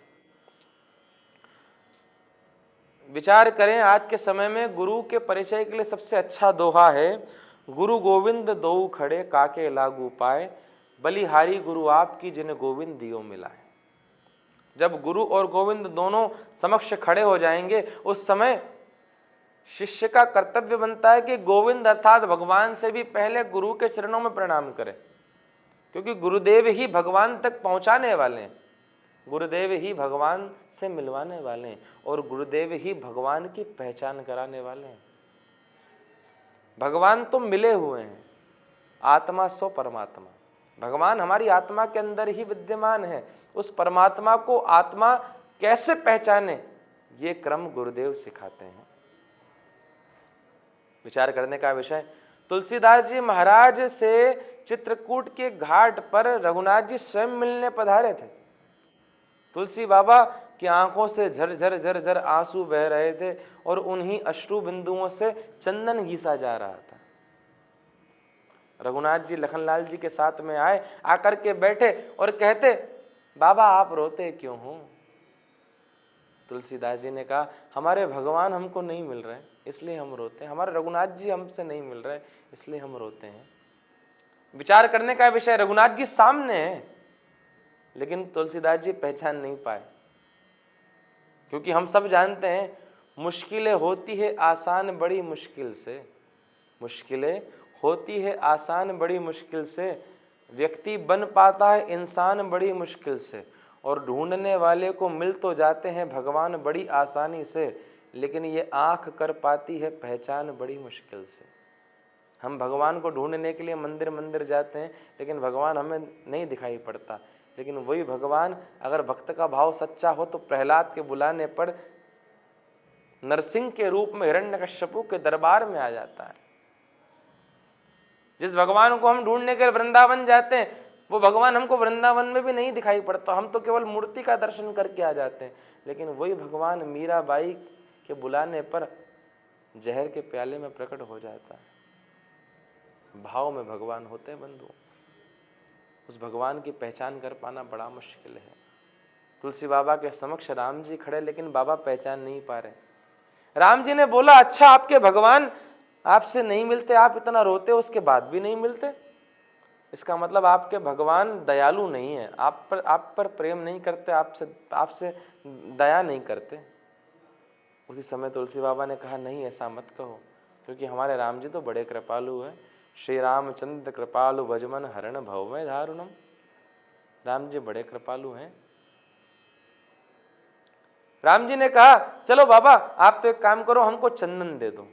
विचार करें, आज के समय में गुरु के परिचय के लिए सबसे अच्छा दोहा है, गुरु गोविंद दो खड़े, काके लागू पाए, बलिहारी गुरु आपकी, जिन्हें गोविंद दियो मिलाए। जब गुरु और गोविंद दोनों समक्ष खड़े हो जाएंगे उस समय शिष्य का कर्तव्य बनता है कि गोविंद अर्थात भगवान से भी पहले गुरु के चरणों में प्रणाम करे, क्योंकि गुरुदेव ही भगवान तक पहुंचाने वाले हैं, गुरुदेव ही भगवान से मिलवाने वाले हैं और गुरुदेव ही भगवान की पहचान कराने वाले हैं। भगवान तो मिले हुए हैं, आत्मा सो परमात्मा। भगवान हमारी आत्मा के अंदर ही विद्यमान है। उस परमात्मा को आत्मा कैसे पहचाने, ये क्रम गुरुदेव सिखाते हैं। विचार करने का विषय, तुलसीदास जी महाराज से चित्रकूट के घाट पर रघुनाथ जी स्वयं मिलने पधारे थे। तुलसी बाबा की आंखों से झरझर झरझर आंसू बह रहे थे और उन्हीं अश्रु बिंदुओं से चंदन घिसा जा रहा था। रघुनाथ जी लखनलाल जी के साथ में आए, आकर के बैठे और कहते, बाबा आप रोते क्यों हो? तुलसीदास जी ने कहा, हमारे भगवान हमको नहीं मिल रहे इसलिए हम रोते हैं, हमारे रघुनाथ जी हमसे नहीं मिल रहे इसलिए हम रोते हैं। विचार करने का विषय, रघुनाथ जी सामने हैं लेकिन तुलसीदास जी पहचान नहीं पाए, क्योंकि हम सब जानते हैं मुश्किलें होती है आसान बड़ी मुश्किल से, मुश्किलें होती है आसान बड़ी मुश्किल से, व्यक्ति बन पाता है इंसान बड़ी मुश्किल से, और ढूंढने वाले को मिल तो जाते हैं भगवान बड़ी आसानी से, लेकिन ये आँख कर पाती है पहचान बड़ी मुश्किल से। हम भगवान को ढूंढने के लिए मंदिर मंदिर जाते हैं लेकिन भगवान हमें नहीं दिखाई पड़ता, लेकिन वही भगवान अगर भक्त का भाव सच्चा हो तो प्रहलाद के बुलाने पर नरसिंह के रूप में हिरण्यकश्यपु के दरबार में आ जाता है। जिस भगवान को हम ढूंढने के वृंदावन जाते हैं वो भगवान हमको वृंदावन में भी नहीं दिखाई पड़ता, हम तो केवल मूर्ति का दर्शन करके आ जाते हैं, लेकिन वही भगवान मीराबाई के बुलाने पर जहर के प्याले में प्रकट हो जाता है। भाव में भगवान होते हैं बंधु। उस भगवान की पहचान कर पाना बड़ा मुश्किल है। तुलसी बाबा के समक्ष राम जी खड़े, लेकिन बाबा पहचान नहीं पा रहे। राम जी ने बोला, अच्छा आपके भगवान आपसे नहीं मिलते, आप इतना रोते हो उसके बाद भी नहीं मिलते, इसका मतलब आपके भगवान दयालु नहीं है, आप पर प्रेम नहीं करते, आपसे दया नहीं करते। उसी समय तुलसी बाबा ने कहा, नहीं ऐसा मत कहो, क्योंकि हमारे राम जी तो बड़े कृपालु हैं। श्री रामचंद्र कृपालु भजमन हरण भवमय दारुणम। राम जी बड़े कृपालु हैं। राम जी ने कहा, चलो बाबा आप तो एक काम करो, हमको चंदन दे दो।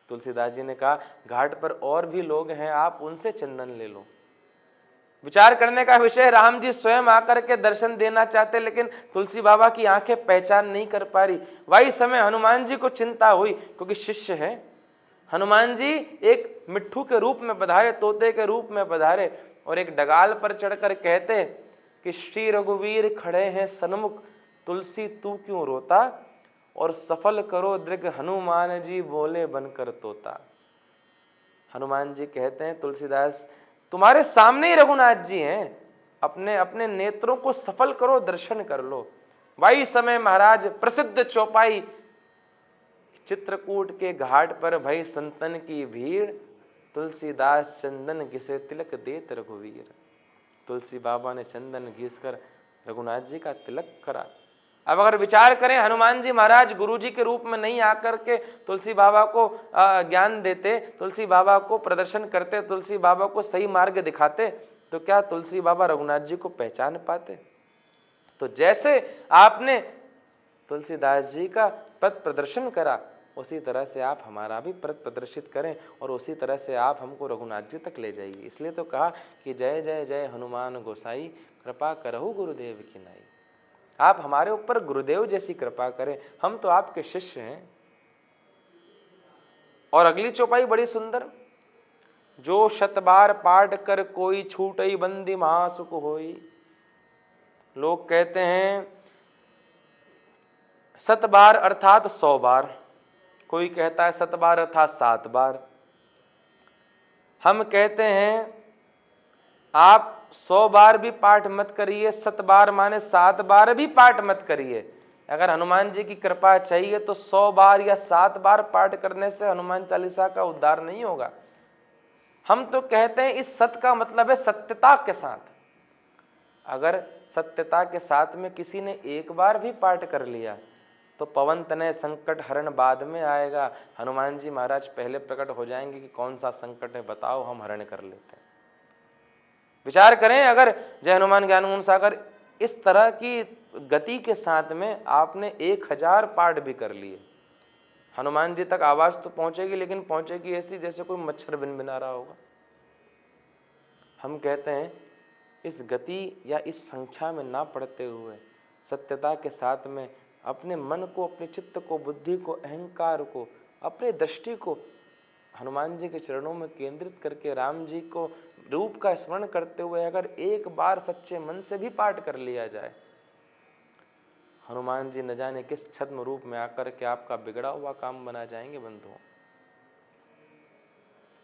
तुलसीदास जी ने कहा, घाट पर और भी लोग हैं, आप उनसे चंदन ले लो। विचार करने का विषय, राम जी स्वयं आकर के दर्शन देना चाहते, लेकिन तुलसी बाबा की आंखें पहचान नहीं कर पा रही। वही समय हनुमान जी को चिंता हुई, क्योंकि शिष्य है। हनुमान जी एक मिट्ठू के रूप में पधारे, तोते के रूप में पधारे, और एक डगाल पर चढ़कर कहते कि श्री रघुवीर खड़े हैं सन्मुख, तुलसी तू क्यों रोता, और सफल करो दृग हनुमान जी बोले बनकर तोता। हनुमान जी कहते हैं, तुलसीदास तुम्हारे सामने ही रघुनाथ जी हैं, अपने अपने नेत्रों को सफल करो, दर्शन कर लो। वही समय महाराज प्रसिद्ध चौपाई चित्रकूट के घाट पर भई संतन की भीड़, तुलसीदास चंदन घिसे तिलक देत रघुवीर। तुलसी बाबा ने चंदन घिसकर रघुनाथ जी का तिलक करा। अब अगर विचार करें, हनुमान जी महाराज गुरु जी के रूप में नहीं आकर के तुलसी बाबा को ज्ञान देते, तुलसी बाबा को प्रदर्शन करते, तुलसी बाबा को सही मार्ग दिखाते, तो क्या तुलसी बाबा रघुनाथ जी को पहचान पाते? तो जैसे आपने तुलसीदास जी का पथ प्रदर्शन करा, उसी तरह से आप हमारा भी पथ प्रदर्शित करें, और उसी तरह से आप हमको रघुनाथ जी तक ले जाइए। इसलिए तो कहा कि जय जय जय हनुमान गोसाई, कृपा करहु गुरुदेव की नाई। आप हमारे ऊपर गुरुदेव जैसी कृपा करें, हम तो आपके शिष्य हैं। और अगली चौपाई बड़ी सुंदर, जो शतबार पाठ कर कोई छूटई बंदी महासुख होई। लोग कहते हैं 7 बार अर्थात 100 बार, कोई कहता है 7 बार अर्थात 7 बार। हम कहते हैं आप 100 बार भी पाठ मत करिए, 7 बार माने 7 बार भी पाठ मत करिए। अगर हनुमान जी की कृपा चाहिए तो 100 बार या 7 बार पाठ करने से हनुमान चालीसा का उद्धार नहीं होगा। हम तो कहते हैं इस सत्य का मतलब है सत्यता के साथ। अगर सत्यता के साथ में किसी ने एक बार भी पाठ कर लिया तो पवन तनय संकट हरण बाद में आएगा। हनुमान जी महाराज पहले प्रकट हो जाएंगे कि कौन सा संकट है, बताओ, हम हरण कर लेते हैं। विचार करें, अगर जय हनुमान ज्ञान गुण सागर इस तरह की गति के साथ में आपने 1000 पाठ भी कर लिए, हनुमान जी तक आवाज तो पहुंचेगी, लेकिन पहुंचेगी ऐसी जैसे कोई मच्छर भिनभिना रहा होगा। हम कहते हैं इस गति या इस संख्या में ना पढ़ते हुए सत्यता के साथ में अपने मन को, अपने चित्त को, बुद्धि को, अहंकार को, अपने दृष्टि को हनुमान जी के चरणों में केंद्रित करके राम जी को रूप का स्मरण करते हुए अगर एक बार सच्चे मन से भी पाठ कर लिया जाए, हनुमान जी न जाने किस छद्म रूप में आकर के आपका बिगड़ा हुआ काम बना जाएंगे बंधुओं।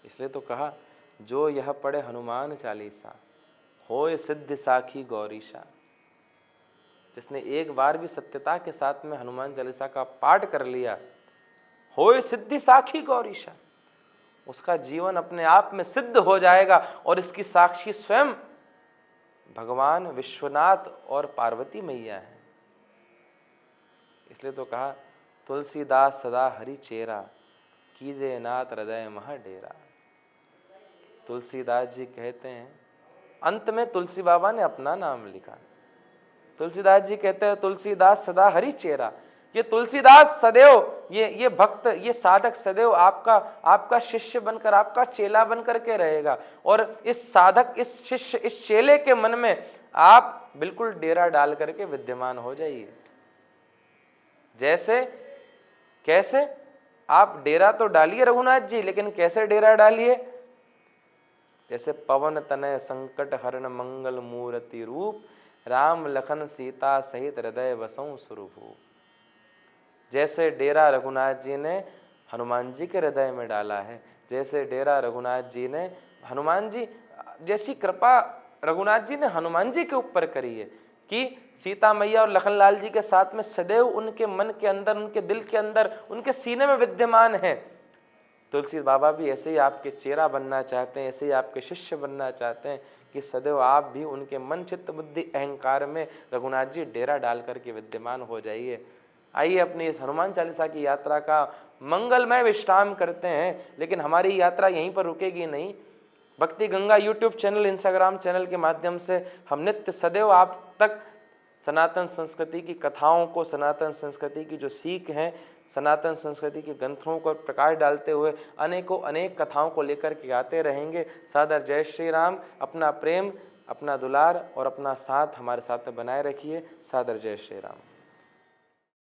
इसलिए तो कहा, जो यह पढ़े हनुमान चालीसा होय सिद्ध साखी गौरीशा। जिसने एक बार भी सत्यता के साथ में हनुमान चालीसा का पाठ कर लिया, होय सिद्धि साखी गौरीशा, उसका जीवन अपने आप में सिद्ध हो जाएगा। और इसकी साक्षी स्वयं भगवान विश्वनाथ और पार्वती मैया है। इसलिए तो कहा, तुलसीदास सदा हरि चेरा, कीजे नाथ हृदय मह डेरा। तुलसीदास जी कहते हैं, अंत में तुलसी बाबा ने अपना नाम लिखा। तुलसीदास जी कहते हैं, तुलसीदास सदा हरि चेरा। ये तुलसीदास सदैव, ये भक्त, ये साधक सदैव आपका शिष्य बनकर, आपका चेला बनकर के रहेगा। और इस साधक, इस शिष्य, इस चेले के मन में आप बिल्कुल डेरा डाल करके विद्यमान हो जाइए। जैसे कैसे आप डेरा तो डालिए रघुनाथ जी, लेकिन कैसे डेरा डालिए? जैसे पवन तनय संकट हरण मंगल मूर्ति रूप, राम लखन सीता सहित हृदय बसऊं स्वरूप। जैसे डेरा रघुनाथ जी ने हनुमान जी के हृदय में डाला है, जैसे डेरा रघुनाथ जी ने, हनुमान जी जैसी कृपा रघुनाथ जी ने हनुमान जी के ऊपर करी है कि सीता मैया और लखनलाल जी के साथ में सदैव उनके मन के अंदर, उनके दिल के अंदर, उनके सीने में विद्यमान है। तुलसी बाबा भी ऐसे ही आपके चेहरा बनना चाहते हैं, ऐसे ही आपके शिष्य बनना चाहते हैं कि सदैव आप भी उनके मन, चित्त, बुद्धि, अहंकार में रघुनाथ जी डेरा डाल करके विद्यमान हो जाइए। आइए अपनी इस हनुमान चालीसा की यात्रा का मंगलमय विश्राम करते हैं। लेकिन हमारी यात्रा यहीं पर रुकेगी नहीं। भक्ति Ganga YouTube channel, Instagram channel के माध्यम से हम नित्य सदैव आप तक सनातन संस्कृति की कथाओं को, सनातन संस्कृति की जो सीख हैं, सनातन संस्कृति के ग्रंथों को प्रकाश डालते हुए अनेकों अनेक कथाओं को लेकर के आते रहेंगे। सादर जय श्री राम। अपना प्रेम, अपना दुलार और अपना साथ हमारे साथ में बनाए रखिए। सादर जय श्री राम।